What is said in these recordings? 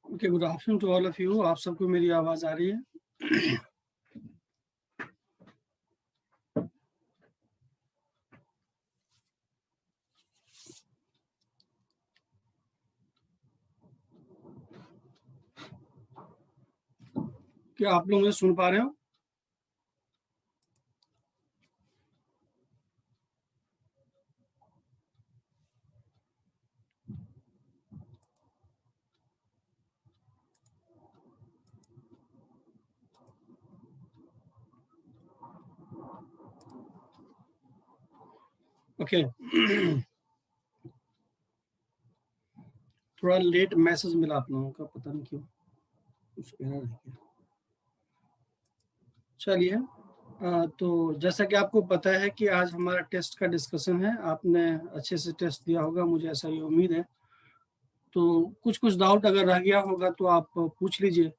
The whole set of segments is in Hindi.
Okay, good afternoon to all of you. आप सबको मेरी आवाज आ रही है? क्या आप लोग मुझे सुन पा रहे हो? ओके। थोड़ा लेट मैसेज मिला आप लोगों का, पता नहीं क्यों, कुछ एरर है क्या? चलिए, तो जैसा कि आपको पता है कि आज हमारा टेस्ट का डिस्कशन है। आपने अच्छे से टेस्ट दिया होगा, मुझे ऐसा ही उम्मीद है। तो कुछ कुछ डाउट अगर रह गया होगा तो आप पूछ लीजिए।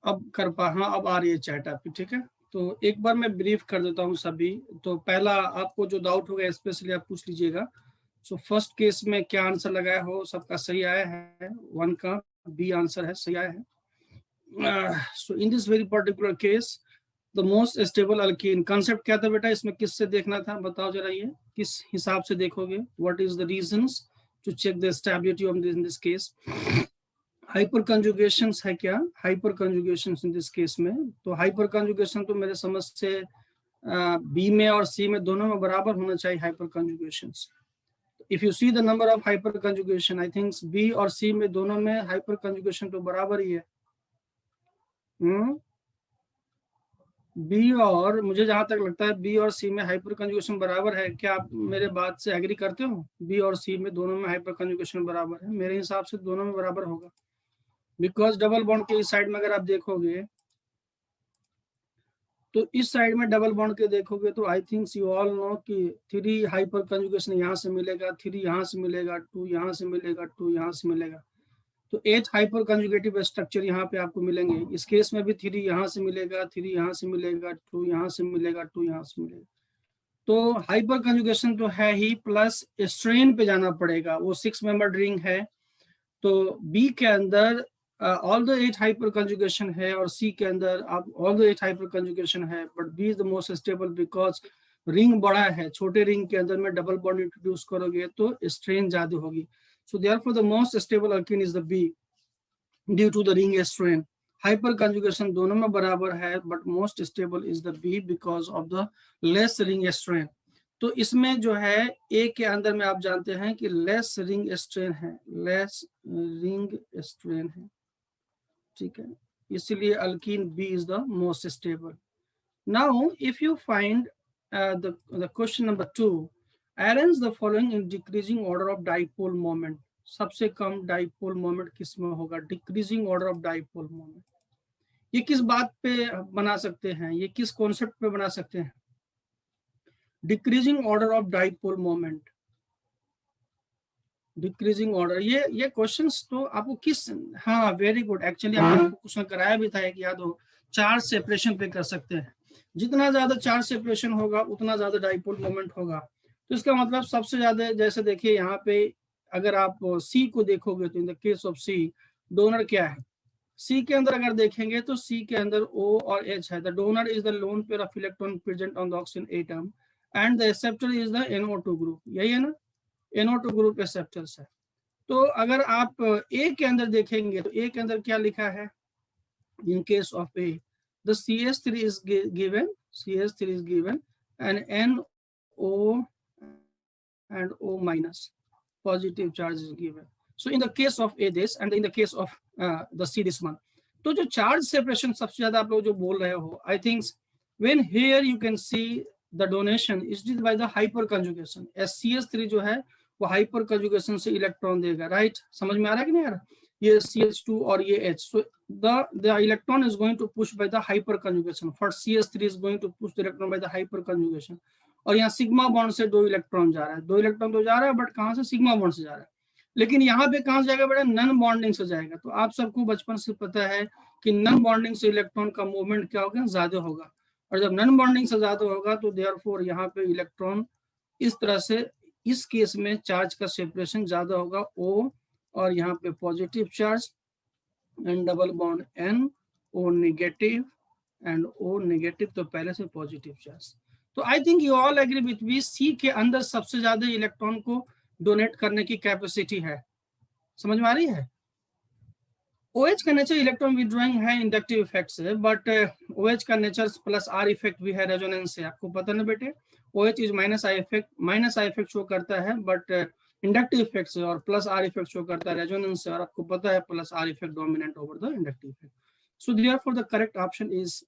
हाँ, अब आ रही है चैट आपकी, ठीक है। तो एक बार मैं ब्रीफ कर देता हूँ सभी। तो पहला आपको जो डाउट होगा स्पेशली आप पूछ लीजिएगा। सो फर्स्ट केस में क्या आंसर लगाया हो, सबका सही आया है। 1 का बी आंसर है, सही आया है। So in this very particular case the most stable alkene concept क्या था बेटा, इसमें किससे देखना था बताओ जरा, ये किस हिसाब से देखोगे? What is the reasons to check the stability of in this case? Hyperconjugation है क्या? Hyperconjugation in this case में, तो हाइपर कंजुगेशन तो मेरे समझ से बी में और सी में दोनों में बराबर होना चाहिए hyperconjugation. If you see the number of hyperconjugation, I think B और सी में दोनों में हाइपर कंजुगेशन तो बराबर ही है। बी और मुझे जहां तक लगता है बी और सी में हाइपर कंजुगेशन बराबर है। क्या आप मेरे बात से एग्री करते हो? बी और सी में दोनों में हाइपर कंजुगेशन बराबर है, मेरे हिसाब से दोनों में बराबर होगा। बिकॉज डबल बॉन्ड के इस साइड में अगर आप देखोगे तो इस साइड में डबल बॉन्ड के देखोगे तो I think you all know कि 3 हाइपर कंजुगेशन यहाँ से मिलेगा, 3 यहाँ से मिलेगा, 2 यहाँ से मिलेगा, 2 यहाँ से मिलेगा। तो 8 हाइपर कंजुगेटिव स्ट्रक्चर यहाँ पे आपको मिलेंगे। इस केस में भी 3 यहाँ से मिलेगा, 3 यहाँ से मिलेगा, 2 यहाँ से मिलेगा, 2 यहाँ से मिलेगा। तो हाइपर कंजुगेशन तो है ही, प्लस स्ट्रेन पे जाना पड़ेगा। वो 6 मेंबर रिंग है, तो बी के अंदर ऑल द 8 हाइपर कंजुगेशन है और सी के अंदर आप ऑल द 8 हाइपर कंजुगेशन है, but B is the most stable because ring बड़ा है। छोटे रिंग के अंदर में डबल बॉन्ड इंट्रोड्यूस करोगे तो स्ट्रेन ज्यादा होगी। So therefore the most stable alkene is the B due to the ring strain. Hyperconjugation दोनों में बराबर है, but most stable is the B because of the less ring strain. तो इसमें जो है ए के अंदर में आप जानते हैं कि लेस रिंग स्ट्रेन है, लेस रिंग स्ट्रेन है, ठीक है। इसलिए alkene B is the most stable. Now if you find the question number 2, arrange the following in decreasing order of dipole moment. सबसे कम डाइपोल मोमेंट किसमें होगा? Decreasing order of dipole moment. ये किस बात पे बना सकते हैं, ये किस कॉन्सेप्ट पे बना सकते हैं? Decreasing order of dipole moment, decreasing order. ये क्वेश्चंस तो आपको किस, हाँ वेरी गुड, एक्चुअली आपको क्वेश्चन कराया भी था, एक याद हो, चार्ज सेपरेशन पे कर सकते हैं। जितना ज्यादा चार्ज सेपरेशन होगा उतना ज्यादा डाइपोल मोमेंट होगा। तो इसका मतलब सबसे ज्यादा, जैसे देखिए यहाँ पे अगर आप सी को देखोगे तो in the case of C donor क्या है? सी के अंदर अगर देखेंगे तो सी के अंदर O और H है। The donor is the lone pair of electron present on the oxygen atom and the acceptor is the NO2 group, यही है ना? NO2 ग्रुप एक्सेप्टर्स है। तो अगर आप ए के अंदर देखेंगे तो ए के अंदर क्या लिखा है? इन case of A the CH3 is given, CH3 is given and NO and O minus positive charge is given. So in the case of A this and in the case of the C this one. तो जो चार्ज सेपरेशन सबसे ज्यादा आप लोग जो बोल रहे हो, I think when here you can see the donation is did by the hyper conjugation. SCH3 जो है वो हाइपर कंजुगेशन से इलेक्ट्रॉन देगा, राइट? समझ में आ रहा है कि नहीं आ रहा? ये CH2 और ये H, so the electron is going to push by the hyper conjugation. First CH3 is going to push the electron by the hyper conjugation. और यहाँ सिग्मा बॉन्ड से 2 इलेक्ट्रॉन जा रहा है, 2 इलेक्ट्रॉन तो जा रहा है, बट कहाँ से? सिग्मा बॉन्ड से जा रहा है। लेकिन यहाँ पे कहाँ से जाएगा बेटा? नन बॉन्डिंग से जाएगा। तो आप सबको बचपन से पता है कि नन बॉन्डिंग से इलेक्ट्रॉन का मूवमेंट क्या होगा? ज्यादा होगा। और जब नन बॉन्डिंग से ज्यादा होगा तो देयरफॉर यहाँ पे इलेक्ट्रॉन इस तरह से इस केस में चार्ज का सेपरेशन ज्यादा होगा O, और यहाँ पे positive charge and double bond N, O negative and O negative, तो पहले से पॉजिटिव चार्ज। तो I think you all agree with me, C के अंदर सबसे ज्यादा इलेक्ट्रॉन को डोनेट करने की कैपेसिटी है। समझ में आ रही है? OH का नेचर इलेक्ट्रॉन विड्रॉइंग है, इंडक्टिव इफेक्ट से, बट OH का नेचर प्लस R इफेक्ट भी है रेजोनेंस से, आपको पता ना बेटे। OH is minus I effect show करता है बट इंडक्टिव इफेक्ट से, और प्लस R इफेक्ट शो करता है रेजोनेंस से, और आपको पता है plus R effect dominant over the inductive effect. So therefore the correct option is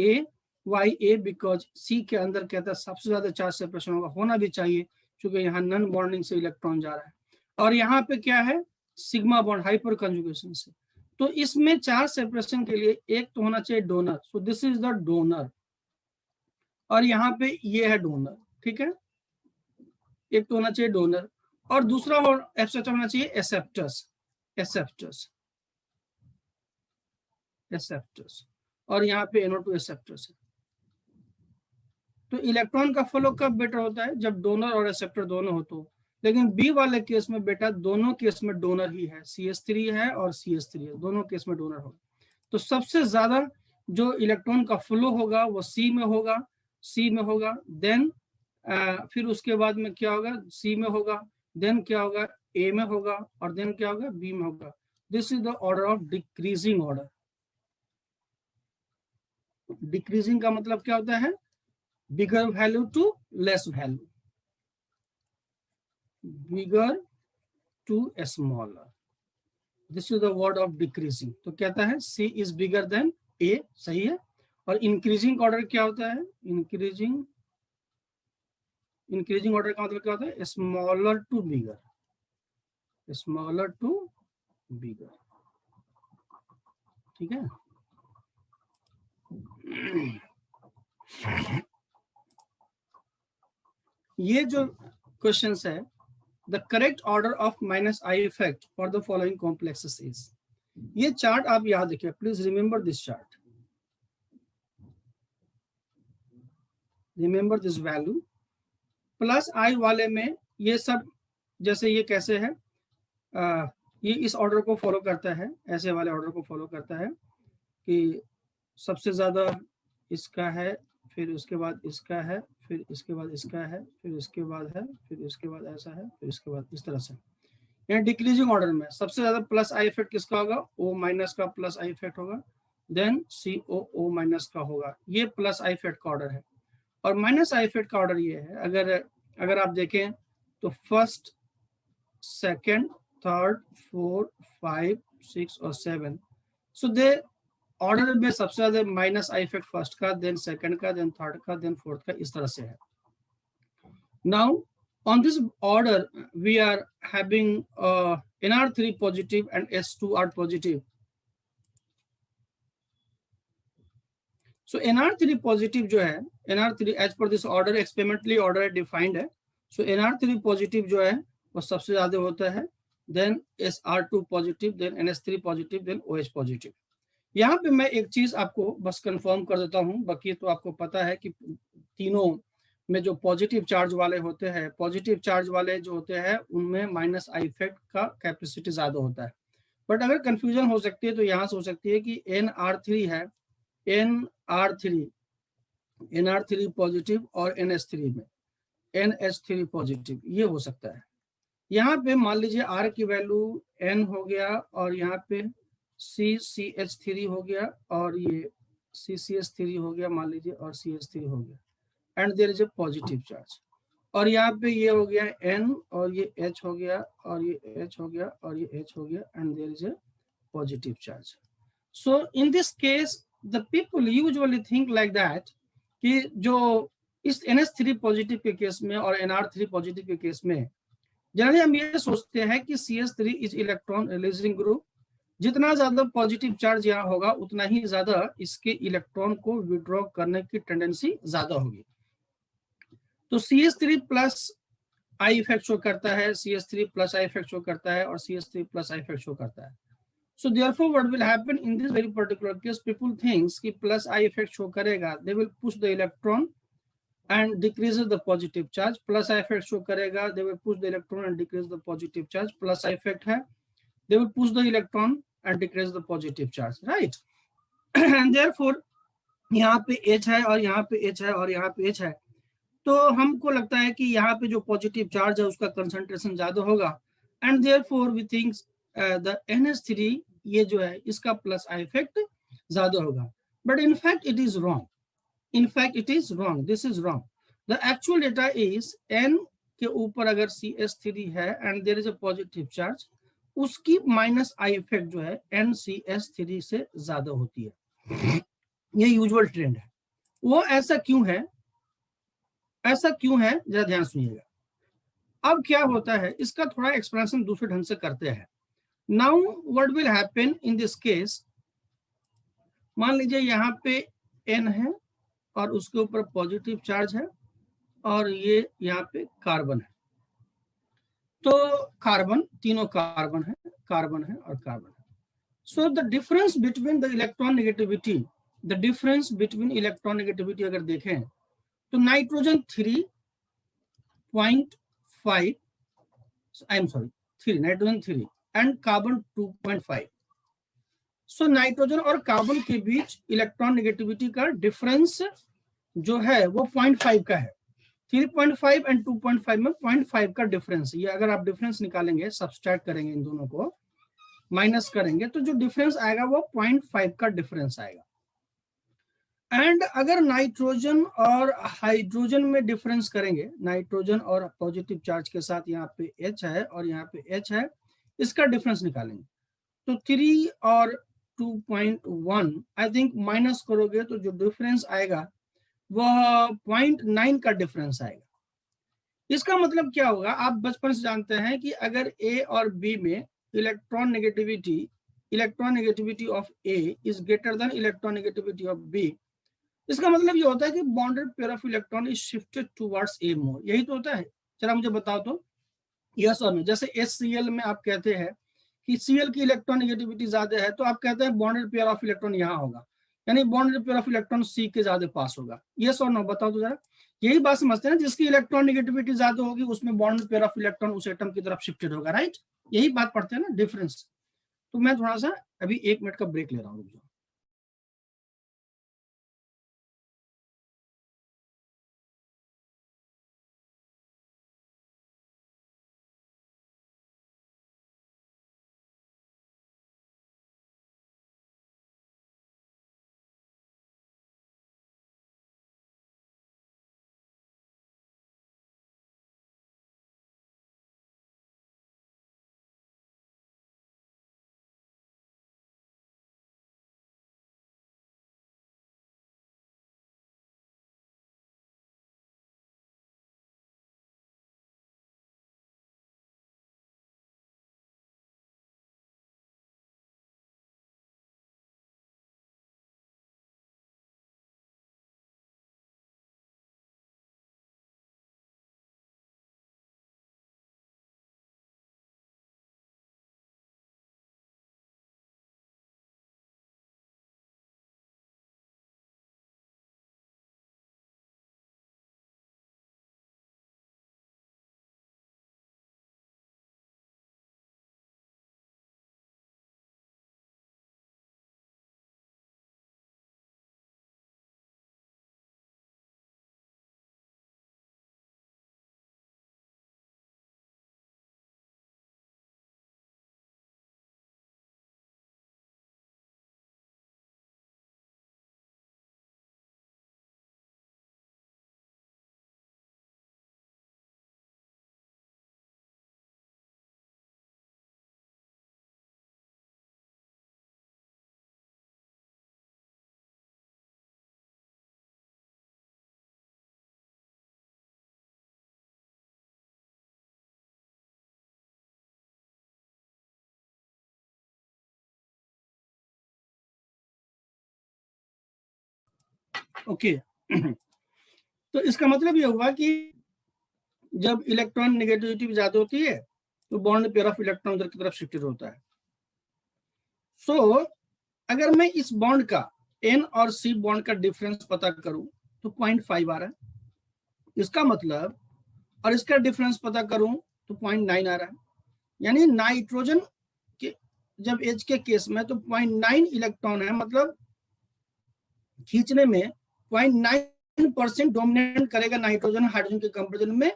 A। Why A? Because C के अंदर कहता है सबसे ज्यादा चार्ज सेपरेशन होना भी चाहिए, क्योंकि यहाँ नॉन बॉन्डिंग से इलेक्ट्रॉन जा रहा है, और यहाँ पे क्या है, सिग्मा बॉन्ड हाइपर कंजुगेशन से। तो इसमें चार्ज सेपरेशन के लिए एक तो होना चाहिए donor, so this is the donor, और यहाँ पे ये है डोनर, ठीक है। एक तो होना चाहिए डोनर, और दूसरा एक्सेप्टर होना चाहिए एक्सेप्टर्स, एक्सेप्टर्स, एक्सेप्टर्स, और यहाँ पे NO2 एक्सेप्टर्स है। तो इलेक्ट्रॉन का फ्लो कब बेटर होता है, जब डोनर और एक्सेप्टर दोनों हो तो। लेकिन बी वाले केस में बेटा दोनों केस में डोनर ही है, CH3 है और CH3 है, दोनों केस में डोनर होगा। तो सबसे ज्यादा जो इलेक्ट्रॉन का फ्लो होगा वो सी में होगा, देन फिर उसके बाद में क्या होगा, सी में होगा, देन क्या होगा, ए में होगा, और देन क्या होगा, बी में होगा। This is the order of decreasing order. Decreasing का मतलब क्या होता है, bigger value to less value, bigger to smaller, this is the word of decreasing. तो कहता है सी इज बिगर देन ए, सही है। और इंक्रीजिंग ऑर्डर क्या होता है, इंक्रीजिंग ऑर्डर का मतलब क्या होता है, smaller to bigger, smaller to bigger, ठीक है। ये जो क्वेश्चंस है, the correct order of minus I effect for the following complexes is, ये चार्ट आप याद रखिए, please remember this chart, remember this value. Plus I वाले में ये सब, जैसे ये कैसे है, ये इस ऑर्डर को फॉलो करता है, ऐसे वाले ऑर्डर को फॉलो करता है कि सबसे ज्यादा इसका है, फिर उसके बाद इसका है, फिर इसके बाद इसका है, फिर इसके बाद है, फिर इसके बाद ऐसा है, फिर इसके बाद इस तरह से। यहाँ डिक्रीजिंग ऑर्डर में सबसे ज्यादा प्लस आई इफेक्ट किसका होगा, O माइनस का प्लस आई इफेक्ट होगा, देन CO माइनस का होगा। ये प्लस आई इफेक्ट का ऑर्डर है, और माइनस आई इफेक्ट का ऑर्डर ये है, अगर आप देखें तो फर्स्ट, सेकेंड, थर्ड, 4, 5, 6 और 7, सो दे ऑर्डर में सबसे ज्यादा माइनस आई इफेक्ट फर्स्ट का, देन सेकंड का, देन थर्ड का, देन फोर्थ का, इस तरह से है। Now on this order we are having NR3 positive and S2R positive. So NR3 positive जो है, NR3 as per this order experimentally order defined है, सो NR3 पॉजिटिव जो है वो सबसे ज्यादा होता है, then SR2 positive, then NS3 positive, then OH positive. यहाँ पे मैं एक चीज आपको बस कंफर्म कर देता हूँ, बाकी तो आपको पता है कि तीनों में जो पॉजिटिव चार्ज वाले होते हैं, पॉजिटिव चार्ज वाले जो होते हैं उनमें माइनस आई इफेक्ट का कैपेसिटी ज्यादा होता है। बट अगर कंफ्यूजन हो सकती है तो यहाँ से हो सकती है कि NR3 है, NR3 पॉजिटिव, और NH3 में NH3 पॉजिटिव, ये हो सकता है। यहाँ पे मान लीजिए R की वैल्यू N हो गया, और यहाँ पे CCH3 हो गया, और ये CCH3 हो गया मान लीजिए, और CH3 हो गया, and there is a positive charge. और यहाँ पे ये हो गया N, और ये H हो गया, और ये H हो गया, और ये H हो गया, and there is a positive charge. So in this case the people usually think like that, कि जो इस NH3 पॉजिटिव के केस में और NR3 पॉजिटिव के केस में जनरली हम ये सोचते हैं कि CH3 is electron releasing group, जितना ज्यादा पॉजिटिव चार्ज यहाँ होगा उतना ही ज्यादा इसके इलेक्ट्रॉन को विड्रॉ करने की टेंडेंसी ज्यादा होगी। तो CH3 plus I effect show करता है, CH3 plus I effect show करता है, और CH3 plus I effect show करता है। So therefore what will happen in this very particular case, people thinks कि प्लस आई इफेक्ट शो करेगा, they will push the electron and decreases the positive charge. Plus I effect show करेगा, they will push the electron and decrease the positive charge. Plus I effect है, they will push the electron and decrease the positive charge, right? And therefore यहाँ पे H है और यहाँ पे H है और यहाँ पे H है, तो हमको लगता है कि यहाँ पे जो पॉजिटिव चार्ज है उसका कंसंट्रेशन ज्यादा होगा, and therefore we think the NH3 ये जो है इसका प्लस आई इफेक्ट ज्यादा होगा. But in fact it is wrong, in fact it is wrong, this is wrong. The actual data is N के ऊपर अगर CH3 है and there is a positive charge, उसकी माइनस आई इफेक्ट जो है NCH3 से ज्यादा होती है. ये यूजुअल ट्रेंड है. वो ऐसा क्यों है, ऐसा क्यों है जरा ध्यान सुनिएगा. अब क्या होता है, इसका थोड़ा एक्सप्लेनेशन दूसरे ढंग से करते हैं. Now what will happen in this case, मान लीजिए यहाँ पे N है और उसके ऊपर पॉजिटिव चार्ज है और ये यहाँ पे कार्बन है. तो कार्बन, तीनों कार्बन है, कार्बन है और कार्बन है. So the difference between the electron negativity, the difference between electron negativity अगर देखें तो nitrogen 3.5, I am sorry 3, nitrogen 3 and carbon 2.5. So nitrogen और कार्बन के बीच इलेक्ट्रॉन नेगेटिविटी का डिफरेंस जो है वो 0.5 का है. 3.5 एंड 2.5 में 0.5 का डिफरेंस. ये अगर आप डिफरेंस निकालेंगे, सब्सट्रैक्ट करेंगे, इन दोनों को माइनस करेंगे, तो जो डिफरेंस आएगा वो 0.5 का डिफरेंस आएगा. एंड अगर नाइट्रोजन और हाइड्रोजन में डिफरेंस करेंगे, नाइट्रोजन और पॉजिटिव चार्ज के साथ यहाँ पे H है और यहाँ पे H है, इसका डिफरेंस निकालेंगे तो 3 और 2.1 आई थिंक माइनस करोगे तो जो डिफरेंस आएगा वह 0.9 का डिफरेंस आएगा. इसका मतलब क्या होगा, आप बचपन से जानते हैं कि अगर A और B में electron negativity of A is greater than electron negativity of B, इसका मतलब ये होता है कि bonded pair of electron is shifted towards A मोर. यही तो होता है. चला मुझे बताओ तो यस और नो. जैसे HCl में आप कहते हैं कि Cl की इलेक्ट्रॉन नेगेटिविटी ज्यादा है, तो आप कहते हैं बॉन्डेड पेयर ऑफ इलेक्ट्रॉन यहाँ होगा, यानी bonded pair of electron C के ज्यादा पास होगा. यस और नो, बताओ तो जरा. यही बात समझते हैं, जिसकी इलेक्ट्रॉन नेगेटिविटी ज्यादा होगी उसमें बॉन्डेड पेयर ऑफ इलेक्ट्रॉन उस एटम की तरफ शिफ्टेड होगा, राइट. यही बात पढ़ते हैं ना, डिफरेंस. तो मैं थोड़ा सा अभी 1 मिनट का ब्रेक ले रहा हूँ. ओके. तो इसका मतलब ये हुआ कि जब इलेक्ट्रॉन नेगेटिविटी ज्यादा होती है तो बॉन्ड पेयर ऑफ इलेक्ट्रॉन उधर की तरफ शिफ्टेड होता है. सो अगर मैं इस बॉन्ड का N और C बॉन्ड का डिफरेंस पता करूं तो 0.5 आ रहा है. इसका मतलब, और इसका डिफरेंस पता करूं तो 0.9 आ रहा है, यानी नाइट्रोजन के जब एच के केस में तो 0.9 इलेक्ट्रॉन है, मतलब खींचने में 0.9% डोमिनेट करेगा नाइट्रोजन हाइड्रोजन के कंपेरिजन में।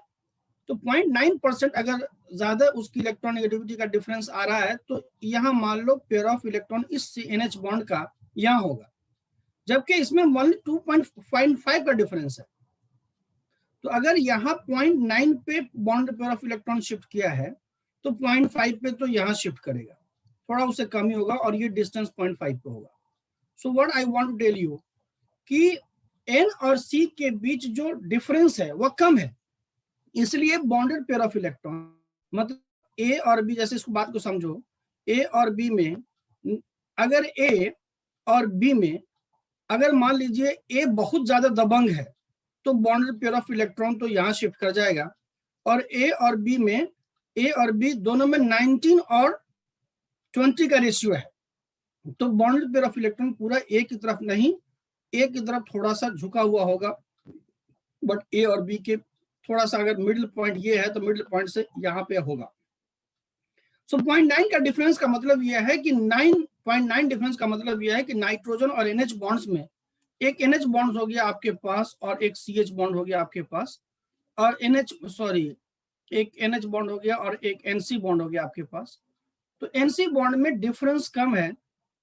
तो 0.9% अगर ज्यादा उसकी इलेक्ट्रॉन नेगेटिविटी का डिफरेंस आ रहा है तो यहाँ मान लो पेयर ऑफ इलेक्ट्रॉन इस NH बॉन्ड का यहाँ होगा, जबकि इसमें ओनली 2.5 का डिफरेंस है। तो अगर यहाँ 0.9 पे bond pair of electron shift किया है तो 0.5 पे तो यहाँ शिफ्ट करेगा, थोड़ा उससे कम ही होगा, और ये डिस्टेंस 0.5 पे होगा। So what I want to tell you कि N और C के बीच जो डिफरेंस है वह कम है, इसलिए बॉन्डेड पेयर ऑफ इलेक्ट्रॉन, मतलब A और B, जैसे इसको बात को समझो, A और B में अगर A और B में अगर मान लीजिए A बहुत ज्यादा दबंग है तो बॉन्डेड पेयर ऑफ इलेक्ट्रॉन तो यहाँ शिफ्ट कर जाएगा, और A और B में A और B दोनों में 19 और 20 का रेशियो है, तो बॉन्डेड पेयर ऑफ इलेक्ट्रॉन पूरा A की तरफ नहीं, A की तरफ थोड़ा सा झुका हुआ होगा, बट A और B के थोड़ा सा अगर मिडिल पॉइंट ये है तो मिडिल पॉइंट से यहाँ पे होगा। सो 0.9 का डिफरेंस का मतलब यह है कि 9.9 डिफरेंस का मतलब यह है कि नाइट्रोजन और NH बॉन्ड्स में एक NH बॉन्ड हो गया आपके पास और एक CH बॉन्ड हो गया आपके पास, और एक NH बॉन्ड हो गया और एक NC बॉन्ड हो गया आपके पास। तो NC बॉन्ड में डिफरेंस कम है,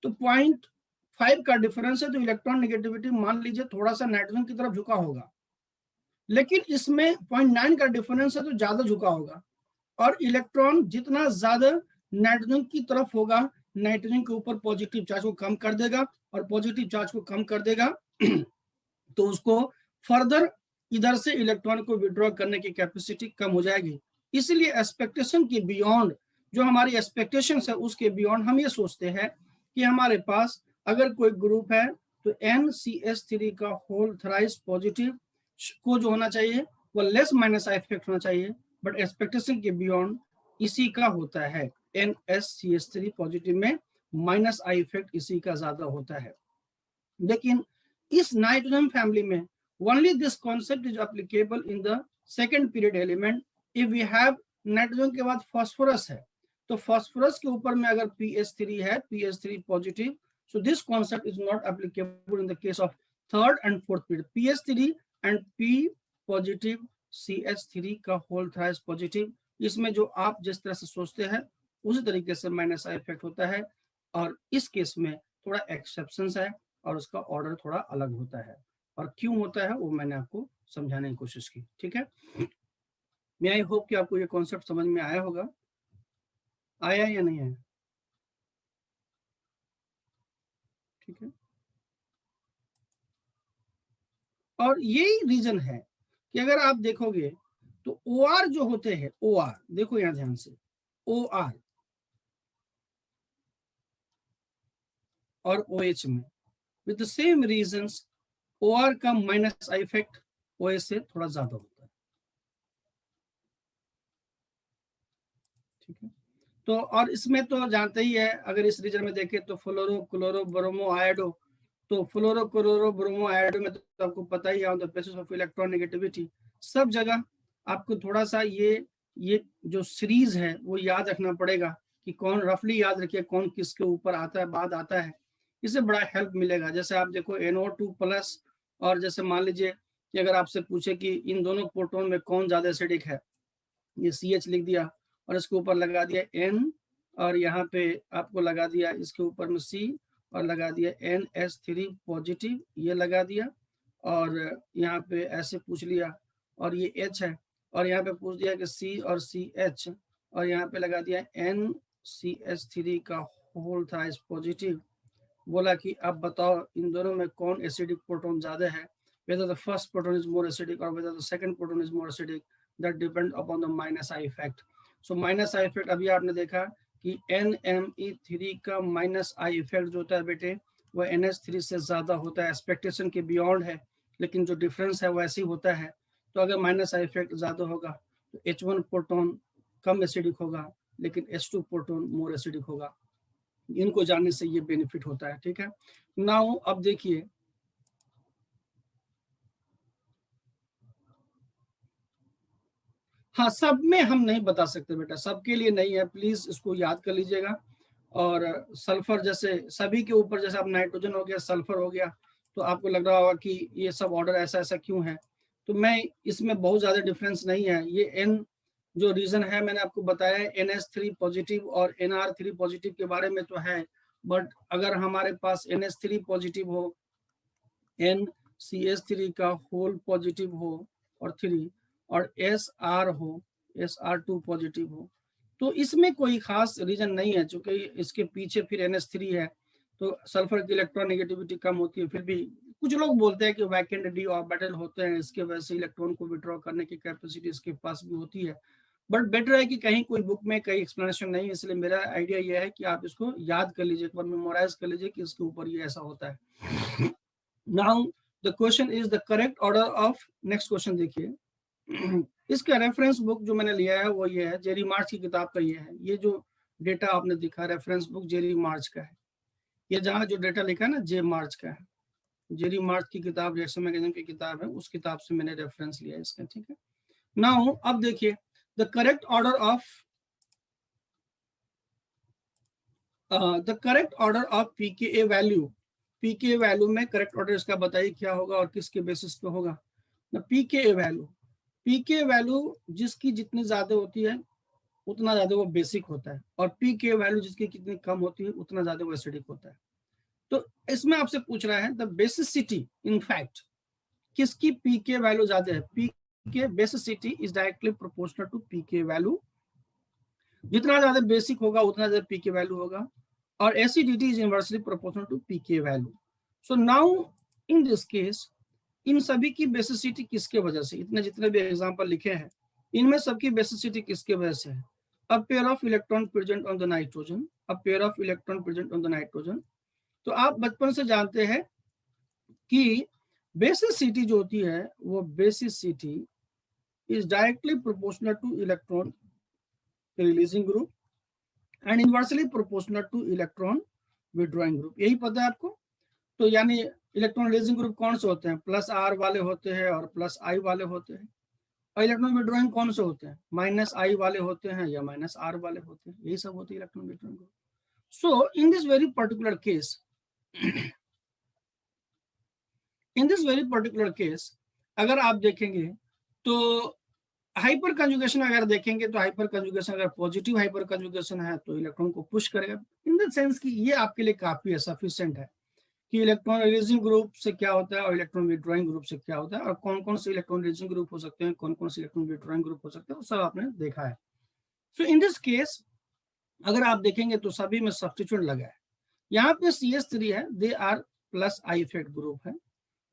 तो 0.5 का डिफरेंस है, तो इलेक्ट्रॉन नेगेटिविटी मान लीजिए थोड़ा सा नाइट्रोजन की तरफ झुका होगा, लेकिन इसमें 0.9 का डिफरेंस है तो ज्यादा झुका होगा, और इलेक्ट्रॉन जितना ज्यादा नाइट्रोजन की तरफ होगा नाइट्रोजन के ऊपर पॉजिटिव चार्ज को कम कर देगा, और पॉजिटिव चार्ज को कम कर देगा तो उसको फर्दर इधर से इलेक्ट्रॉन को विड्रॉ करने की कैपेसिटी कम हो जाएगी। इसलिए एक्सपेक्टेशन के बियॉन्ड, जो हमारी एक्सपेक्टेशन है उसके बियॉन्ड हम ये सोचते हैं कि हमारे पास अगर कोई ग्रुप है तो NCH3 का होल थ्राइस पॉजिटिव को जो होना चाहिए वो लेस माइनस आई इफेक्ट होना चाहिए, बट एक्सपेक्टेशन के बियॉन्ड इसी का होता है, NSCH3 पॉजिटिव में माइनस आई इफेक्ट इसी का ज्यादा होता है। लेकिन इस नाइट्रोजन फैमिली में only this concept is applicable in the second period element. If we have nitrogen के बाद फास्फोरस है तो फास्फोरस के ऊपर में अगर PH3 है, PH3 positive, so this concept is not applicable in the case of third and fourth period. PH3 and P positive, CH3 का होल थ्राइस पॉजिटिव, इसमें जो आप जिस तरह से सोचते हैं उसी तरीके से माइनस आई इफेक्ट होता है, और इस केस में थोड़ा एक्सेप्शंस है और उसका ऑर्डर थोड़ा अलग होता है, और क्यों होता है वो मैंने आपको समझाने की कोशिश की। ठीक है, मैं आई होप कि आपको ये कॉन्सेप्ट समझ में आया होगा, आया या नहीं आया? ठीक है, और यही रीजन है कि अगर आप देखोगे तो OR जो होते हैं, OR देखो यहां ध्यान से, OR और OH में with the same reasons OR का माइनस आई इफेक्ट OH से थोड़ा ज्यादा होता है। ठीक है, तो और इसमें तो जानते ही है, अगर इस रीजन में देखें तो फ्लोरो क्लोरो ब्रोमो आयोडो, तो फ्लोरो क्लोरो ब्रोमो आयोडो में तो आपको पता ही है on the basis of electron negativity, सब जगह आपको थोड़ा सा ये जो सीरीज है वो याद रखना पड़ेगा कि कौन, रफली याद रखिए कौन किसके ऊपर आता है, बाद आता है, इससे बड़ा हेल्प मिलेगा। जैसे आप देखो NO2 प्लस, और जैसे मान लीजिए कि अगर आपसे पूछे कि इन दोनों प्रोटॉन में कौन ज्यादा एसिडिक है, ये CH लिख दिया और इसके ऊपर लगा दिया N, और यहाँ पे आपको लगा दिया इसके ऊपर में C, और लगा दिया NH3 पॉजिटिव, ये लगा दिया, और यहाँ पे ऐसे पूछ लिया, और ये H है, और यहाँ पे पूछ दिया कि C और CH, और यहाँ पे लगा दिया NCH3 का होल था इस पॉजिटिव, बोला कि अब बताओ इन दोनों में कौन एसिडिक प्रोटॉन ज्यादा है, whether the first proton is more acidic or whether the second proton is more acidic, that depend upon the minus I effect. So minus I effect अभी आपने देखा कि NMe3 का माइनस आई इफेक्ट जो होता है बेटे वो NH3 से ज्यादा होता है, एक्सपेक्टेशन के बियॉन्ड है, लेकिन जो डिफरेंस है वो ऐसे ही होता है। तो अगर माइनस आई इफेक्ट ज्यादा होगा तो H1 प्रोटॉन कम एसिडिक होगा, लेकिन H2 प्रोटॉन मोर एसिडिक होगा। इनको जानने से ये बेनिफिट होता है। ठीक है, नाउ अब देखिए हाँ, सब में हम नहीं बता सकते बेटा, सबके लिए नहीं है, प्लीज इसको याद कर लीजिएगा। और सल्फर जैसे सभी के ऊपर, जैसे आप नाइट्रोजन हो गया, सल्फर हो गया, तो आपको लग रहा होगा कि ये सब ऑर्डर ऐसा ऐसा क्यों है, तो मैं इसमें बहुत ज्यादा डिफरेंस नहीं है। ये एन जो रीजन है मैंने आपको बताया, NH3 पॉजिटिव और NR3 पॉजिटिव के बारे में तो है, बट अगर हमारे पास NH3 पॉजिटिव हो, NCH3 का होल पॉजिटिव हो और 3, और SR हो, SR2 पॉजिटिव हो, तो इसमें कोई खास रीजन नहीं है, चूंकि इसके पीछे फिर NH3 है, तो सल्फर की इलेक्ट्रॉन नेगेटिविटी कम होती है। फिर भी कुछ लोग बोलते हैं कि वैकेंट डी ऑर्बिटल होते हैं, इसके वजह से इलेक्ट्रॉन को विड्रॉ करने की कैपेसिटी इसके पास भी होती है, बट बेटर है कि कहीं कोई बुक में कहीं एक्सप्लेनेशन नहीं है, इसलिए मेरा आइडिया यह है कि आप इसको याद कर लीजिए, एक बार मेमोराइज कर लीजिए कि इसके ऊपर ये ऐसा होता है। Now the question is the correct order of, next question देखिए। इसका रेफरेंस बुक जो मैंने लिया है वो ये है, जेरी मार्च की किताब का ये है। ये जो डेटा आपने दिखा रेफरेंस बुक जेरी मार्च का है, ये जहाँ जो डेटा लिखा है ना जे मार्च का है, जेरी मार्च की किताब, जैसे मैगजीन की किताब है, उस किताब से मैंने रेफरेंस लिया है इसका, ठीक है। नाउ अब देखिए the correct order of pK value, pK value में करेक्ट ऑर्डर इसका बताइए क्या होगा और किसके बेसिस पे होगा। पीके वैल्यू जिसकी जितनी ज्यादा होती है उतना ज्यादा वो बेसिक होता है, और पीके वैल्यू जिसकी कितनी कम होती है उतना ज्यादा वो एसिडिक होता है। तो इसमें आपसे पूछ रहा है द बेसिसिटी, इन फैक्ट किसकी पीके वैल्यू ज्यादा है, pK basicity is directly proportional to pK value, जितना ज्यादा बेसिक होगा उतना ज्यादा पीके वैल्यू होगा, और acidity is inversely proportional to pK value. So now in this case इन सभी की बेसिसिटी किसके वजह से, इतने जितने भी एग्जांपल लिखे हैं इनमें सबकी बेसिसिटी किसके वजह से है, a pair of electron present on the nitrogen, a pair of electron present on the nitrogen. तो आप बचपन से जानते हैं कि बेसिसिटी जो होती है वो basicity is directly proportional to electron releasing group and inversely proportional to electron withdrawing group, यही पता है आपको। तो यानी इलेक्ट्रॉन रिलीजिंग ग्रुप कौन से होते हैं, प्लस आर वाले होते हैं और प्लस आई वाले होते हैं, और इलेक्ट्रॉन विड्रॉइंग कौन से होते हैं, माइनस आई वाले होते हैं या माइनस आर वाले होते हैं, यही सब होते हैं electron withdrawing group. So in this very particular case, in this very particular case अगर आप देखेंगे तो हाइपर कंजुगेशन अगर देखेंगे तो हाइपर कंजुगेशन अगर पॉजिटिव हाइपर कंजुगेशन है तो इलेक्ट्रॉन को पुश करेगा, इन द सेंस कि ये आपके लिए काफी है, सफिशिएंट है कि इलेक्ट्रॉन रिलीजिंग ग्रुप से क्या होता है और इलेक्ट्रॉन विड्रॉइंग ग्रुप से क्या होता है, और कौन कौन से इलेक्ट्रॉन रिलीजिंग ग्रुप हो सकते हैं, कौन कौन से इलेक्ट्रॉन विड्रॉइंग ग्रुप हो सकते हैं, वो सब आपने देखा है। सो इन दिस केस अगर आप देखेंगे तो सभी में सब्स्टिट्यूएंट लगा है, यहाँ पे CH3 है, they are plus I effect group है,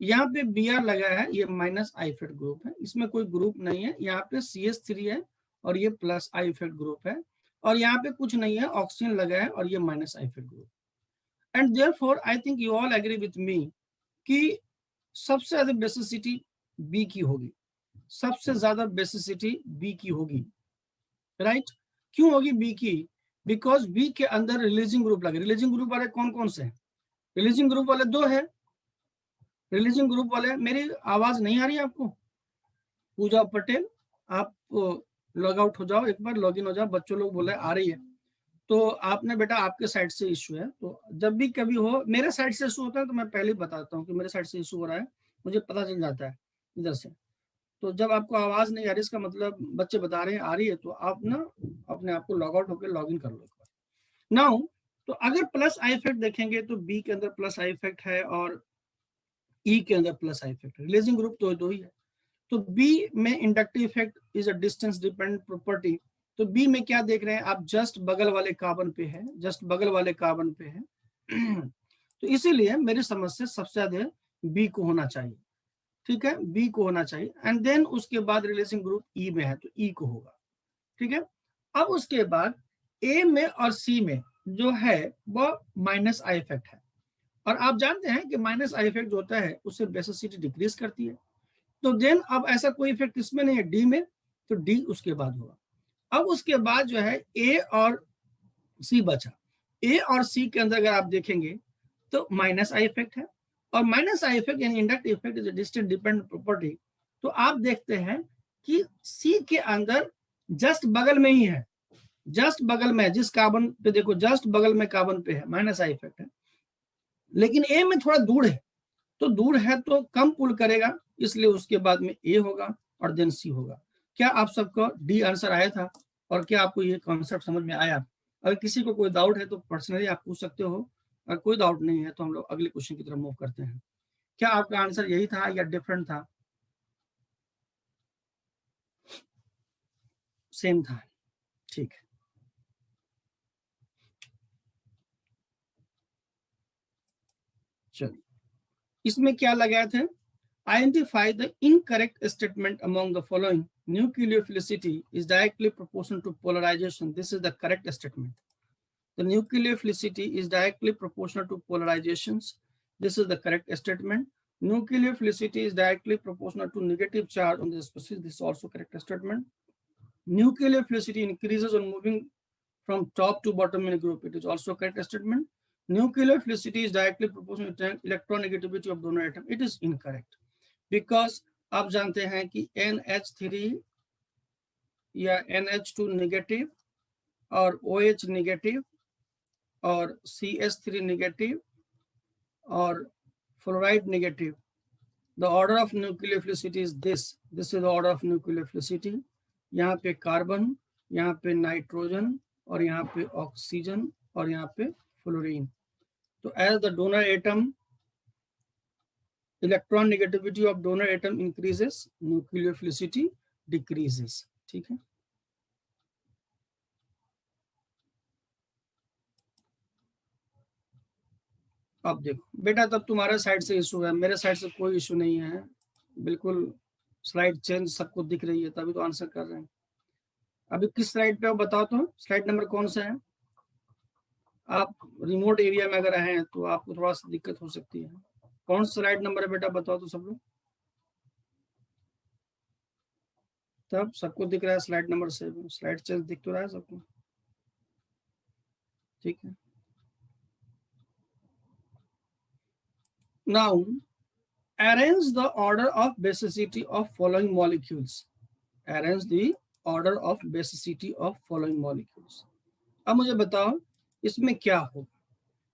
यहाँ पे Br लगा है, ये माइनस आई फेट ग्रुप है, इसमें कोई ग्रुप नहीं है, यहाँ पे CH3 है और ये प्लस आई फेट ग्रुप है, और यहाँ पे कुछ नहीं है, ऑक्सीजन लगा है और ये minus I effect group. And therefore I think you all agree with me कि सबसे ज्यादा बेसिसिटी बी की होगी, सबसे ज्यादा बेसिसिटी बी की होगी, राइट। क्यों होगी बी की, बिकॉज बी के अंदर रिलीजिंग ग्रुप लगे, रिलीजिंग ग्रुप वाले कौन कौन से हैं, रिलीजिंग ग्रुप वाले दो है, रिलीजिंग ग्रुप वाले, मेरी आवाज नहीं आ रही है आपको, पूजा पटेल आप लॉग आउट हो जाओ, एक बार लॉग इन हो जाओ, बच्चों लोग बोले आ रही है, तो आपने बेटा आपके साइड से इशू है, तो जब भी कभी हो, मेरे साइड से इशू होता है तो मैं पहले ही बताता हूँ कि मेरे साइड से इशू हो रहा है, मुझे पता चल जाता है इधर से। तो जब आपको आवाज नहीं आ रही इसका मतलब बच्चे बता रहे हैं आ रही है, तो आप ना अपने आप को लॉग आउट होकर लॉग इन कर लो नाउ। तो अगर प्लस आई इफेक्ट देखेंगे तो बी के अंदर प्लस आई इफेक्ट है और ई के अंदर प्लस आई इफेक्ट है, रिलीजिंग ग्रुप तो दो ही है। तो बी में inductive effect is a distance dependent property, तो बी में क्या देख रहे हैं आप, जस्ट बगल वाले कार्बन पे है, जस्ट बगल वाले कार्बन पे है। तो इसीलिए मेरी समझ से सबसे ज्यादा बी को होना चाहिए, ठीक है, बी को होना चाहिए, एंड देन उसके बाद रिलेशन ग्रुप ई में है तो ई को होगा, ठीक है। अब उसके बाद ए में और सी में जो है वो माइनस आई इफेक्ट है, और आप जानते हैं कि माइनस आई इफेक्ट जो होता है उससे बेसिसिटी डिक्रीज करती है, तो देन अब ऐसा कोई इफेक्ट इसमें नहीं है डी में, तो डी उसके बाद होगा। अब उसके बाद जो है ए और सी बचा, ए और सी के अंदर अगर आप देखेंगे तो माइनस आई इफेक्ट है, और माइनस आई इफेक्ट यानी inductive effect is a distance dependent property. तो आप देखते हैं कि सी के अंदर जस्ट बगल में ही है, जस्ट बगल में, जिस कार्बन पे देखो जस्ट बगल में कार्बन पे है, माइनस आई इफेक्ट है, लेकिन ए में थोड़ा दूर है, तो दूर है तो कम पुल करेगा, इसलिए उसके बाद में ए होगा और देन सी होगा। क्या आप सबको डी आंसर आया था और क्या आपको ये कॉन्सेप्ट समझ में आया? अगर किसी को कोई डाउट है तो पर्सनली आप पूछ सकते हो, अगर कोई डाउट नहीं है तो हम लोग अगले क्वेश्चन की तरफ मूव करते हैं। क्या आपका आंसर यही था या डिफरेंट था? सेम था, ठीक है। चलिए, इसमें क्या लगाए थे? Identify the incorrect statement among the following, nucleophilicity is directly proportional to polarization. This is the correct statement. The nucleophilicity is directly proportional to polarizations. This is the correct statement. Nucleophilicity is directly proportional to negative charge on the species. This is also correct statement. Nucleophilicity increases on moving from top to bottom in a group. It is also correct statement. Nucleophilicity is directly proportional to electronegativity of donor atom. It is incorrect because आप जानते हैं कि NH3 या NH2 नेगेटिव और OH नेगेटिव और CH3 नेगेटिव और fluoride negative, the order of nucleophilicity is this is the order of nucleophilicity. यहाँ पे कार्बन, यहाँ पे नाइट्रोजन और यहाँ पे ऑक्सीजन और यहाँ पे फ्लोरीन। तो as the donor atom electronegativity of donor atom increases, nucleophilicity decreases. ठीक है, अब देखो बेटा, तब तुम्हारे साइड से इशू है, मेरे साइड से कोई इशू नहीं है, बिल्कुल स्लाइड चेंज सबको दिख रही है, तभी तो आंसर कर रहे हैं। अभी किस स्लाइड पे हो बताओ तो, स्लाइड नंबर कौन सा है? आप रिमोट एरिया में अगर हैं तो आपको थोड़ा सा दिक्कत हो सकती है। कौन सा स्लाइड नंबर है बेटा बताओ तो सब लोग। तब सबको दिख रहा है स्लाइड नंबर से, स्लाइड चेंज दिख तो रहा है सबको, ठीक है। Now arrange the order of basicity of following molecules. Arrange the order of basicity of following molecules. अब मुझे बताओ इसमें क्या होगा?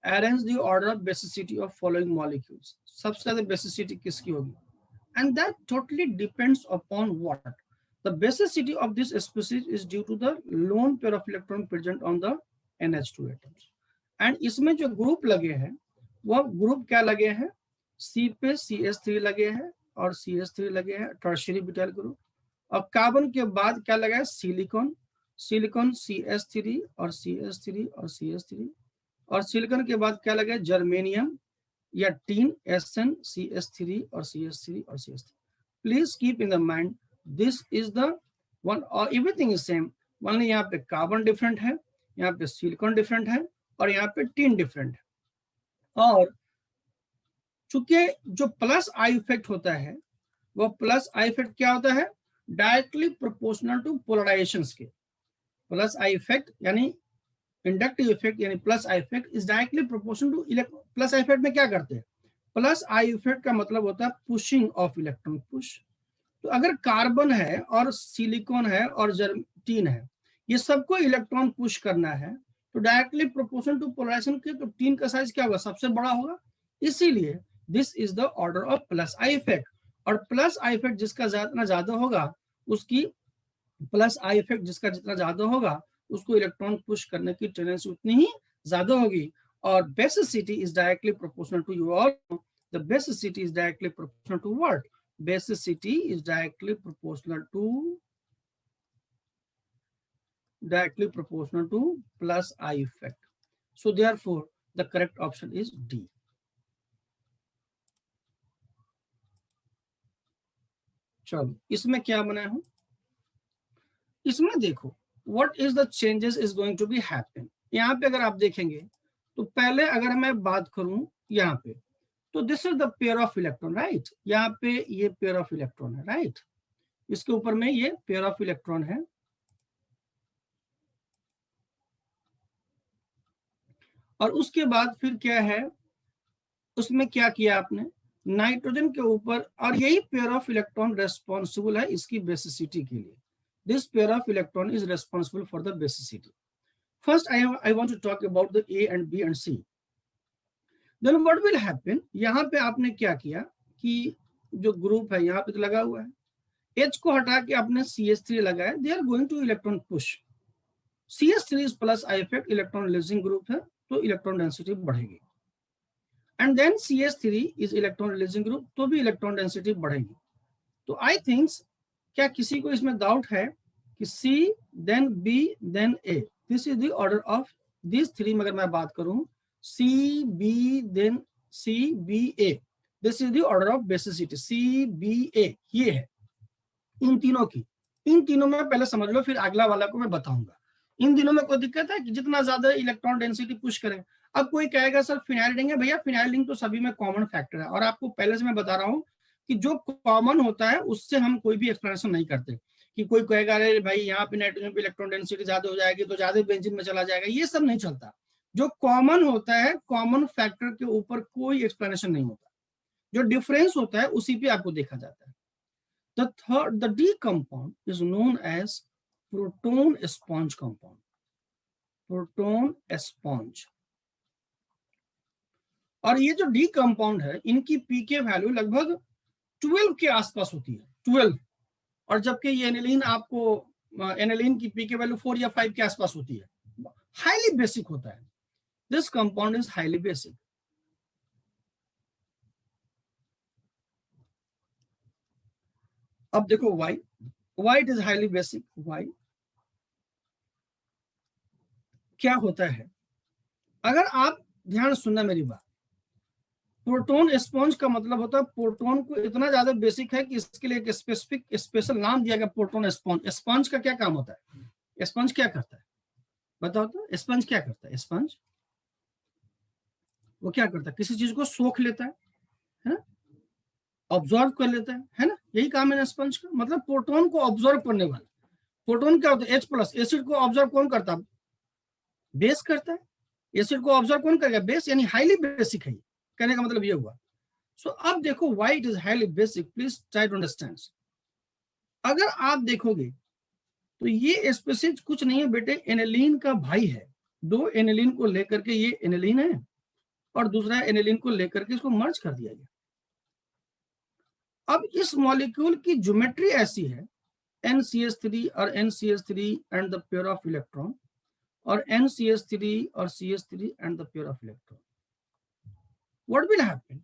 Arrange the order of basicity of following molecules. सबसे ज्यादा basicity किसकी होगी? And that totally depends upon what? The basicity of this species is due to the lone pair of electron present on the NH2 atoms. And इसमें जो ग्रुप लगे हैं वो ग्रुप क्या लगे हैं? C पे CH3 लगे हैं और CH3 लगे हैं, टर्शियरी ब्यूटाइल ग्रुप। और कार्बन के बाद क्या लगा है? सिलिकॉन, सिलिकॉन CH3 और CH3 और CH3। और सिलिकॉन के बाद क्या लगा है? जर्मेनियम या टीन, SN CH3 और CH3 और CH3। Please keep in the mind this is the one और एवरीथिंग इज सेम, ओनली यहाँ पे कार्बन डिफरेंट है, यहाँ पे सिलिकॉन डिफरेंट है और यहाँ पे टीन डिफरेंट है। और चूंकि जो प्लस आई इफेक्ट होता है वो प्लस आई इफेक्ट क्या होता है? डायरेक्टली प्रोपोर्शनल टू पोलराइजेशन के। प्लस आई इफेक्ट यानी इंडक्टिव इफेक्ट यानी plus I effect is directly proportional two plus I effect में क्या करते हैं? प्लस आई इफेक्ट का मतलब होता है पुशिंग ऑफ इलेक्ट्रॉन, पुश। तो अगर कार्बन है और सिलिकॉन है और टीन है, ये सबको इलेक्ट्रॉन पुश करना है, तो डायरेक्टली प्रोपोर्शनल टू पोलराइजेशन के, तो टीन का साइज क्या होगा? सबसे बड़ा होगा। इसीलिए this is the order of plus I effect. और प्लस आई इफेक्ट जिसका जितना ज्यादा होगा उसकी, प्लस आई इफेक्ट जिसका जितना ज्यादा होगा उसको इलेक्ट्रॉन पुश करने की टेंडेंसी उतनी ही ज्यादा होगी। और basicity is directly proportional to, you all the basicity is directly proportional to what? Basicity is directly proportional to plus I effect. So therefore the correct option is D. चलो इसमें क्या बनाया हूं? इसमें देखो what is the changes is going to be happen. यहाँ पे अगर आप देखेंगे तो पहले अगर मैं बात करूं यहाँ पे, तो this is the pair of electron, right? यहाँ पे ये पेयर ऑफ इलेक्ट्रॉन है, राइट? इसके ऊपर में ये पेयर ऑफ इलेक्ट्रॉन है। और उसके बाद फिर क्या है, उसमें क्या किया आपने? नाइट्रोजन के ऊपर, और यही पेयर ऑफ इलेक्ट्रॉन रेस्पॉन्सिबल है इसकी बेसिसिटी के लिए। This pair of electron is responsible for the basicity. First I want to talk about the A and B and C. Then what will happen, यहाँ पे आपने क्या किया कि जो ग्रुप है यहाँ पे तो लगा हुआ है, H को हटा के आपने CH3 लगाया, they are going to electron push. CH3 is plus I effect, electron releasing group है तो इलेक्ट्रॉन डेंसिटी बढ़ेगी। And then CH3 is electron releasing group, तो भी इलेक्ट्रॉन डेंसिटी बढ़ेगी। तो आई थिंक्स, क्या किसी को इसमें डाउट है कि C then B then A, this is the order of this three. मगर मैं बात करूं C B then C B A, this is the order of basicity, C B A ये है इन तीनों की। इन तीनों में पहले समझ लो, फिर अगला वाला को मैं बताऊंगा। इन दिनों में कोई दिक्कत है कि जितना ज्यादा इलेक्ट्रॉन डेंसिटी पुश करें। अब कोई कहेगा सर फिनाइल रिंग है, भैया फिनाइल रिंग तो सभी में कॉमन फैक्टर है, और आपको पहले से मैं बता रहा हूं कि जो कॉमन होता है उससे हम कोई भी एक्सप्लेनेशन नहीं करते। कि कोई कहेगा अरे भाई यहाँ पे नाइट्रोजन पे इलेक्ट्रॉन डेंसिटी ज्यादा हो जाएगी तो ज्यादा बेंजीन में चला जाएगा, ये सब नहीं चलता। जो कॉमन होता है, कॉमन फैक्टर के ऊपर कोई एक्सप्लेनेशन नहीं होता। जो डिफरेंस होता है उसी पे आपको देखा जाता है। The D compound is known as proton sponge compound. Proton sponge. और ये जो D compound है, इनकी pK वैल्यू लगभग 12 के आसपास होती है, 12। और जबकि ये एनिलीन आपको एनिलीन की pK वैल्यू 4 या 5 के आसपास होती है। हाईली बेसिक होता है। This compound is highly basic. अब देखो why it is highly basic, why क्या होता है। अगर आप ध्यान सुनना मेरी बात, प्रोटोन स्पॉन्ज का मतलब होता है प्रोटोन को इतना ज्यादा बेसिक है कि इसके लिए एक स्पेसिफिक स्पेशल नाम दिया गया, प्रोटोन स्पॉन्ज। स्पंज का क्या काम होता है, स्पंज क्या करता है बताओ तो, स्पंज क्या करता है। स्पंज वो क्या करता है, किसी चीज को सोख लेता है ना, ऑब्जॉर्व कर लेता है ना, यही काम है ना स्पंज का। मतलब प्रोटोन को ऑब्जॉर्व करने वाला। प्रोटोन क्या होता है, H+, एसिड को ऑब्जॉर्व कौन करता है, बेस करता है। एसिड को ऑब्जर्व कौन करेगा, बेस, यानी हाईली बेसिक है। कहने का मतलब ये हुआ। सो अब देखो why it is highly basic, please try to understand. अगर आप देखोगे तो ये स्पीशीज कुछ नहीं है बेटे, एनिलीन का भाई है। दो एनिलीन को लेकर के ये एनिलीन है, और दूसरा एनिलीन को लेकर के इसको मर्ज कर दिया गया। अब इस मॉलिक्यूल की ज्योमेट्री ऐसी है, NCH3 और NCH3 and the pair of electron, और NCH3 और CH3 and the pair of electron. What will happen,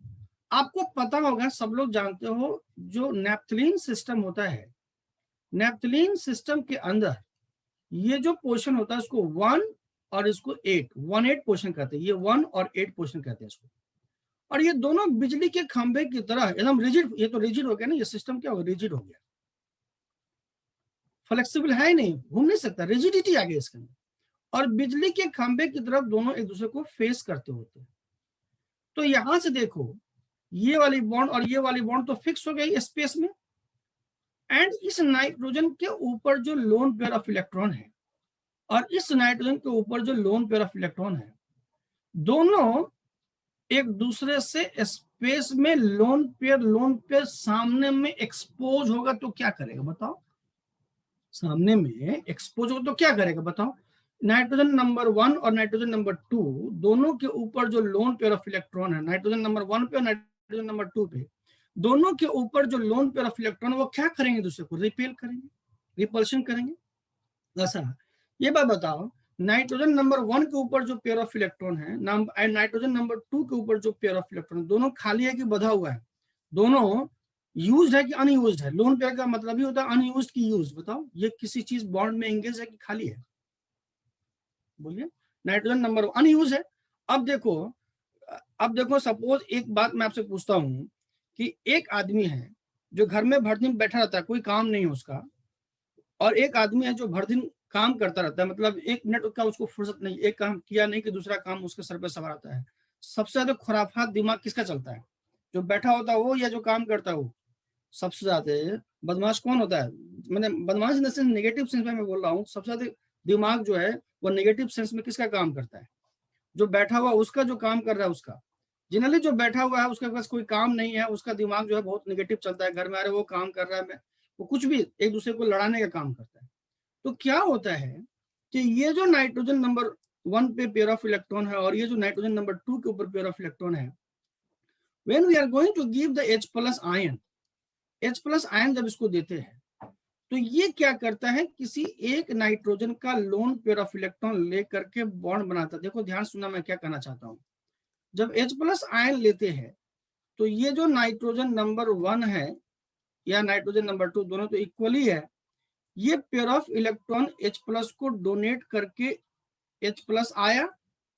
आपको पता होगा, सब लोग जानते हो, जो नेप्थलीन सिस्टम होता है, नेप्थलीन सिस्टम के अंदर ये जो पोर्शन होता है इसको 1 और इसको 8, 1-8 पोर्शन कहते हैं। ये 1 और 8 पोर्शन कहते हैं इसको। और ये दोनों बिजली के खंभे की तरह एकदम रिजिड, ये तो रिजिड हो गया ना, ये सिस्टम क्या होगा, रिजिड हो गया, फ्लेक्सिबल है ही नहीं, घूम नहीं सकता, रिजिडिटी आ गई इसके अंदर। और बिजली के खंभे की तरफ दोनों एक दूसरे को फेस करते होते हैं। तो यहां से देखो, ये वाली बॉन्ड और ये वाली बॉन्ड तो फिक्स हो गई स्पेस में। एंड इस नाइट्रोजन के ऊपर जो लोन पेयर ऑफ इलेक्ट्रॉन है, और इस नाइट्रोजन के ऊपर जो लोन पेयर ऑफ इलेक्ट्रॉन है, दोनों एक दूसरे से स्पेस में लोन पेयर सामने में एक्सपोज होगा तो क्या करेगा बताओ, सामने में एक्सपोज होगा तो क्या करेगा बताओ। नाइट्रोजन नंबर 1 और नाइट्रोजन नंबर 2 दोनों के ऊपर जो लोन पेयर ऑफ इलेक्ट्रॉन है, नाइट्रोजन नंबर 1 पे और नाइट्रोजन नंबर 2 पे, दोनों के ऊपर जो लोन पेयर ऑफ इलेक्ट्रॉन, वो क्या करेंगे, दूसरे को रिपेल करेंगे, रिपल्शन करेंगे। ऐसा ये बात बताओ, नाइट्रोजन नंबर 1 के ऊपर जो पेयर ऑफ इलेक्ट्रॉन है, नाइट्रोजन नंबर 2 के ऊपर जो पेयर ऑफ इलेक्ट्रॉन है, दोनों खाली है कि बधा हुआ है, दोनों यूज्ड है कि अनयूज्ड है। लोन पेयर का मतलब ही होता है अनयूज्ड की यूज। बताओ ये किसी चीज बॉन्ड में एंगेज है कि खाली है, बोलिए। नाइट्रोजन नंबर अनयूज है। अब देखो सपोज एक बात मैं आपसे पूछता हूं कि एक आदमी है जो घर में भर दिन बैठा रहता है, कोई काम नहीं है उसका, और एक आदमी है जो भर दिन काम करता रहता है, मतलब 1 मिनट का उसको फुर्सत नहीं, एक काम किया नहीं कि दूसरा काम उसके सर पे सवार आता है। सबसे ज्यादा खुराफात दिमाग किसका चलता है, जो बैठा होता है वो या जो काम करता है वो। सबसे ज्यादा बदमाश कौन होता है, मैंने बदमाश in the sense negative sense में मैं बोल रहा हूँ, सबसे ज्यादा दिमाग जो है वो नेगेटिव सेंस में किसका काम करता है, जो बैठा हुआ उसका जो काम कर रहा है उसका। जनरली जो बैठा हुआ है उसके पास कोई काम नहीं है, उसका दिमाग जो है बहुत नेगेटिव चलता है, घर में अरे वो काम कर रहा है, मैं वो कुछ भी एक दूसरे को लड़ाने का काम करता है। तो क्या होता है कि ये जो नाइट्रोजन नंबर 1 पे पेयर ऑफ इलेक्ट्रॉन है और ये जो नाइट्रोजन नंबर 2 के ऊपर पेयर ऑफ इलेक्ट्रॉन है, when we are going to give the H plus ion जब इसको देते हैं तो ये क्या करता है, किसी एक नाइट्रोजन का लोन पेयर ऑफ इलेक्ट्रॉन लेकर के बॉन्ड बनाता है। देखो ध्यान सुनना मैं क्या कहना चाहता हूं, जब H प्लस आयन लेते हैं तो ये जो नाइट्रोजन नंबर 1 है या नाइट्रोजन नंबर 2 दोनों तो इक्वली है, ये pair of electron H plus को डोनेट करके H प्लस आया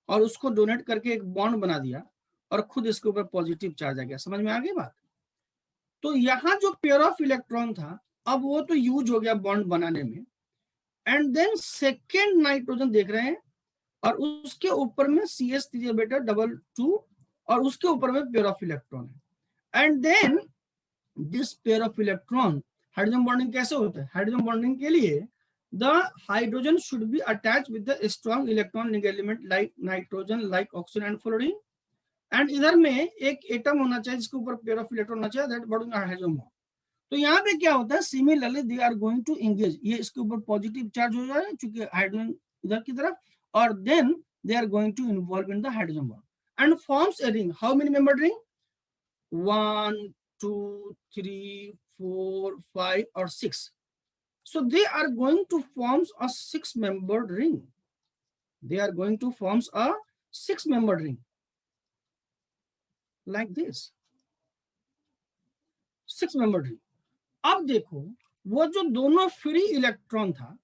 और उसको डोनेट करके एक बॉन्ड बना दिया और खुद इसके ऊपर पॉजिटिव चार्ज आ गया। समझ में आ गई बात? तो यहाँ जो पेयर ऑफ इलेक्ट्रॉन था अब वो तो यूज हो गया बॉन्ड बनाने में, एंड देन सेकेंड नाइट्रोजन देख रहे हैं और उसके ऊपर में CH3 बेटा डबल 2 और उसके ऊपर में पेयर ऑफ इलेक्ट्रॉन है, and then this pair of electron hydrogen bonding कैसे होता है, हाइड्रोजन बॉन्डिंग के लिए the hydrogen should be attach with the strong electronic element like nitrogen, like oxygen and fluorine, and इधर में एक एटम होना चाहिए जिसके ऊपर पेयर ऑफ इलेक्ट्रॉन होना चाहिए, दैट बॉन्डिंग हाइड्रोजन बॉन्ड। तो यहाँ पे क्या होता है, similarly they are going to engage, ये इसके ऊपर पॉजिटिव चार्ज हो जाए चूंकि हाइड्रोजन इधर की तरफ, और then they are going to involve in the hydrogen bond and forms a ring. How many membered ring? 1 2 3 4 5 और 6। So they are going to form a 6-membered ring. They are going to form a 6-membered ring like this, 6-membered ring. अब देखो वो जो दोनों फ्री इलेक्ट्रॉन था,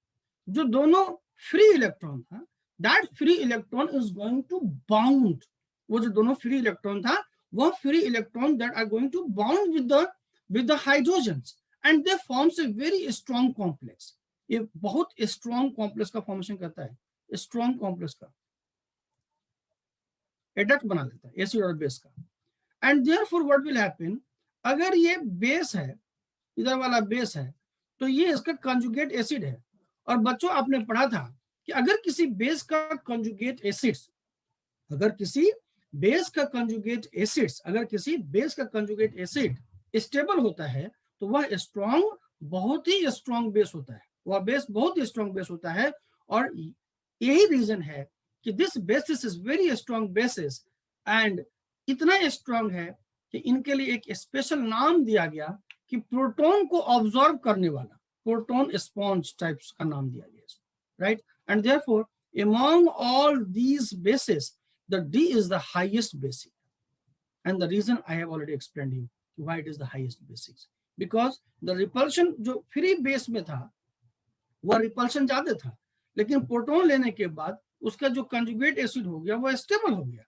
जो दोनों फ्री इलेक्ट्रॉन था, that free electron is going to bound, वो जो दोनों फ्री इलेक्ट्रॉन था वो free electron that are going to bound with the hydrogens and they forms a very strong complex. ये बहुत स्ट्रॉन्ग कॉम्प्लेक्स का फॉर्मेशन करता है, स्ट्रॉन्ग कॉम्प्लेक्स का एडक्ट बना देता है एसिड और बेस का। And therefore what will happen, अगर ये बेस है, इधर वाला बेस है, तो ये इसका कंजुगेट एसिड है। और बच्चों आपने पढ़ा था कि अगर किसी बेस का कंजुगेट एसिड्स, अगर किसी बेस का कंजुगेट एसिड्स, अगर किसी बेस का कंजुगेट एसिड स्टेबल होता है तो वह स्ट्रॉन्ग, बहुत ही स्ट्रॉन्ग बेस होता है, वह बेस बहुत ही स्ट्रॉन्ग बेस होता है। और यही रीजन है कि this basis is very strong bases, and इतना स्ट्रॉन्ग है कि इनके लिए एक स्पेशल नाम दिया गया कि प्रोटॉन को ऑब्जॉर्व करने वाला, प्रोटॉन स्पॉन्ज टाइप्स का नाम दिया गया, right? And therefore among all these bases the D is the highest basic, and the reason I have already explained you why it is the highest basic, because the repulsion जो फ्री बेस में था वह रिपल्शन ज्यादा था, लेकिन प्रोटॉन लेने के बाद उसका जो कंजुगेट एसिड हो गया वो स्टेबल हो गया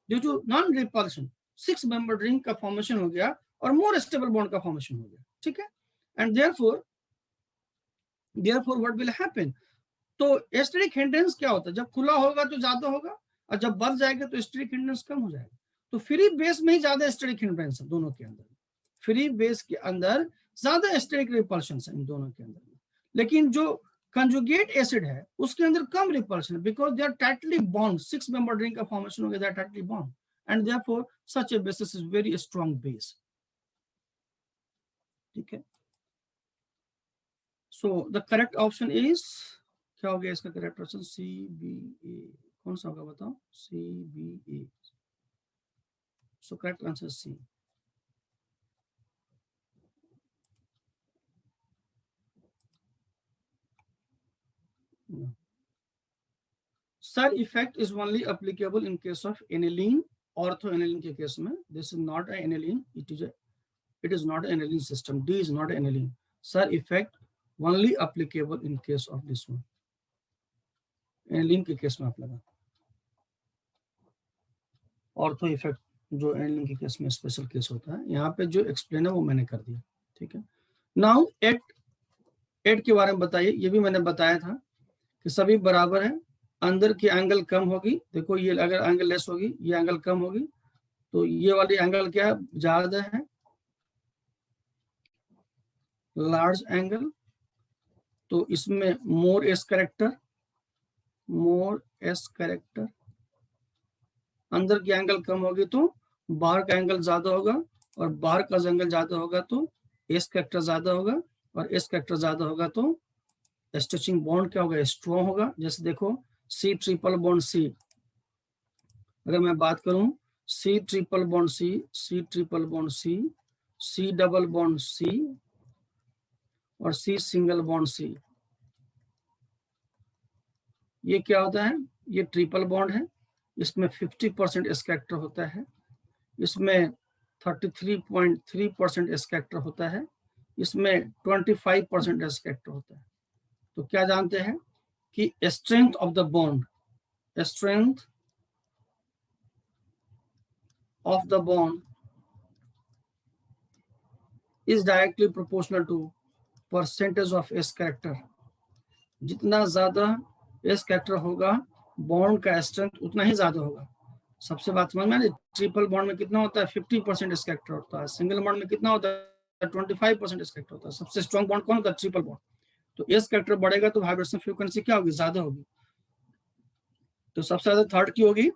due to non repulsion, 6-membered ring का फॉर्मेशन हो गया और मोर स्टेबल बॉन्ड का फॉर्मेशन हो गया, ठीक है? And therefore what will happen, तो एस्टेरिक हिंड्रेंस क्या होता है, जब खुला होगा तो ज्यादा होगा और जब बढ़ जाएगा तो एस्टेरिक हिंड्रेंस कम हो जाएगा। तो फ्री बेस में ही ज्यादा एस्टेरिक हिंड्रेंस है दोनों के अंदर, फ्री बेस के अंदर ज्यादा एस्टेरिक रिपल्शन है इन दोनों के अंदर, लेकिन जो कंजुगेट एसिड है उसके अंदर कम repulsion, because they are tightly bond, 6-membered ring का फॉर्मेशन हो गया, they are tightly bond, and therefore such a basis is very strong base, ठीक है? So the correct option is, क्या हो गया इसका करेक्ट ऑप्शन? CBA। कौन सा होगा बताओ? CBA। So correct answer C। Sir effect is only applicable in case of aniline, ortho aniline के केस में this is not a aniline, it is not an aniline system, D is not an aniline. Sir effect only applicable in case of this one, aniline के केस में आप लगा, ऑर्थो इफेक्ट जो एनिलीन के केस में स्पेशल केस होता है, यहाँ पे जो एक्सप्लेन है वो मैंने कर दिया, ठीक है? नाउ एट के बारे में बताइए, ये भी मैंने बताया था कि सभी बराबर है, अंदर की एंगल कम होगी, देखो ये अगर एंगल लेस होगी ये एंगल कम होगी, तो ये वाली एंगल क्या है, ज्यादा है, लार्ज एंगल, तो इसमें मोर एस कैरेक्टर, अंदर की एंगल कम होगी तो बाहर का एंगल ज्यादा होगा और बाहर का एंगल ज्यादा होगा तो एस कैरेक्टर ज्यादा होगा, और एस कैरेक्टर ज्यादा होगा तो स्ट्रेचिंग बॉन्ड क्या होगा, स्ट्रॉन्ग होगा। जैसे देखो सी ट्रिपल बॉन्ड सी, अगर मैं बात करूं C triple bond C, C triple bond C, C double bond C और सी सिंगल बॉन्ड सी, ये क्या होता है, ये ट्रिपल बॉन्ड है। इसमें 50% एस कैरेक्टर होता है, इसमें 33.3% एस कैरेक्टर होता है, इसमें 25% एस कैरेक्टर होता है। तो क्या जानते हैं कि strength of the bond, strength of the bond is directly proportional to percentage of S character. जितना ज्यादा एस कैरेक्टर होगा बॉन्ड का स्ट्रेंथ उतना ही ज्यादा होगा। सबसे बात समझ में, ट्रिपल बॉन्ड में कितना होता है 50% एस कैरेक्टर होता है, सिंगल बॉन्ड में कितना होता है 25% एस कैरेक्टर होता है। सबसे स्ट्रॉन्ग बॉन्ड कौन होता है, ट्रिपल बॉन्ड। तो एस कैरेक्टर बढ़ेगा तो वाइब्रेशन फ्रीक्वेंसी क्या होगी, ज्यादा होगी। तो सबसे ज्यादा थर्ड की होगी,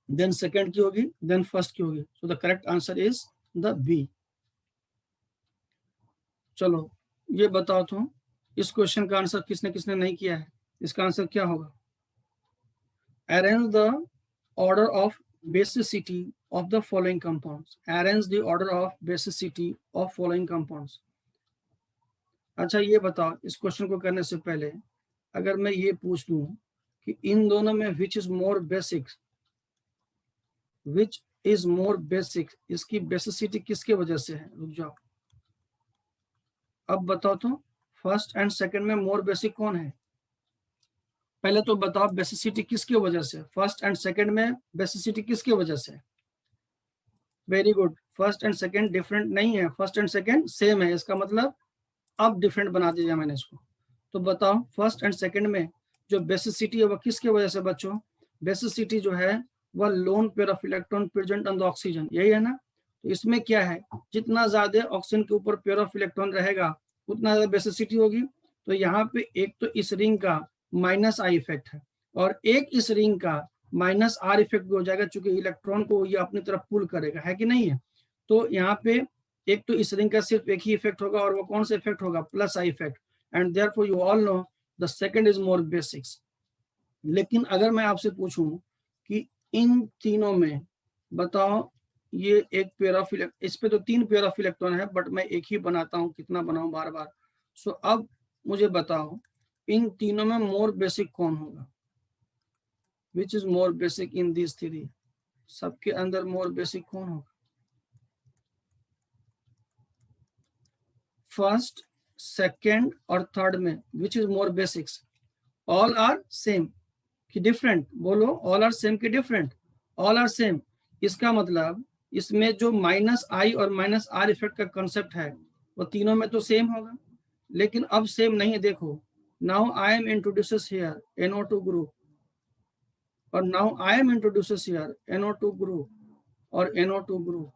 देन सेकंड की होगी, देन फर्स्ट की होगी। So the correct answer is the B. चलो ये बताओ तो इस क्वेश्चन का आंसर किसने किसने नहीं किया है, इसका आंसर क्या होगा। Arrange the order of basicity of the following compounds. Arrange the order of basicity of following compounds. अच्छा ये बताओ, इस क्वेश्चन को करने से पहले अगर मैं ये पूछ लूं कि इन दोनों में which is more basic, which is more basic, इसकी बेसिसिटी किसके वजह से है, रुक जाओ अब बताओ तो फर्स्ट एंड सेकंड में मोर बेसिक कौन है, पहले तो बताओ बेसिसिटी किसकी वजह से, फर्स्ट एंड सेकंड में बेसिसिटी किसकी वजह से। Very good, first and second different नहीं है, फर्स्ट एंड सेकंड सेम है, इसका मतलब अब डिफरेंट बना दिया मैंने इसको। तो बताओ फर्स्ट एंड सेकंड में जो बेसिसिटी है वह किसके वजह से बच्चों, बेसिसिटी जो है वह loan pair of electron present on the oxygen, यही है ना। तो इसमें क्या है, जितना ज्यादा ऑक्सीजन के ऊपर पेयर ऑफ इलेक्ट्रॉन रहेगा उतना ज्यादा बेसिसिटी होगी। तो यहाँ पे एक तो इस रिंग का माइनस आई इफेक्ट है और एक इस रिंग का माइनस आर इफेक्ट भी हो जाएगा, चूंकि इलेक्ट्रॉन को ये अपनी तरफ पुल करेगा, है कि नहीं है। तो यहाँ पे एक तो इस रिंग का सिर्फ एक ही इफेक्ट होगा और वो कौन सा इफेक्ट होगा, plus I effect, and therefore you all know the second is more basics. लेकिन अगर मैं आपसे पूछूं कि इन तीनों में बताओ, ये एक पेयर ऑफ इस पे तो 3 पेयर ऑफ इलेक्ट्रॉन है बट मैं एक ही बनाता हूं, कितना बनाऊं बार बार। सो अब मुझे बताओ इन तीनों में मोर बेसिक कौन होगा, विच is more basic in this three, सबके अंदर मोर बेसिक कौन होगा। फर्स्ट सेकेंड और थर्ड में which is more basics, all are same कि डिफरेंट, बोलो ऑल आर सेम कि डिफरेंट, ऑल आर सेम। इसका मतलब इसमें जो माइनस आई और माइनस आर इफेक्ट का कंसेप्ट है वो तीनों में तो सेम होगा, लेकिन अब सेम नहीं है। देखो now I am introduces here NO2 group और now I am introduces here NO2 group और NO2 ग्रुप।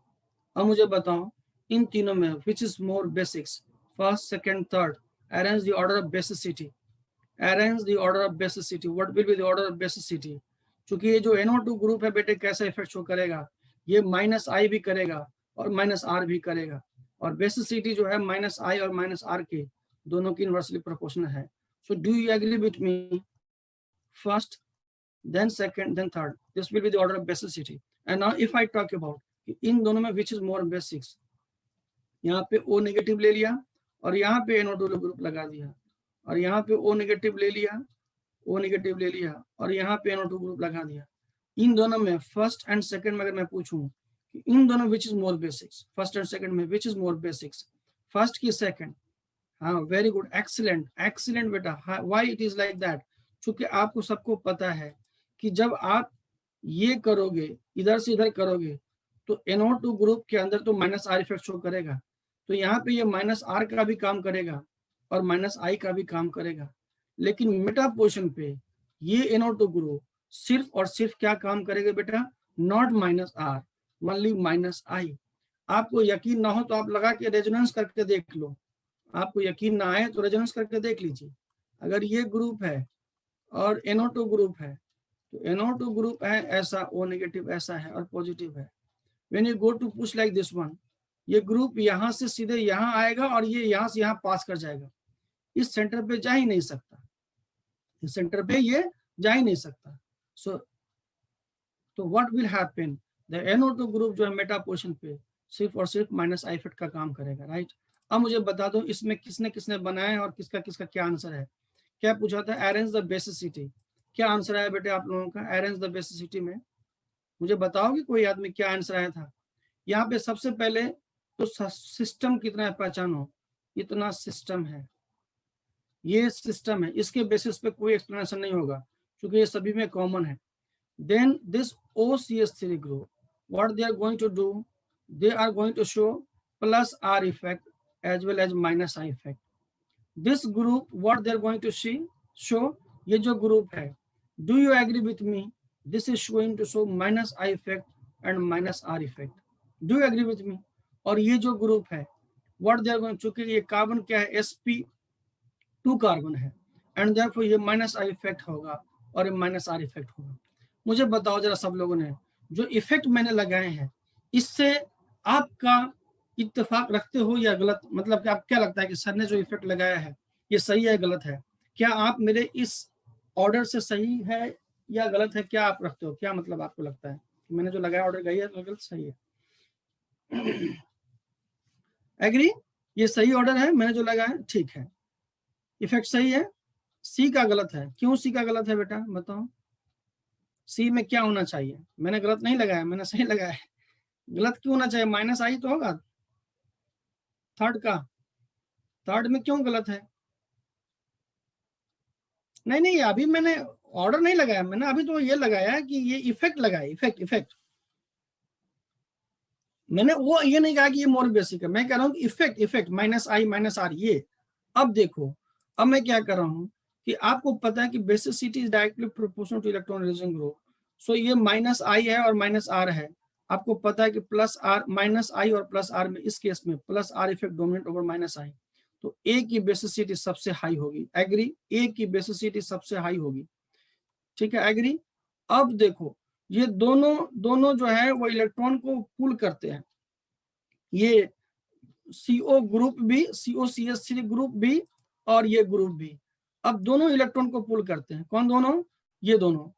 अब मुझे बताओ इन तीनों में which is more basics, first second third, arrange the order of basicity, arrange the order of basicity, what will be the order of basicity। चूंकि ये जो NO2 ग्रुप है बेटे कैसा इफेक्ट शो करेगा, ये माइनस आई भी करेगा और माइनस आर भी करेगा, और बेसिसिटी जो है माइनस आई और माइनस आर के दोनों की इनवर्सली प्रोपोर्शनल है। So do you agree with me, first then second then third, this will be the order of basicity. And now if I talk about in दोनों में विच इज मोर बेसिक्स, यहाँ पे O नेगेटिव ले लिया और यहाँ पे NO2 ग्रुप लगा दिया, और यहाँ पे O नेगेटिव ले लिया, O नेगेटिव ले लिया और यहाँ पे NO2 ग्रुप लगा दिया। इन दोनों में फर्स्ट एंड सेकंड में अगर मैं पूछूं कि इन दोनों which is more basics, first and second में which is more basics, first की सेकंड। हाँ वेरी गुड, एक्सीलेंट एक्सीलेंट बेटा। Why it is like that, क्योंकि आपको सबको पता है कि जब आप ये करोगे इधर से इधर करोगे तो NO2 ग्रुप के अंदर तो माइनस आर इफेक्ट शो करेगा, तो यहाँ पे ये माइनस आर का भी काम करेगा और माइनस आई का भी काम करेगा। लेकिन मेटा पोजिशन पे ये NO2 ग्रुप सिर्फ और सिर्फ क्या काम करेगा बेटा, not minus R, only minus I. आपको यकीन ना हो तो आप लगा के रेजोनेंस करके देख लो, आपको यकीन ना आए तो रेजोनेंस करके देख लीजिए। अगर ये ग्रुप है और NO2 ग्रुप है तो NO2 ग्रुप है ऐसा, O नेगेटिव ऐसा है और पॉजिटिव है, when you go to push like this one, ये ग्रुप यहाँ से सीधे यहाँ आएगा और ये यहाँ से यहाँ पास कर जाएगा, इस सेंटर पे जा ही नहीं सकता, इस सेंटर पे ये जा ही नहीं सकता। सो तो what will happen, the NO2 group जो है मेटा पोजीशन पे सिर्फ और सिर्फ माइनस आई इफेक्ट का काम करेगा, राइट। अब मुझे बता दो इसमें किसने किसने बनाया है और किसका किसका क्या आंसर है। क्या पूछा था, अरेंज द बेसिसिटी, क्या आंसर आया बेटे आप लोगों का अरेंज द बेसिसिटी में, मुझे बताओगे कोई आदमी क्या आंसर आया था। यहाँ पे सबसे पहले तो सिस्टम कितना है पहचानो, इतना सिस्टम है, ये सिस्टम है, इसके बेसिस पे कोई एक्सप्लेनेशन नहीं होगा क्योंकि ये सभी में कॉमन है। Then this OCH3 group, what they are going to do, they are going to show plus R effect as well as minus I effect. This group what they are going to show, ये जो ग्रुप है, do you agree with me, this is going to show minus I effect and minus R effect, do you agree with me। और ये जो ग्रुप है what they are going, चूंकि ये कार्बन क्या है sp2 कार्बन है एंड देयरफॉर ये माइनस आई इफेक्ट होगा और ये माइनस आर इफेक्ट होगा। मुझे बताओ जरा सब लोगों ने, जो इफेक्ट मैंने लगाए हैं इससे आपका इत्तेफाक रखते हो या गलत, मतलब कि आप क्या लगता है कि सर ने जो इफेक्ट लगाया है ये सही है गलत है, क्या आप मेरे इस ऑर्डर से सही है या गलत है, क्या आप रखते हो, क्या मतलब आपको लगता है मैंने जो लगाया ऑर्डर गई है तो गलत सही है। एग्री, ये सही ऑर्डर है मैंने जो लगाया, ठीक है, इफेक्ट सही है। सी का गलत है, क्यों सी का गलत है बेटा बताओ, सी में क्या होना चाहिए, मैंने गलत नहीं लगाया मैंने सही लगाया है, गलत क्यों होना चाहिए, माइनस आई तो होगा थर्ड का, थर्ड में क्यों गलत है, नहीं नहीं अभी मैंने ऑर्डर नहीं लगाया, मैंने अभी तो ये लगाया कि ये इफेक्ट लगाया, इफेक्ट इफेक्ट, मैंने वो ये नहीं कहा कि ये मोर बेसिक है, मैं कह रहा हूँ कि effect effect minus I minus R ये। अब देखो अब मैं क्या कर रहा हूँ कि आपको पता है कि basicity is directly proportional to electron releasing group, so ये माइनस आई है और माइनस आर है, आपको पता है कि प्लस आर माइनस आई और प्लस आर में इस केस में plus R effect dominate over minus I, तो ए की बेसिसिटी सबसे हाई होगी, एग्री, ए की बेसिसिटी सबसे हाई होगी, ठीक है एग्री। अब देखो ये दोनों दोनों जो है वो इलेक्ट्रॉन को पुल करते हैं, ये CO ग्रुप भी COCH3 ग्रुप भी और ये ग्रुप भी, अब दोनों इलेक्ट्रॉन को पुल करते हैं, कौन दोनों, ये दोनों,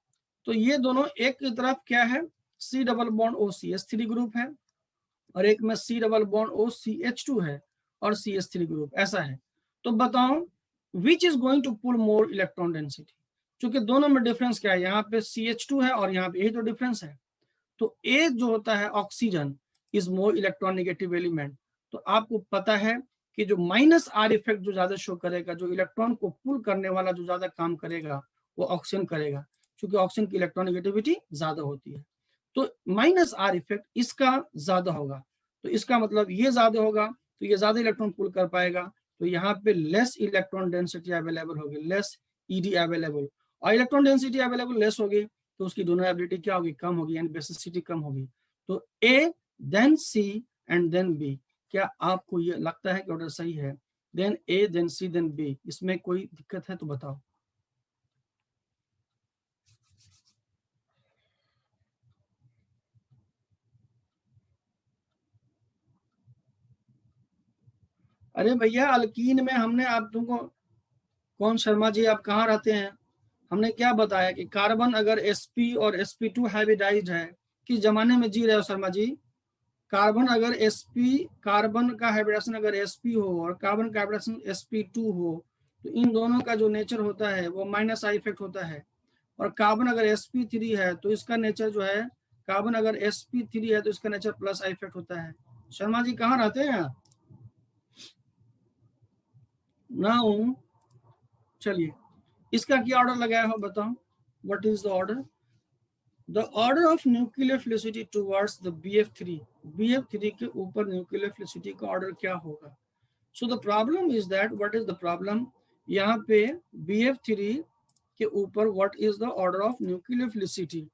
तो ये दोनों एक की तरफ क्या है C double bond OCH3 group है और एक में C डबल बॉन्ड OCH2 है और CH3 ग्रुप ऐसा है, तो बताओ which is going to pull more electron density, क्योंकि दोनों में डिफरेंस क्या है, यहाँ पे CH2 है और यहाँ पे यही तो डिफरेंस है, तो ए जो होता है oxygen is more electron negative element, तो आपको पता है कि जो माइनस आर इफेक्ट जो ज्यादा शो करेगा, जो इलेक्ट्रॉन को पुल करने वाला जो ज्यादा काम करेगा वो ऑक्सीजन करेगा, क्योंकि ऑक्सीजन की इलेक्ट्रॉन नेगेटिविटी ज्यादा होती है, तो माइनस आर इफेक्ट इसका ज्यादा होगा, तो इसका मतलब ये ज्यादा होगा तो ये ज्यादा इलेक्ट्रॉन पुल कर पाएगा, तो यहाँ पे लेस इलेक्ट्रॉन डेंसिटी अवेलेबल होगी, लेस ईडी अवेलेबल, और इलेक्ट्रॉन डेंसिटी अवेलेबल लेस होगी तो उसकी डोनेबिलिटी क्या होगी, कम होगी, यानी बेसिसिटी कम होगी, तो A then C and then B, क्या आपको ये लगता है कि ऑर्डर सही है, then A then C then B, इसमें कोई दिक्कत है तो बताओ। अरे भैया अल्कीन में हमने आप तुमको, कौन शर्मा जी आप कहाँ रहते हैं, हमने क्या बताया कि कार्बन अगर sp और sp2 हाइब्रिडाइज्ड है, किस जमाने में जी रहे हो शर्मा जी, कार्बन अगर sp, कार्बन का हाइब्रिडेशन अगर sp हो और कार्बन का हाइब्रिडेशन sp2 हो, तो इन दोनों का जो नेचर होता है वो माइनस आई इफेक्ट होता है, और कार्बन अगर sp3 है तो इसका नेचर जो है, कार्बन अगर sp3 है तो इसका नेचर प्लस आई इफेक्ट होता है। शर्मा जी कहाँ रहते हैं आप, ना हूँ, चलिए इसका क्या ऑर्डर लगाया हो बताओ, what is the order, the order of nucleophilicity towards the BF3, BF3 के ऊपर न्यूक्लियर फिलिसिटी का ऑर्डर क्या होगा, so the problem is that, what is the problem, यहाँ पे BF3 के ऊपर what is the order of nucleophilicity,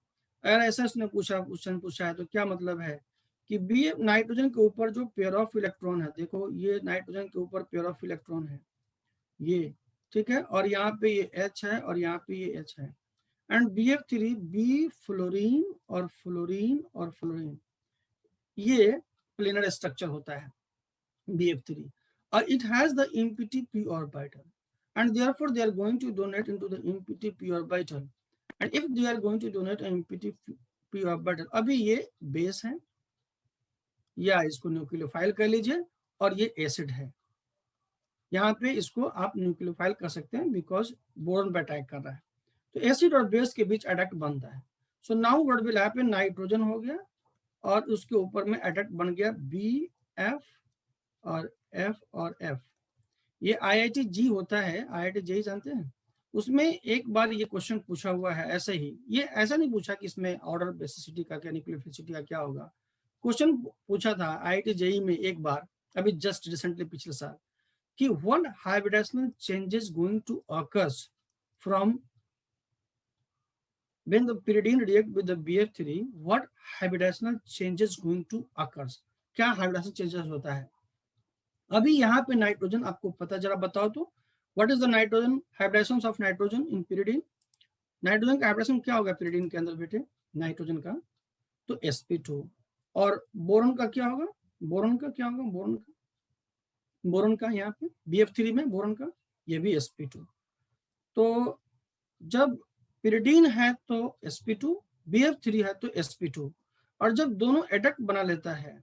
अगर ऐसा इसने पूछा क्वेश्चन पूछा है तो क्या मतलब है कि बी नाइट्रोजन के ऊपर जो पेयर ऑफ इलेक्ट्रॉन है, देखो ये नाइट्रोजन के ऊपर पेयर ऑफ इलेक्ट्रॉन है ये, ठीक है, और यहाँ पे ये H है और यहाँ पे ये H है, एंड BF3 बी फ्लोरीन और फ्लोरीन और फ्लोरीन, ये प्लेनर स्ट्रक्चर होता है BF3 और it has the empty p orbital and therefore they are going to donate into the empty p orbital and if they are going to donate an empty p orbital, अभी ये बेस है या इसको न्यूक्लियोफाइल कह लीजिए और ये एसिड है, यहाँ पे इसको आप न्यूक्लियोफाइल कर सकते हैं बिकॉज बोरॉन पे अटैक कर रहा है, तो एसिड और बेस के बीच अटैक बनता है। So now what will happen, nitrogen हो गया और उसके ऊपर में अटैक बन गया BF और F और F। ये IIT जी होता है, IIT जी जानते हैं, उसमें एक बार ये क्वेश्चन पूछा हुआ है ऐसे ही, ये ऐसा नहीं पूछा कि इसमें ऑर्डर बेसिसिटी का क्या न्यूक्लियोफिलिसिटी का क्या होगा, क्वेश्चन पूछा था IIT जेई में एक बार अभी जस्ट रिसेंटली पिछले साल कि what hybridization changes going to occurs from when the pyridine react with the BF3, what hybridization changes going to occurs, क्या hybridization changes होता है। अभी यहाँ पे नाइट्रोजन आपको पता, जरा बताओ तो what is the nitrogen hybridization of nitrogen in pyridine, nitrogen का हाइब्रिडाइजेशन क्या होगा pyridine के अंदर बेटे, नाइट्रोजन का तो sp2 और बोरॉन का क्या होगा, बोरॉन का क्या होगा, बोरॉन का यहाँ पे BF3 में बोरॉन का ये भी sp2, तो जब pyridine है तो sp2, BF3 है तो sp2 और जब दोनों एडक्ट बना लेता है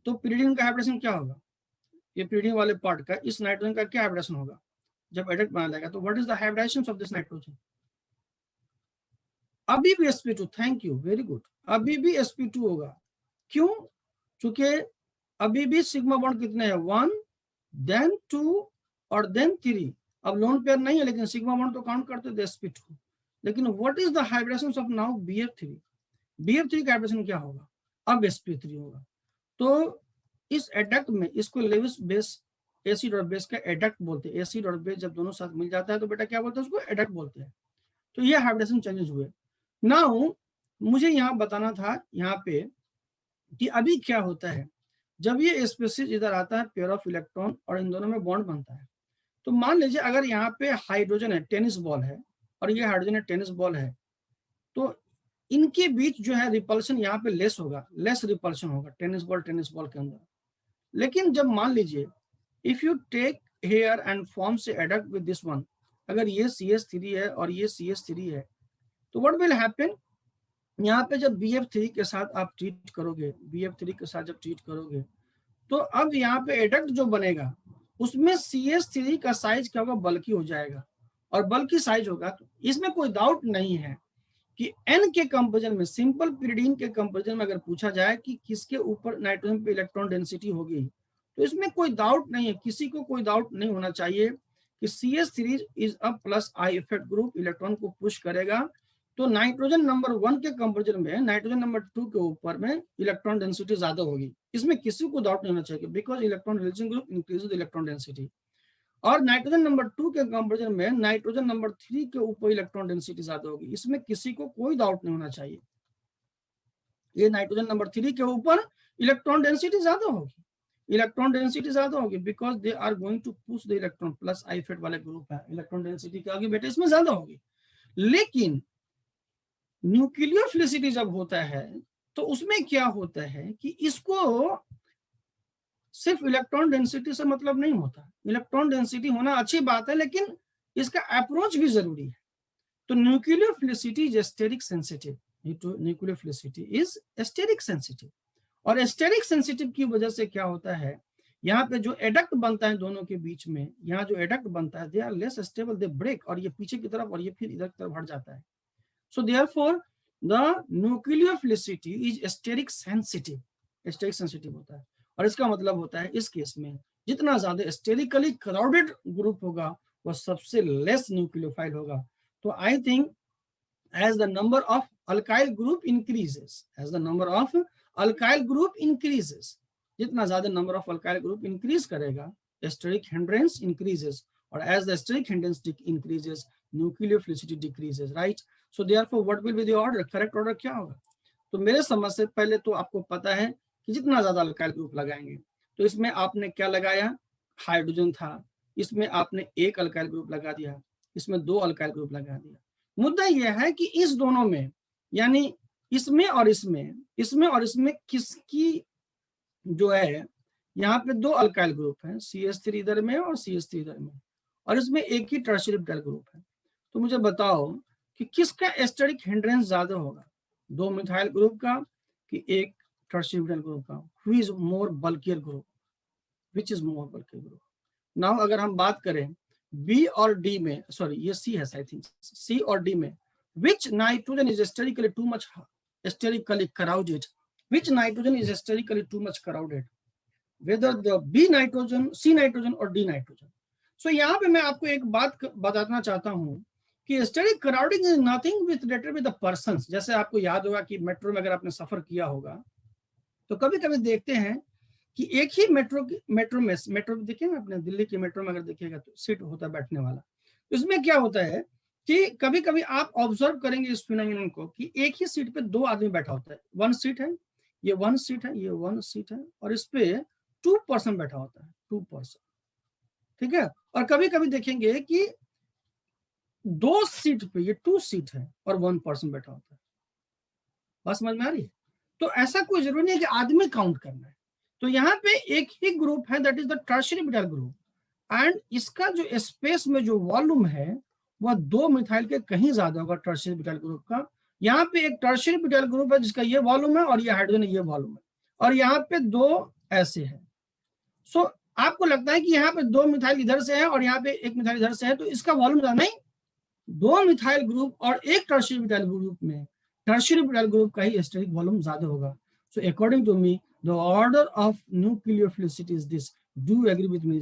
तो pyridine का हाइब्रिडेशन क्या होगा, ये pyridine वाले पार्ट का इस नाइट्रोजन का क्या हाइब्रिडेशन होगा जब एडक्ट बना लेगा, तो what is the hybridization of this nitrogen, अभी भी sp2, thank you very good, अभी भी sp2 होगा, क्यों, क्योंकि अभी भी सिग्मा बॉन्ड कितने हैं 1 देन 2 और देन 3, अब लोन पेयर नहीं है लेकिन सिग्मा बॉन्ड तो काउंट करते थे sp2, लेकिन what is the hybridization of now BF3, BF3 का हाइब्रिडेशन क्या होगा, अब sp3 होगा, तो इस एडक्ट में इसको लेविस बेस एसिड और बेस का एडक्ट बोलते हैं, एसिड और बेस जब दोनों साथ मिल जाता है तो बेटा क्या बोलते हैं, उसको एडक्ट बोलते हैं, तो ये हाइब्रिडेशन चेंजेस हुए। नाउ मुझे यहाँ बताना था यहाँ पे कि अभी क्या होता है जब ये स्पेसीज इधर आता है पेयर ऑफ इलेक्ट्रॉन और इन दोनों में बॉन्ड बनता है, तो मान लीजिए अगर यहाँ पे हाइड्रोजन है, टेनिस बॉल है और ये हाइड्रोजन है, टेनिस बॉल है, तो इनके बीच जो है रिपल्शन यहाँ पे लेस होगा, लेस रिपल्शन होगा टेनिस बॉल के अंदर, लेकिन जब मान लीजिए if you take here and form से एडक्ट विद दिस वन, अगर ये CH3 है और ये CH3 है, तो व्हाट विल हैपन, यहाँ पे जब BF3 के साथ आप ट्रीट करोगे, BF3 के साथ जब ट्रीट करोगे, तो अब यहाँ पे एडक्ट जो बनेगा उसमें CH3 का साइज क्या होगा, बल्कि हो जाएगा, और बल्कि साइज होगा तो इसमें कोई डाउट नहीं है कि N के कंपेरिजन में, सिंपल pyridine के कंपेरिजन में अगर पूछा जाए कि किसके ऊपर नाइट्रोजन पे इलेक्ट्रॉन डेंसिटी होगी, तो इसमें कोई डाउट नहीं है, किसी को कोई डाउट नहीं होना चाहिए कि CH3 is a plus I effect group, electron को पुश करेगा, तो नाइट्रोजन नंबर 1 के कंपेरिजन में नाइट्रोजन नंबर 2 के ऊपर में इलेक्ट्रॉन डेंसिटी ज्यादा होगी, इसमें किसी को डाउट नहीं होना चाहिए because electron releasing group increases electron density, और नाइट्रोजन नंबर 2 के कंपेरिजन में नाइट्रोजन नंबर 3 के ऊपर इलेक्ट्रॉन डेंसिटी ज्यादा होगी, इसमें किसी को कोई डाउट नहीं होना चाहिए, ये नाइट्रोजन नंबर 3 के ऊपर इलेक्ट्रॉन डेंसिटी ज्यादा होगी, इलेक्ट्रॉन डेंसिटी ज्यादा होगी because they are going to push the electron, plus I effect वाले ग्रुप है, इलेक्ट्रॉन डेंसिटी क्या होगी बेटा, इसमें ज्यादा होगी। लेकिन न्यूक्लियोफिलिसिटी जब होता है तो उसमें क्या होता है कि इसको सिर्फ इलेक्ट्रॉन डेंसिटी से मतलब नहीं होता, इलेक्ट्रॉन डेंसिटी होना अच्छी बात है लेकिन इसका अप्रोच भी जरूरी है, तो nucleophilicity is steric sensitive, nucleophilicity is steric sensitive, और स्टेरिक सेंसिटिव की वजह से क्या होता है, यहाँ पे जो एडक्ट बनता है दोनों के बीच में, यहाँ जो एडक्ट बनता है they are less stable, they break, और ये पीछे की तरफ और ये फिर इधर की तरफ हट जाता है, so therefore the nucleophilicity is steric sensitive, steric sensitive होता है, और इसका मतलब होता है इस केस में जितना ज्यादा स्टेरिकली क्राउडेड ग्रुप होगा वह सबसे लेस न्यूक्लियोफाइल होगा, तो I think as the number of alkyl group increases, as the number of alkyl group increases, जितना ज्यादा number of alkyl group increase करेगा steric hindrance increases, और as the steric hindrance increases nucleophilicity decreases, right? So therefore what will be the order, correct order क्या होगा, तो मेरे समझ से पहले तो आपको पता है कि जितना ज्यादा अल्काइल ग्रुप लगाएंगे, तो इसमें आपने क्या लगाया, हाइड्रोजन था, इसमें आपने एक अल्काइल ग्रुप लगा दिया, इसमें 2 अल्काइल ग्रुप लगा दिया, मुद्दा यह है कि इस दोनों में यानी इसमें और इसमें किसकी जो है यहाँ पे दो अल्काइल ग्रुप है, CH3 इधर में और CH3 इधर में, और इसमें एक ही टर्शियरी ब्यूटाइल ग्रुप है। तो मुझे बताओ कि किसका एस्टेरिक हिंड्रेंस ज्यादा होगा, दो मिथाइल ग्रुप का कि एक टर्शियरी ब्यूटाइल ग्रुप का? Who is more bulkier group, which is more bulkier group? Now अगर हम बात करें बी और डी में, सॉरी ये सी है आई थिंक, सी और डी में, which nitrogen is asterically too much asterically crowded, which nitrogen is asterically too much crowded, whether the B nitrogen, C nitrogen or D nitrogen? So यहाँ पे मैं आपको एक बात बताना चाहता हूँ कि steric crowding is nothing with related with the persons. जैसे आपको याद होगा कि मेट्रो में अगर आपने सफर किया होगा तो कभी कभी देखते हैं कि एक ही मेट्रो में देखिएगा, अपने दिल्ली की मेट्रो में अगर देखिएगा तो सीट होता है बैठने वाला। इसमें क्या होता है कि कभी कभी आप ऑब्जर्व करेंगे इस फिनोमिनन को कि एक ही सीट पे दो आदमी बैठा होता है, वन सीट है, ये वन सीट है, ये वन सीट है, और इस पे 2 पर्सन बैठा होता है, 2 पर्सन, ठीक है। और कभी कभी देखेंगे कि दो सीट पे ये 2 सीट है और 1 पर्सन बैठा होता है। बात समझ में आ रही है? तो ऐसा कोई जरूरी नहीं है कि आदमी काउंट करना है। तो यहाँ पे एक ही ग्रुप है, that is the tertiary butyl group, and इसका जो स्पेस में जो वॉल्यूम है वह 2 मिथाइल के कहीं ज्यादा होगा टर्शियरी ब्यूटाइल ग्रुप का। यहाँ पे एक टर्शियरी ब्यूटाइल ग्रुप है जिसका ये वॉल्यूम है और ये हाइड्रोजन ये वॉल्यूम है, और यहाँ पे दो ऐसे है। सो आपको लगता है कि यहाँ पे 2 मिथाइल इधर से है और यहाँ पे 1 मिथाइल इधर से है, तो इसका वॉल्यूम ज्यादा नहीं, 2 मिथाइल ग्रुप और एक टर्शियरी ब्यूटाइल ग्रुप में टर्शियरी ब्यूटाइल ग्रुप का ही एस्टेरिक वॉल्यूम ज्यादा होगा। So according to me the order of nucleophilicity is this. Do you agree with me?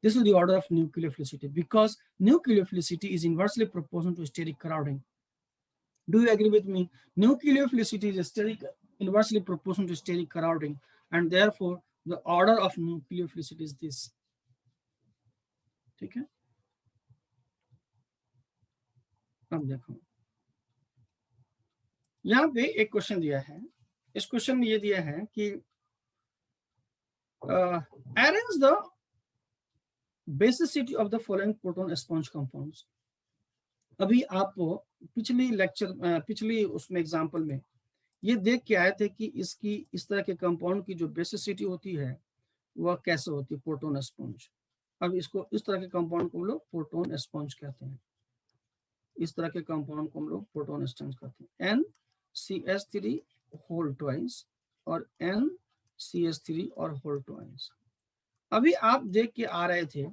This is the order of nucleophilicity because nucleophilicity is inversely proportional to steric crowding. Do you agree with me? Nucleophilicity is inversely proportional to steric crowding, and therefore the order of nucleophilicity is this. ठीक है, अब देखो यहाँ पे एक क्वेश्चन दिया है। इस क्वेश्चन में ये दिया है कि arrange the basicity of the following proton sponge compounds. अभी आप पिछली उसमें एग्जांपल में ये देख के आए थे कि इसकी इस तरह के कंपाउंड की जो बेसिसिटी होती है वह कैसे होती है, प्रोटॉन स्पॉन्ज। अब इसको इस तरह के कंपाउंड को हम लोग प्रोटॉन स्पॉन्ज कहते हैं, इस तरह के कंपाउंड को हम लोग प्रोटॉन स्पॉन्ज कहते हैं। NCH3 होल ट्वाइस और NCH3 और होल ट्वाइस। अभी आप देख के आ रहे थे,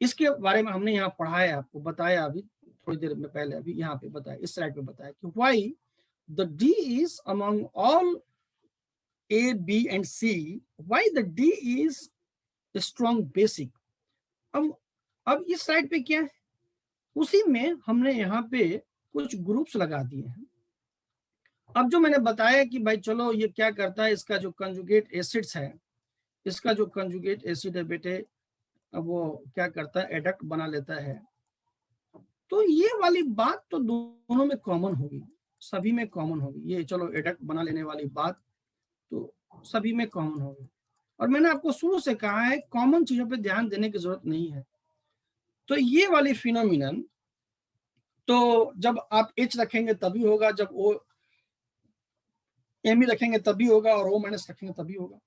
इसके बारे में हमने यहाँ पढ़ाया, आपको बताया अभी थोड़ी देर में पहले, अभी यहाँ पे बताया, इस स्लाइड पे बताया कि why the D is among all A, B and C, why the D is a strong basic। अब इस साइड पे क्या है, उसी में हमने यहाँ पे कुछ ग्रुप्स लगा दिए हैं। अब जो मैंने बताया कि भाई चलो ये क्या करता है, इसका जो कंजुगेट एसिड्स है, इसका जो कंजुगेट एसिड है बेटे, अब वो क्या करता है, एडक्ट बना लेता है। तो ये वाली बात तो दोनों में कॉमन होगी, सभी में कॉमन होगी, ये चलो एडक्ट बना लेने वाली बात तो सभी में कॉमन होगी। और मैंने आपको शुरू से कहा है कॉमन चीजों पे ध्यान देने की जरूरत नहीं है। तो ये वाली फिनोमिनन तो जब आप H रखेंगे तभी होगा, जब O M रखेंगे तभी होगा, और O माइनस रखेंगे तभी होगा।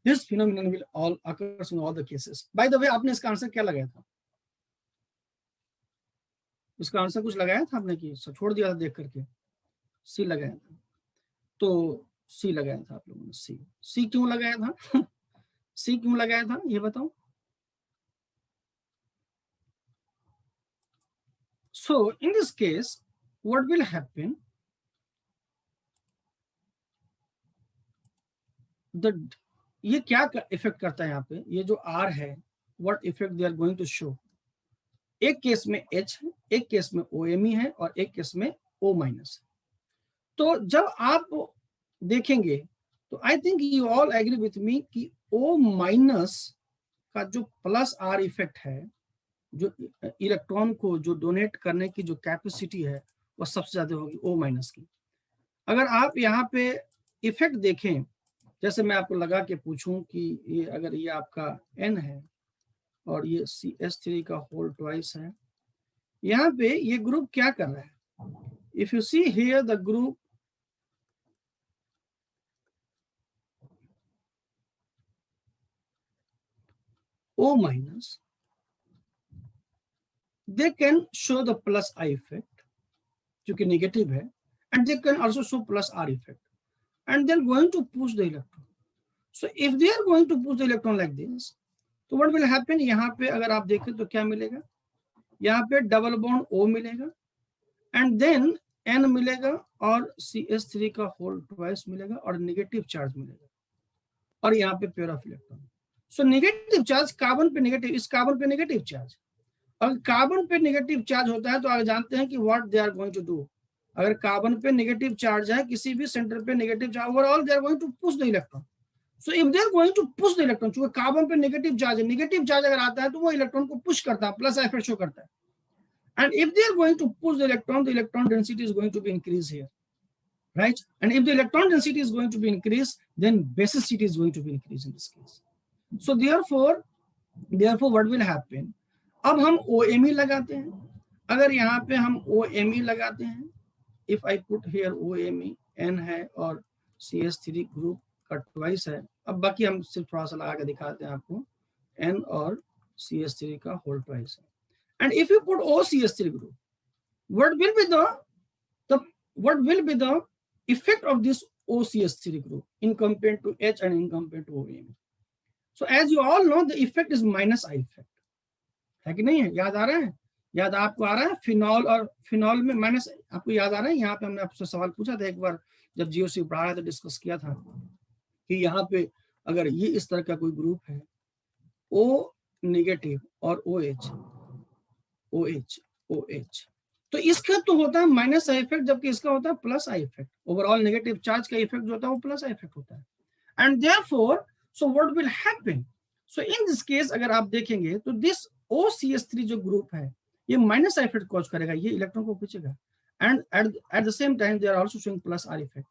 This phenomenon will all occurs in all the cases. By the way, आपने इसका आंसर क्या लगाया था? इसका आंसर कुछ लगाया था आपने कि छोड़ दिया था देख करके? सी लगाया था। तो सी लगाया था आप लोगों ने, सी क्यों लगाया था? सी क्यों लगाया था ये बताओ। So in this case what will happen, the ये क्या इफेक्ट करता है यहाँ पे, ये जो R है, what effect they are going to show। एक केस में H है, एक केस में OMe है और एक केस में O माइनस है। तो जब आप देखेंगे तो I think you all agree with me कि O माइनस का जो प्लस R इफेक्ट है, जो इलेक्ट्रॉन को जो डोनेट करने की जो कैपेसिटी है वह सबसे ज्यादा होगी O माइनस की। अगर आप यहाँ पे इफेक्ट देखें, जैसे मैं आपको लगा के पूछूं कि ये अगर ये आपका N है और ये CH3 का होल ट्वाइस है, यहाँ पे ये ग्रुप क्या कर रहा है? If you see here the group, O minus, they can show the plus I effect, क्योंकि नेगेटिव है, and they can also show plus R effect, and they're going to push the electron. So if they are going to push the electron like this, तो what will happen? यहाँ पे अगर आप देखें तो क्या मिलेगा, यहाँ पे डबल बॉन्ड O मिलेगा, एंड देन N मिलेगा और CH3 का होल ट्वाइस मिलेगा और नेगेटिव चार्ज मिलेगा, और यहाँ पे pair of electron. So negative charge carbon पे नेगेटिव, इस कार्बन पे नेगेटिव चार्ज. अगर कार्बन पे नेगेटिव चार्ज होता है तो आप जानते हैं कि what they are going to do. अगर कार्बन पे नेगेटिव चार्ज है, किसी भी सेंटर पे negative charge, overall they are going to push the electron. So if they are going to push the electron, चूंकि कार्बन पे नेगेटिव चार्ज है, नेगेटिव चार्ज अगर आता है तो वो इलेक्ट्रॉन को पुश करता है, प्लस इफेक्ट शो करता है. And if they are going to push the electron density is going to be increased here, right? And if the electron density is going to be increased, then basicity is going to be increased in this case. So therefore what will happen? अब हम OMe लगाते हैं. अगर यहाँ पे हम OMe लगाते हैं, if I put here OMe, N है और CH3 ग्रुप का ट्वाइस है. अब बाकी हम सिर्फ थोड़ा सा लगा के दिखाते हैं आपको. N और CH3 का होल ट्वाइस है. And if you put OCH3 group, what will be the effect of this OCH3 group in compared to H and in compared to OMe? So as you all know, the effect is minus I effect. है कि नहीं है? याद आ रहा है? याद आपको आ रहा है? फिनॉल और फिनॉल में माइनस, आपको याद आ रहा है? यहाँ पे हमने आपसे सवाल पूछा था एक बार जब GOC पढ़ा रहा था, डिस्कस किया था कि यहाँ पे अगर ये इस तरह का कोई ग्रुप है, O नेगेटिव और OH, तो इसका तो होता है माइनस आई इफेक्ट, जबकि इसका होता है plus I effect. Overall negative charge का इफेक्ट जो होता है वो प्लस आई इफेक्ट होता है. And therefore so what will happen? So in this case अगर आप देखेंगे तो दिस OCH3 जो ग्रुप है ये माइनस आई इफेक्ट कॉज करेगा, ये इलेक्ट्रॉन को खींचेगा, and at the same time they are also showing plus R effect.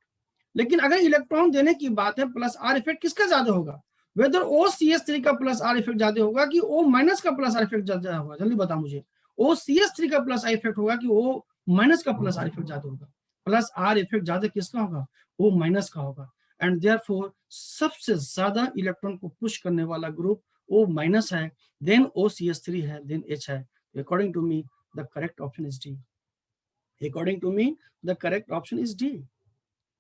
लेकिन अगर इलेक्ट्रॉन देने की बात है, प्लस आर इफेक्ट किसका ज्यादा होगा? वेदर OCH3 का प्लस आर इफेक्ट ज्यादा होगा कि O माइनस का प्लस आर इफेक्ट ज्यादा होगा? जल्दी बता मुझे. OCH3 का प्लस आई इफेक्ट होगा कि O माइनस का प्लस आर इफेक्ट ज्यादा होगा? प्लस आर इफेक्ट ज्यादा किसका होगा? O माइनस का होगा. एंड देयरफॉर सबसे ज्यादा इलेक्ट्रॉन को पुश करने वाला ग्रुप O माइनस है, देन OCH3 है, देन H है. According to me the correct option is D. According to me the correct option is D.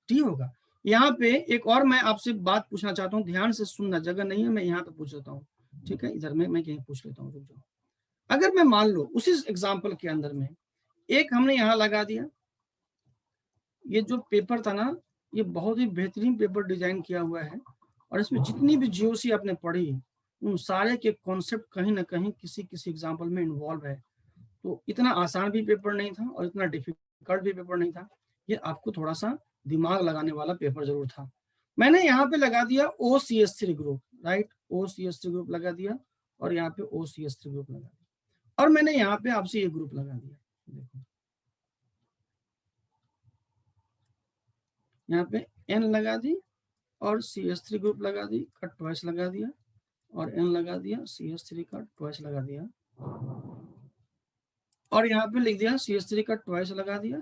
D होगा. यहाँ पे एक और मैं आपसे बात पूछना चाहता हूँ, ध्यान से सुनना, जगह नहीं है मैं यहाँ पे पूछ लेता हूँ, ठीक है? इधर मैं कहीं पूछ लेता हूँ, रुक जाओ. अगर मैं मान लो उसी एग्जाम्पल के अंदर में एक हमने यहाँ लगा दिया, ये जो पेपर था ना, ये बहुत ही बेहतरीन पेपर डिजाइन किया हुआ है, और इसमें जितनी भी GOC आपने पढ़ी उन सारे के कॉन्सेप्ट कहीं ना कहीं किसी एग्जाम्पल में इन्वॉल्व है. तो इतना आसान भी पेपर नहीं था और इतना डिफिकल्ट भी पेपर नहीं था. ये आपको थोड़ा सा दिमाग लगाने वाला पेपर जरूर था. मैंने यहाँ पे लगा दिया OCH3 group, right? OCH3 group लगा दिया और यहाँ पे OCH3 ग्रुप लगा दिया, और मैंने यहाँ पे आपसे ये ग्रुप लगा दिया. देखो यहाँ पे N लगा दी और CH3 ग्रुप लगा दी, का ट्वाइस लगा दिया, और N लगा दिया, CH3 का ट्वाइस लगा दिया, और यहाँ पे लिख दिया CH3 का ट्वाइस लगा दिया,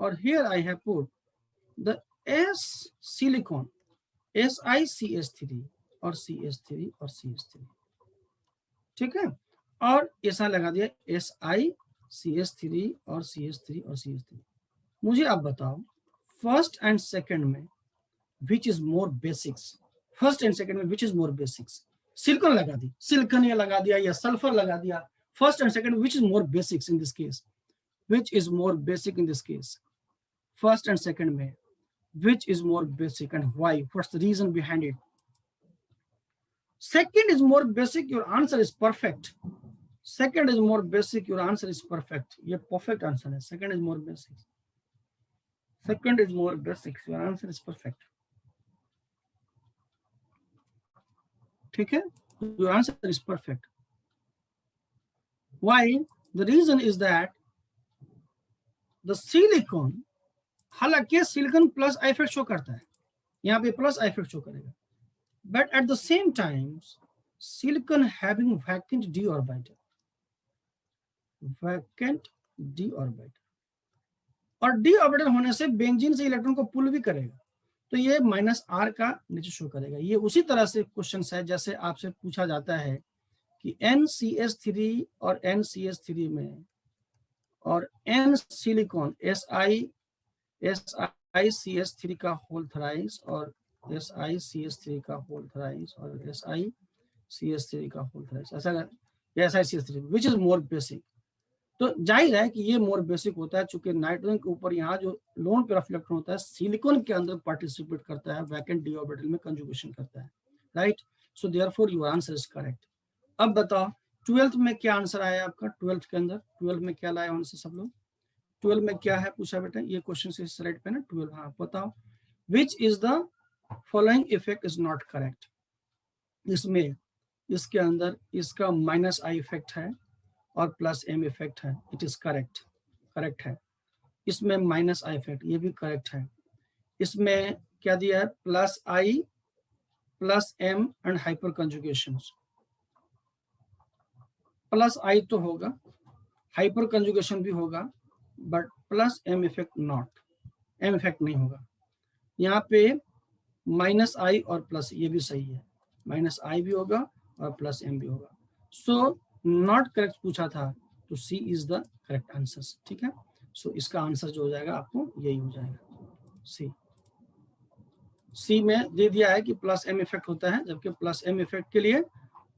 और here I have put the S silicon SiCH3 और CH3 और CH3, ठीक है? और ऐसा लगा दिया SiCH3 और CH3 और CH3. मुझे आप बताओ फर्स्ट एंड सेकंड में which is more basics? First and second में which is more basics? Silicon लगा दी, सिलिकॉन ये लगा दिया, या सल्फर लगा दिया. First and second which is more basics in this case? Which is more basic in this case? First and second में which is more basic and why? What's the reason behind it? Second is more basic, your answer is perfect. Second is more basic, your answer is perfect. ये perfect answer है. Second is more basic. Second is more basic, your answer is perfect. ठीक है? Your answer is perfect. Why? The reason is that the silicon, हालांकि silicon plus I effect show करता है, यहाँ पे प्लस आई इफेक्ट शो करेगा, but at the same time silicon having vacant d orbital, vacant d orbital, और d ऑर्बिटल होने से बेंजीन से इलेक्ट्रॉन को पुल भी करेगा. तो ये -R का नीचे शो करेगा। ये उसी तरह से क्वेश्चन है जैसे आपसे पूछा जाता है कि NCH3 और NCH3 में और N सिलिकॉन SiCH3 का होल थ्राइस और SiCH3 का होल थ्राइस और SiCH3 का होल थ्राइस, ऐसा SiCH3 which is more basic. तो जाहिर है कि ये मोर बेसिक होता है, चूंकि नाइट्रोजन के ऊपर यहाँ जो लोन पेयर ऑफ इलेक्ट्रॉन होता है सिलिकॉन के अंदर पार्टिसिपेट करता है, वैकेंट डी ऑर्बिटल में कंजुगेशन करता है, right. So therefore your answer is correct. अब बताओ 12th में क्या आंसर आया आपका? 12th के अंदर 12 में क्या लाया आंसर सब लोग? 12 में क्या है पूछा बेटा? ये क्वेश्चन से स्लाइड पे ना 12। हाँ बताओ, which is the following effect is not correct. इसमें इसके अंदर इसका -I इफेक्ट है और +M इफेक्ट है, इट इज करेक्ट, करेक्ट है। इसमें -I इफेक्ट, ये भी करेक्ट है। इसमें क्या दिया है? +I +M and hyper conjugation. +I तो होगा, हाइपर कंजुगेशन भी होगा, but +M effect not, M effect नहीं होगा। यहाँ पे -I और प्लस, ये भी सही है, -I भी होगा और +M भी होगा। सो नॉट करेक्ट पूछा था, तो C is the correct answer, ठीक है। सो इसका आंसर जो हो जाएगा आपको यही हो जाएगा, C में दे दिया है कि +M इफेक्ट होता है, जबकि +M इफेक्ट के लिए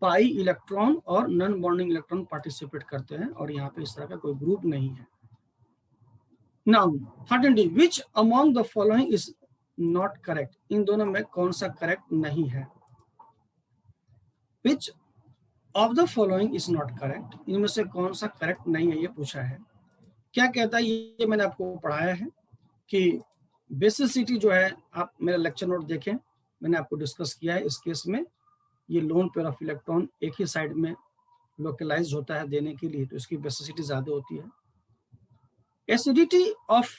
पाई इलेक्ट्रॉन और नॉन बॉन्डिंग इलेक्ट्रॉन पार्टिसिपेट करते हैं और यहाँ पे इस तरह का कोई ग्रुप नहीं है। Now 13D, which among the following is not correct. इन दोनों में कौन सा करेक्ट नहीं है? Which of the following is not correct, इनमें से कौन सा करेक्ट नहीं है, ये पूछा है। क्या कहता है ये मैंने आपको पढ़ाया है कि बेसिसिटी जो है, आप मेरा लेक्चर नोट देखें, मैंने आपको डिस्कस किया है। इस केस में ये लोन पेयर ऑफ इलेक्ट्रॉन एक ही साइड में लोकलाइज होता है देने के लिए, तो इसकी बेसिसिटी ज्यादा होती है। एसिडिटी ऑफ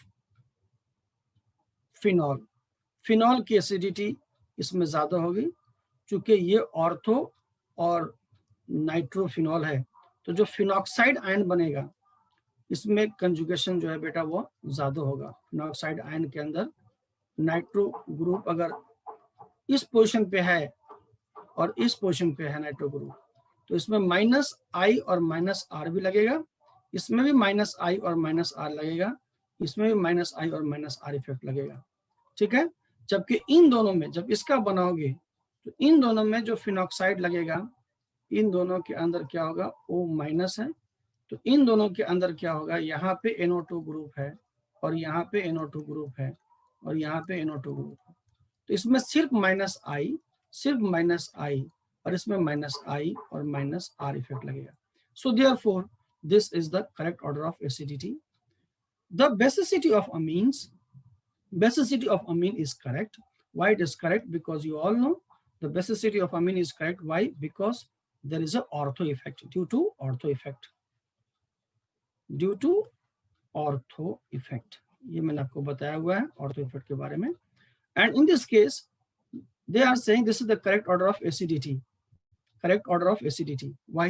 फिनॉल, फिनॉल की एसिडिटी इसमें ज्यादा होगी, क्योंकि ये ऑर्थो और नाइट्रोफिनॉल है, तो जो फिनॉक्साइड आयन बनेगा इसमें कंजुगेशन जो है बेटा वो ज्यादा होगा। फिनॉक्साइड आयन के अंदर नाइट्रो ग्रुप अगर इस पोजीशन पे है और इस पोजीशन पे है नाइट्रो ग्रुप, तो इसमें -I और -R भी लगेगा, इसमें भी -I और -R लगेगा, इसमें भी -I और -R इफेक्ट लगेगा, ठीक है। जबकि इन दोनों में जब इसका बनाओगे तो इन दोनों में जो फिनॉक्साइड लगेगा, इन दोनों के अंदर क्या होगा? O- है, तो इन दोनों के अंदर क्या होगा? यहाँ पे NO2 ग्रुप है और यहाँ पे NO2 ग्रुप है और यहाँ पे NO2 ग्रुप है, तो इसमें सिर्फ -I, सिर्फ -I और इसमें -I और -R इफेक्ट लगेगा। So therefore this is the correct order of acidity. The basicity of amines, basicity of amine is correct. Why it is correct? Because you all know the basicity of amine is correct. Why? Because there is a ortho effect, due to ortho effect, due to ortho effect। ये मैंने आपको बताया हुआ है ortho effect के बारे में। And in this case they are saying this is the correct order of acidity, correct order of acidity। Why?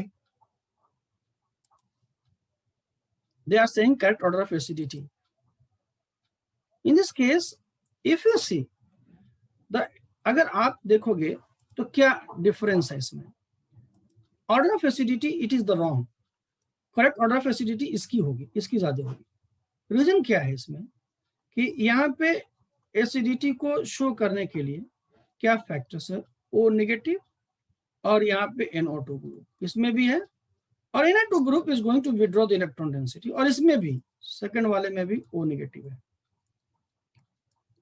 They are saying correct order of acidity। In this case if you see the, अगर आप देखोगे तो क्या डिफरेंस है इसमें? Order of acidity it is the wrong, correct order of acidity इसकी होगी, इसकी ज्यादा होगी। रीजन क्या है इसमें कि यहाँ पे एसिडिटी को शो करने के लिए क्या फैक्टर्स है? O नेगेटिव और यहाँ पे NO2 ग्रुप इसमें भी है, और Na2 group is going to withdraw the electron density, और इसमें भी सेकंड वाले में भी O नेगेटिव है,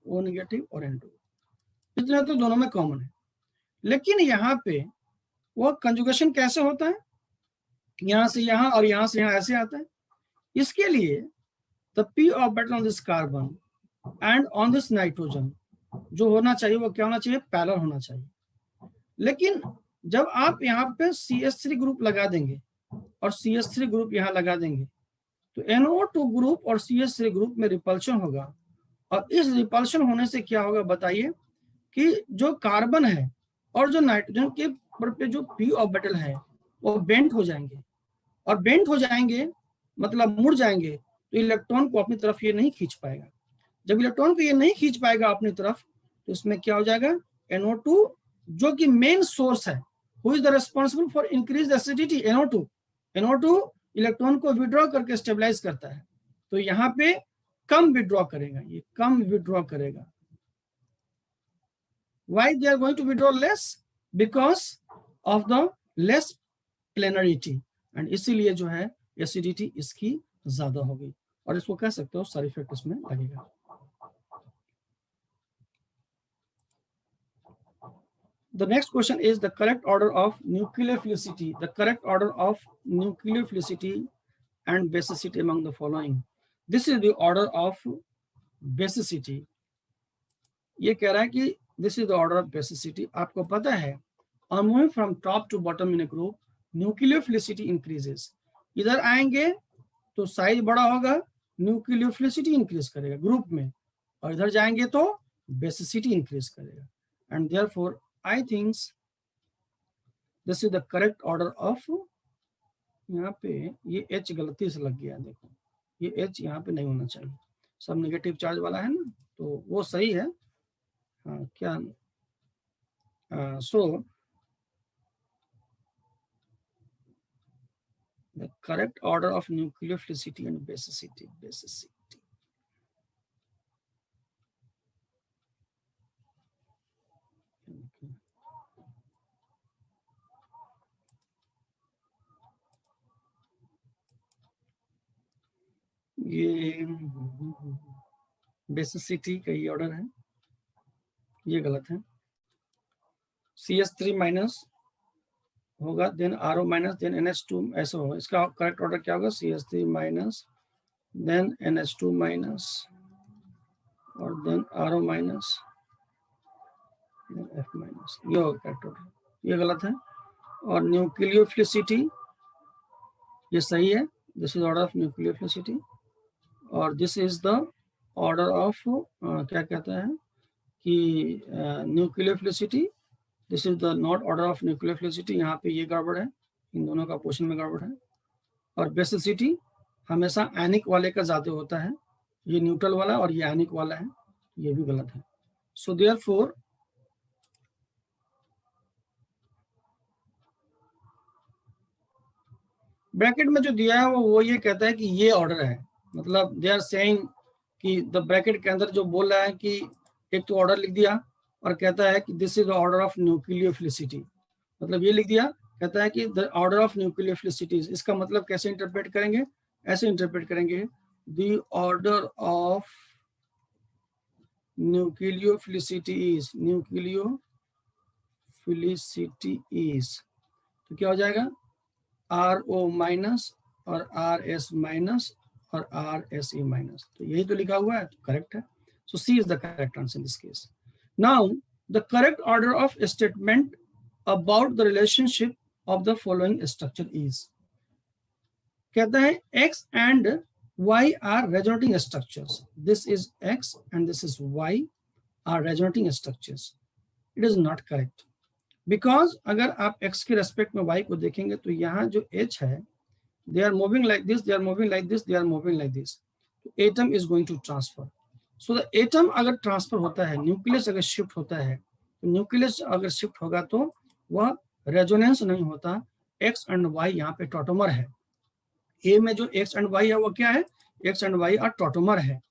O नेगेटिव और N2, इतना तो दोनों में कॉमन है। लेकिन यहाँ पे वो कंजुगेशन कैसे होता है? यहां से यहां और यहां से यहां ऐसे आता है। इसके लिए the p orbital on this carbon and on this nitrogen जो होना चाहिए वो क्या होना चाहिए? पैरेलल होना चाहिए। लेकिन जब आप यहाँ पे CH3 ग्रुप लगा देंगे और CH3 ग्रुप यहाँ लगा देंगे तो NO2 ग्रुप और CH3 ग्रुप में रिपल्शन होगा, और इस रिपल्शन होने से क्या होगा बताइए कि जो कार्बन है और जो नाइट्रोजन के पे जो p ऑर्बिटल है वो बेंट हो जाएंगे, और बेंट हो जाएंगे मतलब मुड़ जाएंगे, तो इलेक्ट्रॉन को अपनी तरफ ये नहीं खींच पाएगा। जब इलेक्ट्रॉन को ये नहीं खींच पाएगा अपनी तरफ, तो इसमें क्या हो जाएगा, NO2 जो कि मेन सोर्स है, who is the responsible for increase acidity, NO2। NO2 electron को विड्रॉ करके स्टेबलाइज करता है, तो यहाँ पे कम विड्रॉ करेगा, ये कम विड्रॉ करेगा। Why they are going to withdraw less? Because of the less planarity, and इसीलिए जो है एसिडिटी इसकी ज्यादा होगी, और इसको कह सकते हो साइड इफेक्ट इसमें लगेगा। The next question is the correct order of nucleophilicity. The correct order of nucleophilicity and basicity among the following. This is the order of basicity. ये कह रहा है कि this is the order of basicity. आपको पता है, on moving from top to bottom in a group, nucleophilicity increases. इधर आएंगे तो साइज बड़ा होगा, न्यूक्लियोफिलिसिटी इंक्रीज करेगा ग्रुप में, और इधर जाएंगे तो बेसिसिटी इंक्रीज करेगा। And therefore I think this is the correct order of, यहाँ पे ये H गलती से लग गया, देखो ये H यहाँ पे नहीं होना चाहिए, सब नेगेटिव चार्ज वाला है ना, तो वो सही है। हाँ क्या, सो the correct order of nucleophilicity and basicity. Okay. ये बेसिसिटी का ये ऑर्डर है, ये गलत है। CH3 माइनस होगा, then RO minus, then NH2, ऐसा होगा। इसका करेक्ट ऑर्डर क्या होगा, CH3 minus, then NH2 minus, और then RO minus, then F minus, ये होगा करेक्ट ऑर्डर, ये गलत है। और न्यूक्लियोफिलिसिटी ये सही है, this is order of nucleophilicity, और this is the order of क्या कहते हैं कि nucleophilicity, this is the not order of nucleophilicity, यहाँ पे ये गड़बड़ है, इन दोनों का पोर्शन में गड़बड़ है। और बेसिसिटी हमेशा एनिक वाले का ज्यादा होता है, ये न्यूट्रल वाला और ये एनिक वाला है, ये भी गलत है। सो देयरफॉर ब्रैकेट में जो दिया है वो ये कहता है कि ये ऑर्डर है, मतलब दे आर सेइंग कि द ब्रैकेट के अंदर जो बोल रहा है कि एक तो ऑर्डर लिख दिया और कहता है कि this is the order of nucleophilicity, मतलब ये लिख दिया, कहता है कि द ऑर्डर ऑफ न्यूक्लियोफिलिसिटी, इसका मतलब कैसे इंटरप्रेट करेंगे, ऐसे इंटरप्रेट करेंगे, the order of nucleophilicity is, तो क्या हो जाएगा, RO माइनस और RS माइनस और RSE माइनस, तो यही तो लिखा हुआ है, तो करेक्ट है। So C is the correct answer in this case. Now the correct order of statement about the relationship of the following structure is, कहता है X and Y are resonating structures, this is X and this is Y are resonating structures. It is not correct, because अगर आप X के रेस्पेक्ट में Y को देखेंगे तो यहाँ जो H है, they are moving like this, they are moving like this, they are moving like this, तो atom is going to transfer. So the atom अगर ट्रांसफर होता है, न्यूक्लियस अगर शिफ्ट होता है, तो न्यूक्लियस अगर शिफ्ट होगा तो वह रेजोनेंस नहीं होता। X एंड Y यहाँ पे टॉटोमर है, A में जो X एंड Y है वो क्या है, X and Y are tautomer है,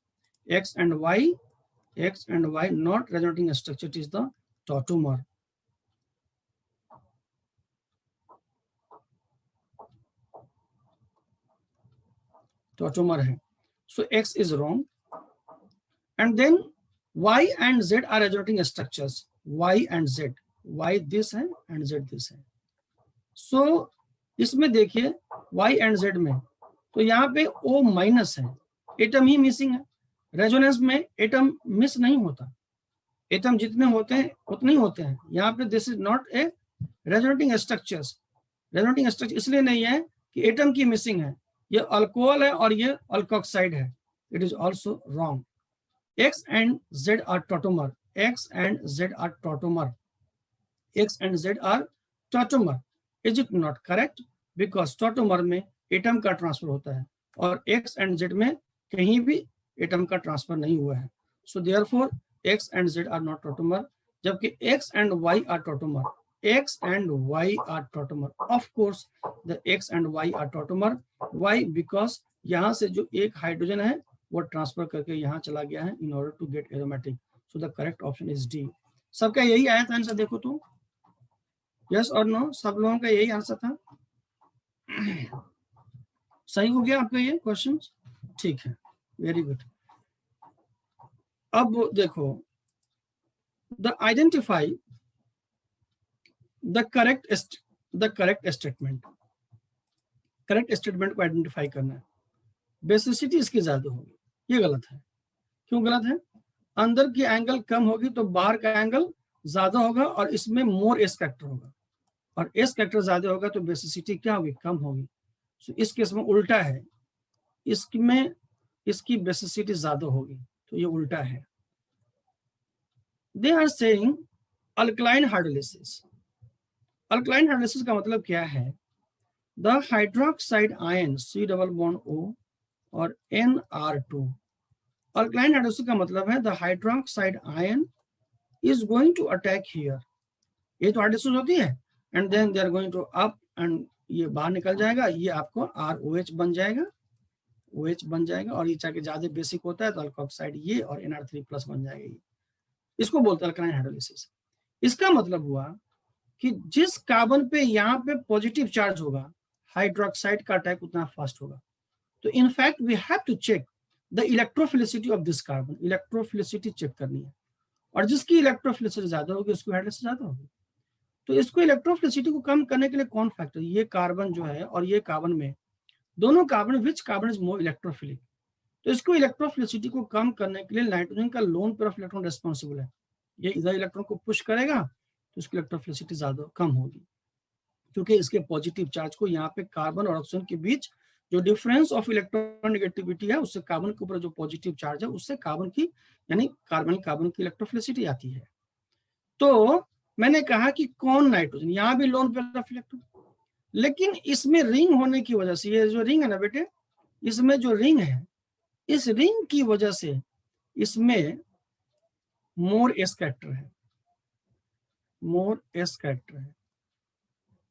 X and Y not resonating structure, it is the tautomer. Tautomer है, so X is wrong, and then Y and Z are resonating structures, Y and Z, Y this है and Z this है। so इसमें देखिए Y and Z में, तो यहाँ पे O माइनस है, एटम ही मिसिंग है, रेजोनेंस में एटम मिस नहीं होता, एटम जितने होते हैं उतने ही होते हैं। यहाँ पे this is not a resonating structures, resonating structure इसलिए नहीं है कि एटम की मिसिंग है, ये अल्कोहल है और ये अल्कोक्साइड है, it is also wrong. X and Z are tautomer, X and Z are tautomer, X and Z are tautomer, is it not correct? Because tautomer में एटम का ट्रांसफर होता है और X and Z में कहीं भी एटम का ट्रांसफर नहीं हुआ है। So therefore X and Z are not tautomer, जबकि X and Y are tautomer. X and Y are tautomer. Of course, the X and Y are tautomer. Why? Because यहाँ से जो एक हाइड्रोजन है वो ट्रांसफर करके यहाँ चला गया है in order to get aromatic. So the correct option is D. सबका यही आया था आंसर, देखो तो यस और नो, सब लोगों का यही आंसर था। सही हो गया आपका ये क्वेश्चन? ठीक है, वेरी गुड। अब देखो, the identify the correct statement. Correct statement को आइडेंटिफाई करना है। बेसिसिटी इसकी ज्यादा होगी, ये गलत है। क्यों गलत है? अंदर की एंगल कम होगी तो बाहर का एंगल ज्यादा होगा, और इसमें मोर एस फैक्टर होगा, और एस फैक्टर ज्यादा होगा तो बेसिसिटी क्या होगी? कम होगी। तो इस केस में उल्टा है, इसमें इसकी बेसिसिटी ज्यादा होगी, तो ये उल्टा है। They are saying alkaline hydrolysis. Alkaline hydrolysis का मतलब क्या है? The hydroxide ion C double bond O और NR2। अल्कलाइन हाइड्रोलिसिस का मतलब है the hydroxide ion is going to attack here. ये तो हाइड्रोलिसिस होती है, and then they are going to up, एंड ये बाहर निकल जाएगा, ये आपको ROH बन जाएगा, OH बन जाएगा, और ये चाहे ज्यादा बेसिक होता है तो अल्कोक्साइड ये और NR3+ बन जाएगा। ये इसको बोलते हैं अल्कलाइन हाइड्रोलिसिस। इसका मतलब हुआ कि जिस कार्बन पे यहाँ पे पॉजिटिव चार्ज होगा, हाइड्रोक्साइड का अटैक उतना फास्ट होगा। तो in fact we have to check the electrophilicity of this carbon. Electrophilicity check करनी है, और जिसकी इलेक्ट्रोफिलिसिटी ज्यादा होगी उसकी हाइड्रोलिसिस ज्यादा होगी। तो इसको इलेक्ट्रोफिलिसिटी को कम करने के लिए कौन फैक्टर? ये कार्बन जो है और ये कार्बन में, दोनों carbon, which carbon is more electrophilic? तो इसको इलेक्ट्रोफिलिसिटी को कम करने के लिए नाइट्रोजन का loan pair of electron responsible है। ये इधर इलेक्ट्रॉन को पुश करेगा तो इसकी इलेक्ट्रोफिलिसिटी ज्यादा कम होगी, क्योंकि इसके पॉजिटिव चार्ज को यहाँ पे कार्बन और ऑक्सीजन के बीच जो डिफरेंस ऑफ इलेक्ट्रॉन नेगेटिविटी है, उससे कार्बन के ऊपर जो पॉजिटिव चार्ज है उससे कार्बन की, यानी कार्बन की इलेक्ट्रोफिलिसिटी आती है। तो मैंने कहा कि कौन नाइट्रोजन, यहाँ भी लोन पेयर ऑफ इलेक्ट्रॉन, लेकिन इसमें रिंग होने की वजह से, ये जो रिंग है ना बेटे, इसमें जो रिंग है, इस रिंग की वजह से इसमें मोर एस कैरेक्टर है, मोर एस कैरेक्टर है।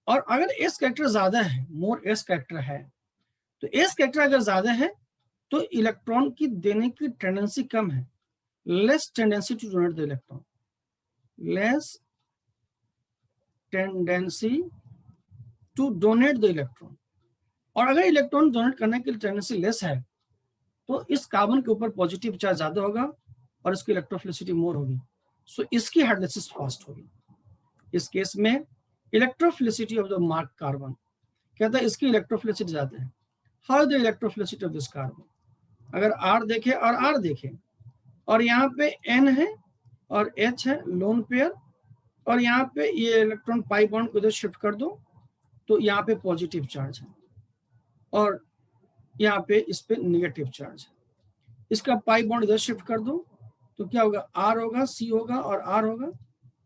और अगर एस कैरेक्टर ज्यादा है, मोर एस कैरेक्टर है, तो एस कैरेक्टर अगर ज्यादा है तो इलेक्ट्रॉन की देने की टेंडेंसी कम है, less tendency to donate the electron, less tendency to donate the electron. और अगर इलेक्ट्रॉन डोनेट करने की टेंडेंसी लेस है तो इस कार्बन के ऊपर पॉजिटिव चार्ज ज्यादा होगा और इसकी इलेक्ट्रोफिलिसिटी मोर होगी, सो इसकी हाइड्रोलिसिस फास्ट होगी। इस केस में electrophilicity of the mark carbon, कहता है इसकी इलेक्ट्रोफिलिसिटी ज्यादा है। How the electrophilicity of this carbon? अगर R देखे और R देखे, और यहाँ पे N है और H है लोन पेयर, और यहाँ पे ये इलेक्ट्रॉन पाई बॉन्ड को इधर शिफ्ट कर दो तो यहाँ पे पॉजिटिव चार्ज है, और यहाँ पे इस पे निगेटिव चार्ज है। इसका पाई बॉन्ड इधर शिफ्ट कर दो तो क्या होगा? R होगा, C होगा और R होगा।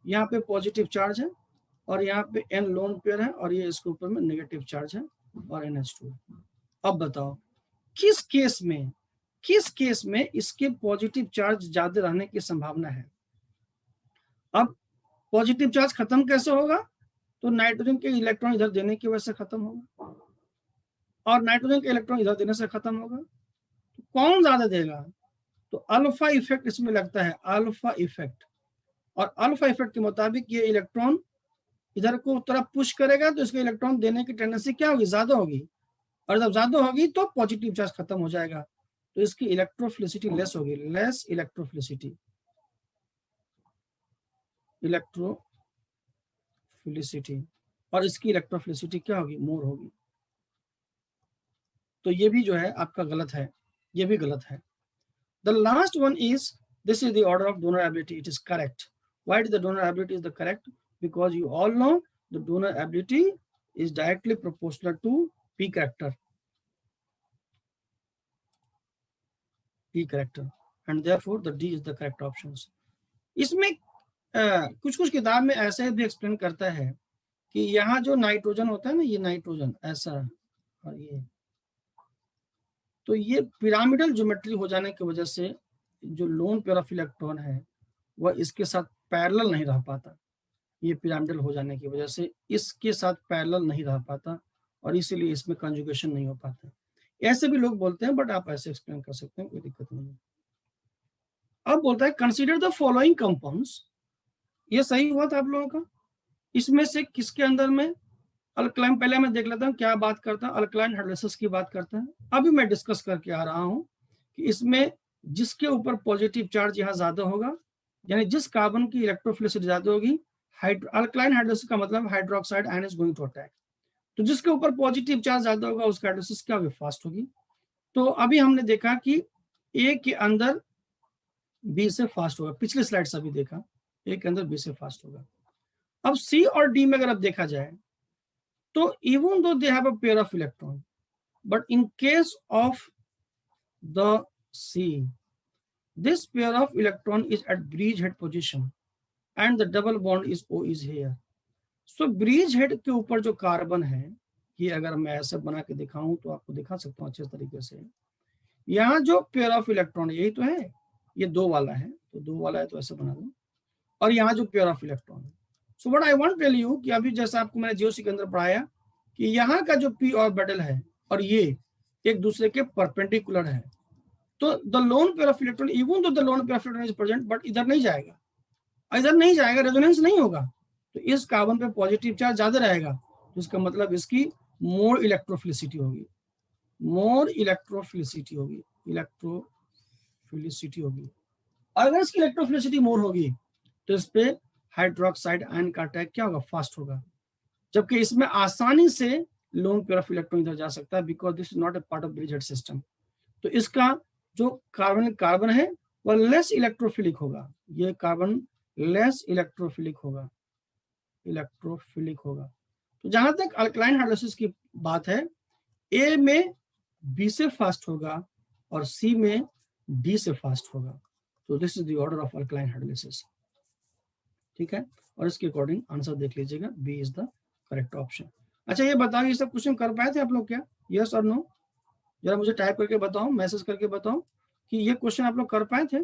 यहाँ पे पॉजिटिव चार्ज है और यहाँ पे N लोन पेयर है, और ये इसके ऊपर में नेगेटिव चार्ज है और NH2। अब बताओ किस केस में इसके पॉजिटिव चार्ज ज्यादा रहने की संभावना है? अब पॉजिटिव चार्ज खत्म कैसे होगा? तो नाइट्रोजन के इलेक्ट्रॉन इधर देने की वजह से खत्म होगा, और नाइट्रोजन के इलेक्ट्रॉन इधर देने से खत्म होगा। तो कौन ज्यादा देगा? तो अल्फा इफेक्ट इसमें लगता है, अल्फा इफेक्ट। और अल्फा इफेक्ट के मुताबिक ये इलेक्ट्रॉन इधर को तरफ पुश करेगा तो इसके इलेक्ट्रॉन देने की टेंडेंसी क्या होगी? ज्यादा होगी, और जब ज्यादा होगी तो पॉजिटिव चार्ज खत्म हो जाएगा, तो इसकी इलेक्ट्रोफिलिसिटी लेस होगी, लेस इलेक्ट्रोफिलिसिटी, और इसकी इलेक्ट्रोफिलिसिटी क्या होगी? मोर होगी। तो ये भी जो है आपका गलत है, ये भी गलत है। The last one is, this is the order of donor ability, it is correct. Why the donor ability is the correct? Because you all know the donor ability is directly proportional to P character, and therefore the D is the correct options. इसमें कुछ किताब में ऐसे भी एक्सप्लेन करता है कि यहाँ जो नाइट्रोजन होता है ना, ये नाइट्रोजन ऐसा, और ये, तो ये पिरामिडल ज्योमेट्री हो जाने की वजह से जो लोन पेयर ऑफ इलेक्ट्रॉन है वह इसके साथ पैरेलल नहीं रह पाता, ये पिरामिडल हो जाने की वजह से इसके साथ पैरेलल नहीं रह पाता और इसीलिए इसमें कंजुगेशन नहीं हो पाता। ऐसे भी लोग बोलते हैं, बट आप ऐसे एक्सप्लेन कर सकते हैं, कोई दिक्कत नहीं है। अब बोलता है कंसीडर द फॉलोइंग कंपाउंड्स, ये सही हुआ था आप लोगों का। इसमें से किसके अंदर में अल्कलाइन, पहले मैं देख लेता हूँ क्या बात करता है, अल्कलाइन हाइड्रोलाइसिस की बात करता है। अभी मैं डिस्कस करके आ रहा हूँ कि इसमें जिसके ऊपर पॉजिटिव चार्ज यहाँ ज्यादा होगा, यानी जिस कार्बन की इलेक्ट्रोफिलिसिटी ज्यादा होगी, अल्कलाइन हाइड्रोलाइसिस का मतलब hydroxide ion is going to attack. तो जिसके ऊपर पॉजिटिव चार्ज ज्यादा होगा उसका हाइड्रोलाइसिस क्या होगी, फास्ट होगी। तो अभी हमने देखा कि ए के अंदर बी से फास्ट होगा, पिछले स्लाइड से अभी देखा ए के अंदर बी से फास्ट होगा। अब सी और डी में अगर अब देखा जाए तो even though they have a pair of electron, but in case of the C, this pair of electron is at bridgehead position and the double bond is O is here. So bridgehead के ऊपर जो कार्बन है, ये अगर मैं ऐसे बना के दिखाऊं तो आपको दिखा सकता हूं अच्छे तरीके से। यहाँ जो पेयर ऑफ इलेक्ट्रॉन यही तो है, ये दो वाला है, तो दो वाला है तो ऐसे बना दो, और यहाँ जो पेयर ऑफ इलेक्ट्रॉन है। So what I want tell you कि अभी जैसा आपको मैंने जीओसी के अंदर पढ़ाया कि यहाँ का जो पी ऑर्बिटल है और ये एक दूसरे के परपेंडिकुलर है, तो the lone pair of electron even though the lone pair of electron is present, but इधर नहीं जाएगा, रेजोनेंस नहीं होगा, तो इस कार्बन पे पॉजिटिव चार्ज ज्यादा रहेगा, तो इसका मतलब इसकी मोर इलेक्ट्रोफिलिसिटी होगी, अगर इसकी इलेक्ट्रोफिलिसिटी मोर होगी तो इस पे हाइड्रोक्साइड आयन का अटैक क्या होगा, फास्ट होगा। जबकि इसमें आसानी से लोन पेयर ऑफ इलेक्ट्रॉन इधर जा सकता है, because this is not a part of bridgehead system. तो इसका जो कार्बन है वह लेस इलेक्ट्रोफिलिक होगा, ये कार्बन लेस इलेक्ट्रोफिलिक होगा। तो जहां तक अल्कलाइन हाइड्रोलाइसिस की बात है, ए में बी से फास्ट होगा और सी में डी से फास्ट होगा। तो this is the order of alkaline hydrolysis, ठीक है। और इसके अकॉर्डिंग आंसर देख लीजिएगा, B is the correct option. अच्छा ये बताओ, ये सब क्वेश्चन कर पाए थे आप लोग क्या, यस और नो? जरा मुझे टाइप करके बताओ, मैसेज करके बताओ कि ये क्वेश्चन आप लोग कर पाए थे।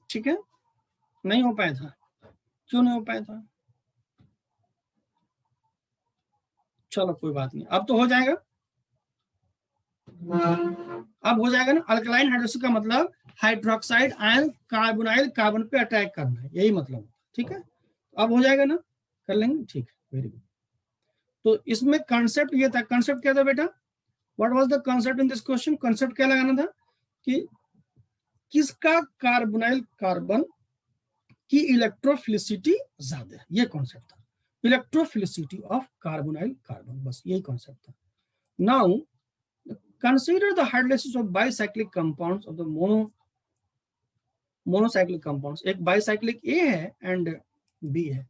ठीक है, नहीं हो पाया था, क्यों नहीं हो पाया था? चलो कोई बात नहीं, अब तो हो जाएगा, अब हो जाएगा ना। अल्कलाइन हाइड्रोलाइसिस का मतलब हाइड्रोक्साइड आयन कार्बोनाइल कार्बन पे अटैक करना है, यही मतलब, ठीक है। अब हो जाएगा ना, कर लेंगे, ठीक है, वेरी गुड। तो इसमें कॉन्सेप्ट ये था, कॉन्सेप्ट क्या था बेटा, what was the concept in this question? Concept क्या लगाना था कि किसका कार्बोनाइल कार्बन की इलेक्ट्रोफिलिसिटी ज्यादा है, ये कॉन्सेप्ट था, इलेक्ट्रोफिलिसिटी ऑफ कार्बोनाइल कार्बन, बस यही कॉन्सेप्ट था। Now consider the hydrolysis of bicyclic compounds of the monocyclic compounds। एक बाइसाइक्लिक ए है एंड बी है,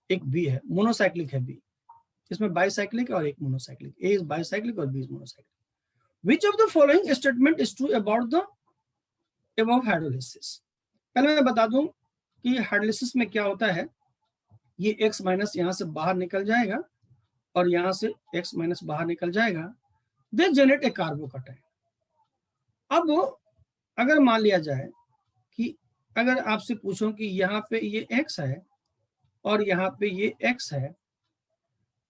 एक बी है, मोनोसाइक्लिक है बी, इसमें बाइसाइक्लिक और एक मोनोसाइक्लिक, ए इज बाइसाइक्लिक और B is monocyclic. Which of the following statement is true about the above hydrolysis? पहले मैं बता दूं कि हाइड्रोलिसिस में क्या होता है, ये x माइनस यहाँ से बाहर निकल जाएगा और यहाँ से x माइनस बाहर निकल जाएगा, दे जनरेट ए कार्बोकैटायन। अब अगर मान लिया जाए कि अगर आपसे पूछो कि यहाँ पे ये x है और यहाँ पे ये x है,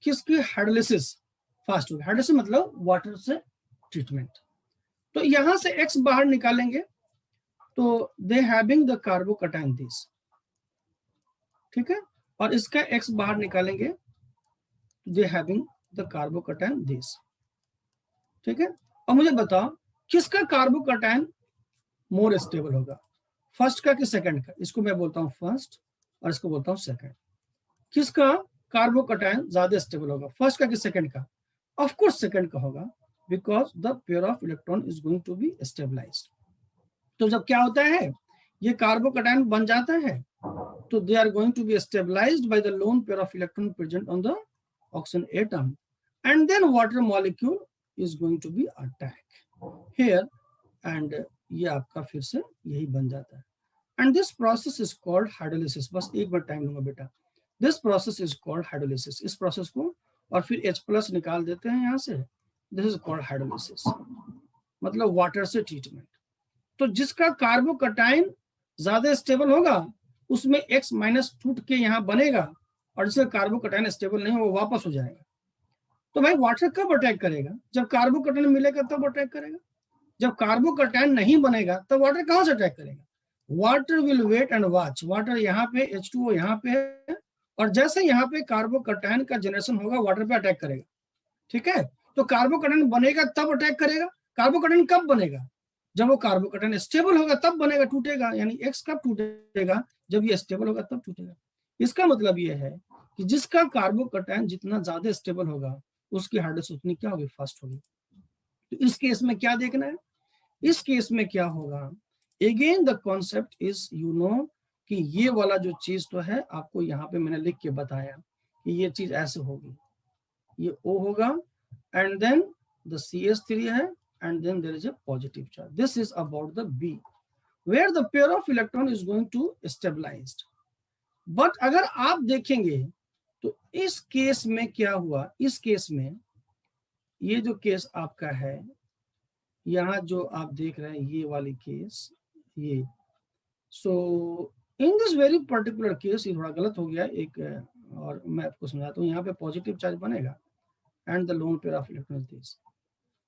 किसकी हाइड्रोलिसिस फास्ट होगी? हाइड्रोलिसिस मतलब वाटर से ट्रीटमेंट। तो यहाँ से x बाहर निकालेंगे तो they having the carbocation this, ठीक है, और इसका x बाहर निकालेंगे तो they having the carbocation this, ठीक है। अब मुझे बताओ किसका कार्बोकैटायन मोर स्टेबल होगा, फर्स्ट का कि सेकंड का? इसको मैं बोलता हूं फर्स्ट और इसको बोलता हूं सेकंड। किसका कार्बोकैटायन ज्यादा स्टेबल होगा, फर्स्ट का कि सेकंड का? ऑफ कोर्स सेकंड का होगा, because the pair of electron is going to be stabilized. तो जब क्या होता है, ये कार्बोकैटायन बन जाता है तो they are going to be stabilized by the lone pair of electron present on the oxygen atom, and then water molecule is going to be attack here, and ये आपका फिर से यही बन जाता है, and this process is called hydrolysis। बस एक बार टाइम लूंगा बेटा, this process is called hydrolysis। इस प्रोसेस को और फिर H+ निकाल देते हैं यहाँ से, दिस इज कॉल्ड हाइड्रोलिसिस, मतलब वाटर से ट्रीटमेंट। तो जिसका कार्बोकटाइन ज्यादा स्टेबल होगा उसमें X माइनस टूट के यहाँ बनेगा, और जिसका कार्बोकटाइन स्टेबल नहीं हो वो वापस हो जाएगा। तो भाई वाटर कब अटैक करेगा? जब कार्बोकटाइन मिलेगा तब अटैक करेगा। जब कार्बोकटाइन नहीं बनेगा तब वाटर कहां से अटैक करेगा? Water will wait and watch. Water यहाँ पे H2O यहाँ पे है, और जैसे यहाँ पे कार्बोकटाइन का जनरेशन होगा वाटर पे अटैक करेगा। ठीक है, तो कार्बोकटाइन बनेगा तब अटैक करेगा। कार्बोकटाइन कब बनेगा? जब वो कार्बोकटाइन स्टेबल होगा तब बनेगा, टूटेगा। यानी X कब टूटेगा? जब ये स्टेबल होगा तब टूटेगा। इसका मतलब ये है कि जिसका कार्बोकटाइन जितना ज्यादा स्टेबल होगा उसकी हार्डनेस उतनी क्या होगी? फास्ट होगी। तो इस केस में क्या देखना है? इस केस में क्या होगा? अगेन द कॉन्सेप्ट इज कि ये वाला जो चीज तो है आपको यहाँ पे मैंने लिख के बताया कि ये चीज ऐसे होगी, ये O होगा एंड देन द CH3 है and then there is a positive charge. This is about the B where the pair of electron is going to stabilized. But अगर आप देखेंगे तो इस केस में क्या हुआ? इस केस में ये जो केस आपका है, यहाँ जो आप देख रहे हैं ये वाली केस, ये so in this very particular case ये थोड़ा गलत हो गया एक, और मैं आपको समझाता हूँ। यहाँ पे पॉजिटिव चार्ज बनेगा and the lone pair of electron is this.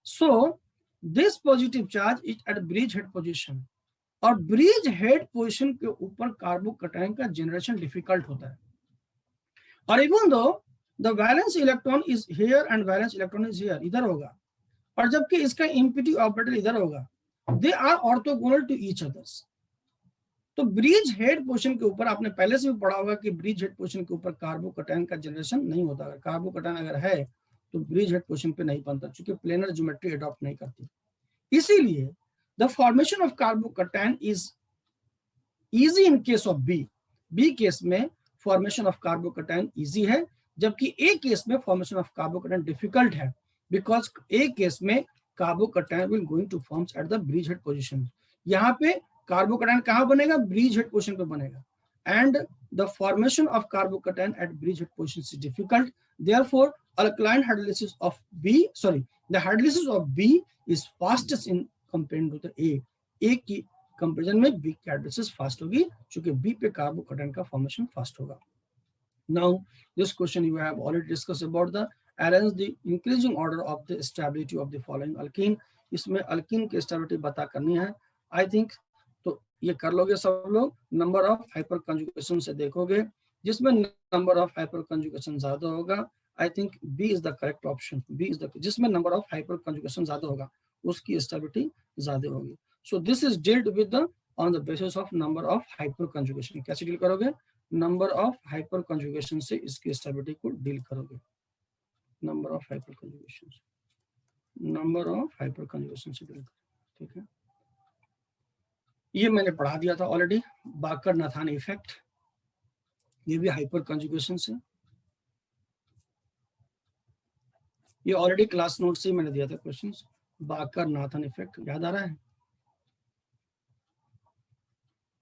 So this positive charge is at bridge head position, और ब्रिज हेड पोजीशन के ऊपर कार्बोकटाइन का जनरेशन डिफिकल्ट होता है। और even though the valence electron is here and valence electron is here, इधर होगा, और जबकि इसका इम्पिटी ऑर्बिटल इधर होगा, they are orthogonal to each others. तो ब्रिज हेड पोजीशन के ऊपर आपने पहले से भी पढ़ा होगा कि ब्रिज हेड पोजीशन के ऊपर कार्बोकटाइन का जनरेशन नहीं होता। अगर कार्बोकटाइन अगर है तो ब्रिज हेड पोजीशन पे नहीं बनता, क्योंकि प्लेनर ज्योमेट्री अडॉप्ट नहीं करती। इसीलिए the formation of carbocation is easy in case of B. B case में फॉर्मेशन ऑफ कार्बोकटाइन इजी है, जबकि ए केस में फॉर्मेशन ऑफ कार्बोकटाइन डिफिकल्ट है, बिकॉज ए केस में carbocation will going to forms at the bridge head position. यहाँ पे कार्बोकटाइन कहाँ बनेगा? ब्रिज हेड पोजीशन पे बनेगा, and the formation of carbocation at bridge head position is difficult. Therefore alkaline hydrolysis of B, sorry, the hydrolysis of B is fastest in compared to the A. A की कंपेरिजन में B की हाइड्रोलिसिस फास्ट होगी, क्योंकि B पे कार्बोकटाइन का फॉर्मेशन फास्ट होगा। Now this question you have already discussed about the arrange the increasing order of the stability of the following alkene। इसमें अल्कीन की स्टेबिलिटी बता करनी है। आई थिंक तो ये कर लोगे सब लोग। नंबर ऑफ हाइपर कंजुगेशन से देखोगे, जिसमें नंबर ऑफ हाइपर कंजुगेशन ज्यादा होगा, I think B is the correct option. B is the, जिसमें नंबर ऑफ हाइपर कंजुगेशन ज्यादा होगा उसकी स्टेबिलिटी ज्यादा होगी। So this is dealt with the on the basis of number of hyperconjugation. कैसे डील करोगे? नंबर ऑफ हाइपर कंजुगेशन से इसकी स्टेबिलिटी को डील करोगे। Number of hyperconjugation, number of hyperconjugation से डील करोगे। ठीक है, ये मैंने पढ़ा दिया था ऑलरेडी, बाकर नाथान इफेक्ट, ये भी हाइपर कंजुगेशन से, ये ऑलरेडी क्लास नोट से ही मैंने दिया था क्वेश्चंस। बाकर नाथान इफेक्ट याद आ रहा है?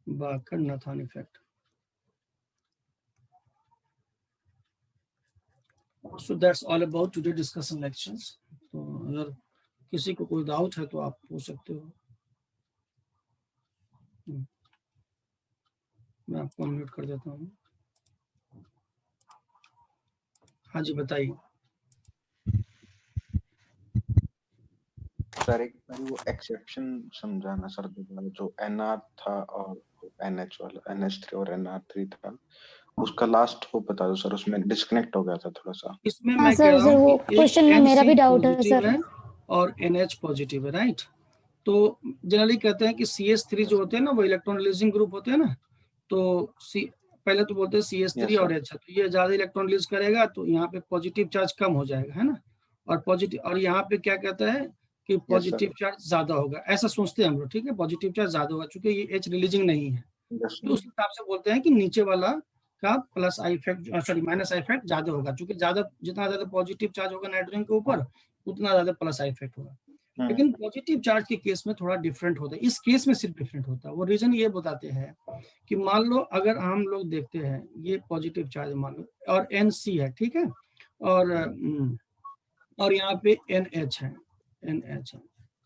Baker Nathan effect. So that's all about today discussion lectures. तो अगर किसी को कोई डाउट है तो आप पूछ सकते हो। मैं आपको अनम्यूट कर देता हूँ। हाँ जी बताइए सर। एक बार वो एक्सेप्शन समझाना सर, जो NR था और NH वाला, NH3 और NR3 था, उसका लास्ट वो बता दो सर। उसमें डिस्कनेक्ट हो गया था थोड़ा सा। इसमें। मैं कह रहा हूँ कि क्वेश्चन में मेरा भी डाउट है सर, और NH पॉजिटिव है, राइट। तो जनरली कहते हैं कि CH3 जो होते हैं ना वो इलेक्ट्रॉन रिलीजिंग ग्रुप होते हैं ना, तो पहले तो बोलते हैं CH3 और H, तो ये ज्यादा इलेक्ट्रॉन रिलीज करेगा तो यहाँ पे पॉजिटिव चार्ज कम हो जाएगा, है ना। और पॉजिटिव, और यहाँ पे क्या कहता है कि पॉजिटिव चार्ज ज्यादा होगा, ऐसा सोचते हैं हम लोग। ठीक है, पॉजिटिव चार्ज ज्यादा होगा क्योंकि ये H रिलीजिंग नहीं है, तो उस हिसाब से बोलते हैं कि नीचे वाला का plus I effect, sorry minus I effect ज्यादा होगा, क्योंकि ज्यादा जितना ज्यादा पॉजिटिव चार्ज होगा नाइट्रोजन के ऊपर उतना ज्यादा प्लस आई इफेक्ट होगा। लेकिन पॉजिटिव चार्ज के केस में थोड़ा डिफरेंट होता है, इस केस में सिर्फ डिफरेंट होता है। वो रीजन ये बताते हैं कि मान लो अगर हम लोग देखते हैं ये पॉजिटिव चार्ज मान लो और NC है, ठीक है, और और यहाँ पे NH है, NH है,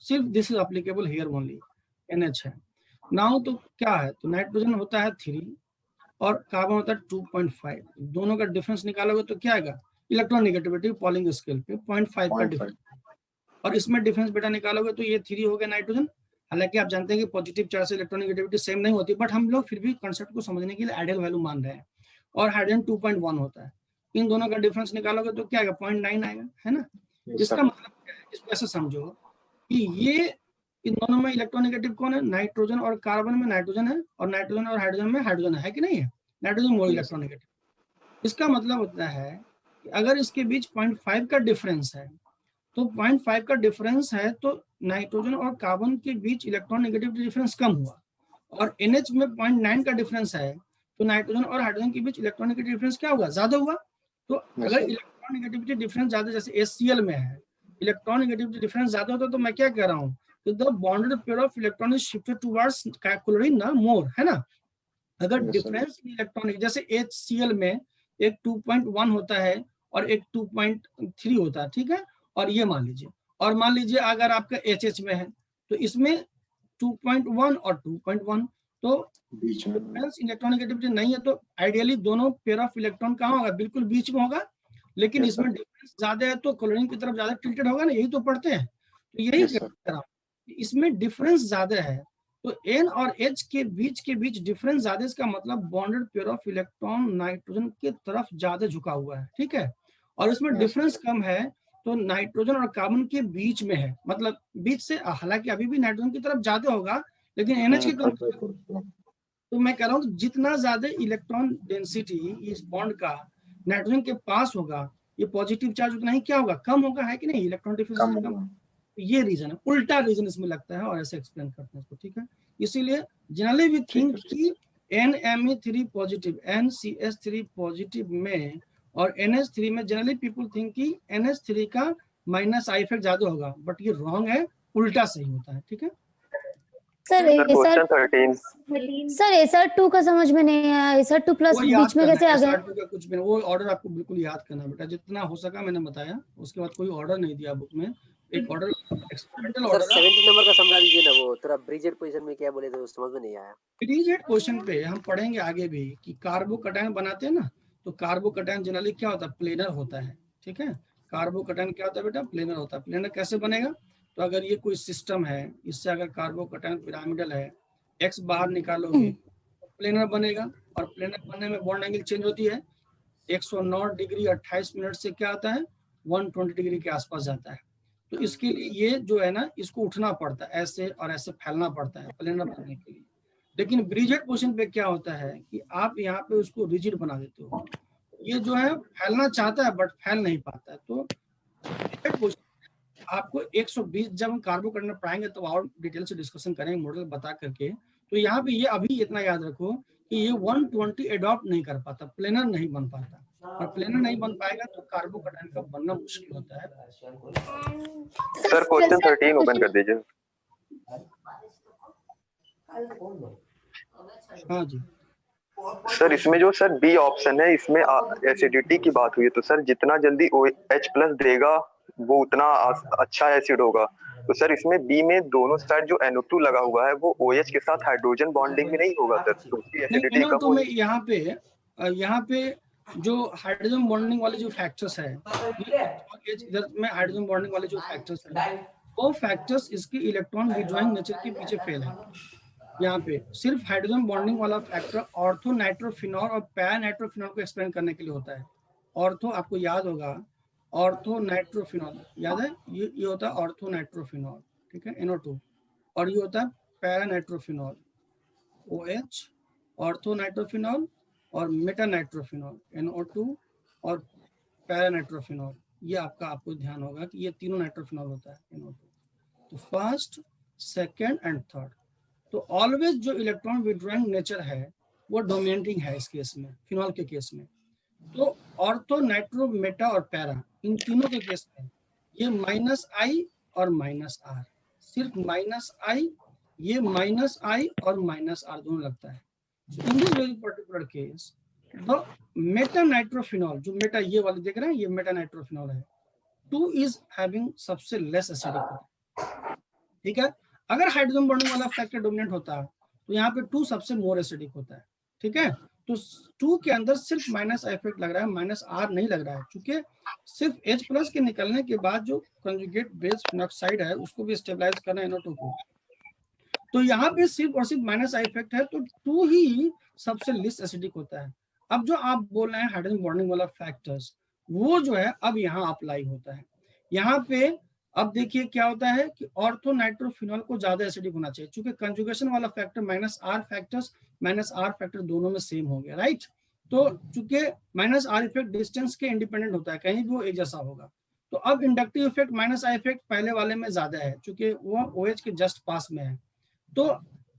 सिर्फ this is applicable here only, NH है। नाउ तो क्या है, तो नाइट्रोजन होता है 3 और कार्बन होता है 2.5, दोनों का डिफरेंस निकालोगे तो क्या आएगा, इलेक्ट्रोनेगेटिविटी पॉलिंग स्केल पे 0.5 का 0.5 डिफरेंस, और इसमें डिफरेंस बेटा निकालोगे तो ये 3 हो गया नाइट्रोजन। हालांकि आप जानते हैं कि पॉजिटिव चार्ज से इलेक्ट्रोनेगेटिविटी सेम नहीं होती, बट हम लोग फिर भी कंसेप्ट को समझने के लिए आइडियल वैल्यू मान रहे हैं। और हाइड्रोजन 2.1 होता है, इन दोनों का डिफरेंस निकालोगे तो क्या आएगा, 0.9 आएगा, है ना। Yes, इसका sir. मतलब क्या है, इसको ऐसे समझो कि ये इन दोनों में इलेक्ट्रोनेगेटिव कौन है, नाइट्रोजन और कार्बन में नाइट्रोजन है, और नाइट्रोजन और हाइड्रोजन में हाइड्रोजन है कि नहीं है, नाइट्रोजन मोर Yes. इलेक्ट्रोनेगेटिव। इसका मतलब होता है कि अगर इसके बीच 0.5 का डिफरेंस है, तो 0.5 का डिफरेंस है तो नाइट्रोजन और कार्बन के बीच इलेक्ट्रॉन नेगेटिविटी डिफरेंस कम हुआ, और NH में 0.9 का डिफरेंस है तो नाइट्रोजन और हाइड्रोजन के बीच इलेक्ट्रॉन नेगेटिविटी डिफरेंस क्या हुआ, ज्यादा हुआ। तो Yes, अगर sir. इलेक्ट्रॉन नेगेटिविटी डिफरेंस ज्यादा, जैसे HCl में है, इलेक्ट्रॉन नेगेटिविटी डिफरेंस ज्यादा होता तो मैं क्या कह रहा हूँ, तो the bonded pair of electron is shifted towards chlorine ना मोर, है ना। अगर Yes, sir. Difference in electronic, जैसे HCl में एक 2.1 होता है और एक 2.3 होता है, ठीक है, और ये मान लीजिए, और मान लीजिए अगर आपका HH में है तो इसमें 2.1 और 2.1, तो बीच में डिफरेंस इलेक्ट्रोनेगेटिविटी नहीं है, तो आइडियली दोनों पेयर ऑफ इलेक्ट्रॉन कहाँ होगा, बिल्कुल बीच में होगा। लेकिन Yes, इसमें sir. डिफरेंस ज्यादा है तो क्लोरीन की तरफ ज्यादा टिल्टेड होगा ना, यही तो पढ़ते हैं, तो यही Yes, कह sir. रहा हूं, इसमें डिफरेंस ज्यादा है, तो N और H के बीच डिफरेंस ज्यादा, इसका मतलब bonded pair of electron nitrogen की तरफ ज्यादा झुका हुआ है, ठीक है। और इसमें Yes. डिफरेंस कम है तो नाइट्रोजन और कार्बन के बीच में है, मतलब बीच से, हालांकि अभी भी नाइट्रोजन की तरफ ज्यादा होगा लेकिन NH की तरफ। 34. तो मैं कह रहा हूँ जितना ज्यादा इलेक्ट्रॉन डेंसिटी इस बॉन्ड का नाइट्रोजन के पास होगा, ये पॉजिटिव चार्ज उतना ही क्या होगा, कम होगा, है कि नहीं, इलेक्ट्रॉन डिफरेंस कम कम। होगा. ये रीजन है, उल्टा रीजन इसमें लगता है और ऐसे एक्सप्लेन करते हैं इसको, ठीक है। इसीलिए जनरली वी ठीक थिंक है. कि NMe3 पॉजिटिव, NCH3 पॉजिटिव में और NH3 में जनरली पीपल थिंक कि NH3 का माइनस आई इफेक्ट ज्यादा होगा, बट ये रॉन्ग है, उल्टा सही होता है, ठीक है। सर क्वेश्चन 13 सर SR2 का समझ में नहीं आया, SR2 प्लस वो याद बीच में करना कैसे है, आ गया। SR2 का कुछ भी नहीं, वो ऑर्डर आपको बिल्कुल याद करना है बेटा, जितना हो सका मैंने बताया, उसके बाद कोई ऑर्डर नहीं दिया बुक में, एक ऑर्डर एक्सपेरिमेंटल सर ऑर्डर है। 17 नंबर का समझा दीजिए ना, वो थोड़ा ब्रिजेड पोजीशन में क्या बोले थे वो समझ में नहीं आया। ब्रिजेड क्वेश्चन पे हम पढ़ेंगे आगे भी कि कार्बोकटायन बनाते हैं ना, तो कार्बोकटायन जनरली क्या होता है, प्लेनर होता है, ठीक है। कार्बोकटायन क्या होता है बेटा, प्लेनर होता है। प्लेनर कैसे बनेगा, तो अगर ये कोई सिस्टम है, इससे अगर कार्बोकटायन पिरामिडल है, एक्स बाहर निकालोगे तो प्लेनर बनेगा, और प्लेनर बनने में बॉन्ड एंगल चेंज होती है, 109 डिग्री 28 मिनट से क्या आता है, 120 डिग्री के आसपास जाता है। तो इसके लिए ये जो है ना, इसको उठना पड़ता है, ऐसे और ऐसे फैलना पड़ता है प्लेनर बनने के लिए। लेकिन ब्रिजेड पोजीशन पे क्या होता है कि आप यहाँ पे उसको रिजिड बना देते हो, ये जो है फैलना चाहता है बट फैल नहीं पाता है। तो ब्रिजेड पोजीशन आपको 120, जब हम कार्बोकटायन पढ़ाएंगे तो और डिटेल से डिस्कशन करेंगे मॉडल बता करके। तो यहाँ पे ये अभी इतना याद रखो कि ये 120 एडॉप्ट नहीं कर पाता, प्लेनर नहीं बन पाता, और प्लेनर नहीं बन पाएगा तो कार्बोकटायन का बनना मुश्किल होता है। सर क्वेश्चन 13 ओपन कर दीजिए। हाँ जी सर इसमें जो सर बी ऑप्शन है, इसमें एसिडिटी की बात हुई है, तो सर जितना जल्दी OH प्लस देगा वो उतना अच्छा एसिड होगा। तो सर इसमें बी में दोनों साइड जो NO2 लगा हुआ है वो OH के साथ हाइड्रोजन बॉन्डिंग में नहीं होगा सर, तो उसकी एसिडिटी नहीं, कम NO2 में होगी। यहाँ पे जो हाइड्रोजन बॉन्डिंग वाले जो फैक्टर्स है, इधर में हाइड्रोजन बॉन्डिंग वाले जो फैक्टर्स है, वो फैक्टर्स इसके इलेक्ट्रॉन विड्रॉइंग नेचर के पीछे फेल है। यहाँ पे सिर्फ हाइड्रोजन बॉन्डिंग वाला फैक्टर ऑर्थो नाइट्रोफिनॉल और पैरा नाइट्रोफिनॉल को एक्सप्लेन करने के लिए होता है। ऑर्थो आपको याद होगा, ऑर्थो नाइट्रोफिनॉल याद है, ये होता है ऑर्थो नाइट्रोफिनॉल, ठीक है, NO2, और ये होता है para nitrophenol OH, ortho nitrophenol और मेटा नाइट्रोफिनॉल NO2 और पैरा नाइट्रोफिनॉल। ये आपको ध्यान होगा कि ये तीनों नाइट्रोफिनॉल होता है NO2। तो फर्स्ट, सेकेंड एंड थर्ड, तो ऑलवेज जो इलेक्ट्रॉन विड्रॉइंग नेचर है वो डोमिनेटिंग है इस केस में, फिनॉल के केस में। तो ऑर्थो नाइट्रो मेटा और पैरा, इन तीनों के केस में ये -I और -R, सिर्फ -I, ये -I और -R दोनों लगता है। So in this very particular case, the Meta nitrophenol, जो मेटा ये वाले देख रहे हैं, ये मेटा नाइट्रोफिनॉल है, 2 इज हैविंग सबसे लेस एसिडिक होता है, ठीक है। अगर हाइड्रोजन बॉन्डिंग वाला फैक्टर डोमिनेट होता तो यहाँ पे 2 सबसे मोर एसिडिक होता है, ठीक है। तो 2 के अंदर सिर्फ माइनस इफेक्ट लग रहा है, माइनस R नहीं लग रहा है, क्योंकि सिर्फ H+ के निकलने के बाद जो कंजुगेट बेस फिनॉक्साइड है उसको भी स्टेबलाइज करना है NO2 को, तो यहाँ पे सिर्फ और सिर्फ माइनस आई इफेक्ट है, तो 2 ही सबसे लिस्ट एसिडिक होता है। अब जो आप बोल रहे हैं हाइड्रोजन बॉन्डिंग वाला फैक्टर्स, वो जो है अब यहाँ अप्लाई होता है। यहाँ पे अब देखिए क्या होता है कि ऑर्थो नाइट्रोफिनॉल को ज्यादा एसिडिक होना चाहिए, क्योंकि कंजुगेशन वाला फैक्टर माइनस आर फैक्टर दोनों में सेम हो गया, राइट। तो चूंकि माइनस आर इफेक्ट डिस्टेंस के इंडिपेंडेंट होता है, कहीं भी वो एक जैसा होगा। तो अब inductive effect minus I effect पहले वाले में ज्यादा है, क्योंकि वो OH के जस्ट पास में है। तो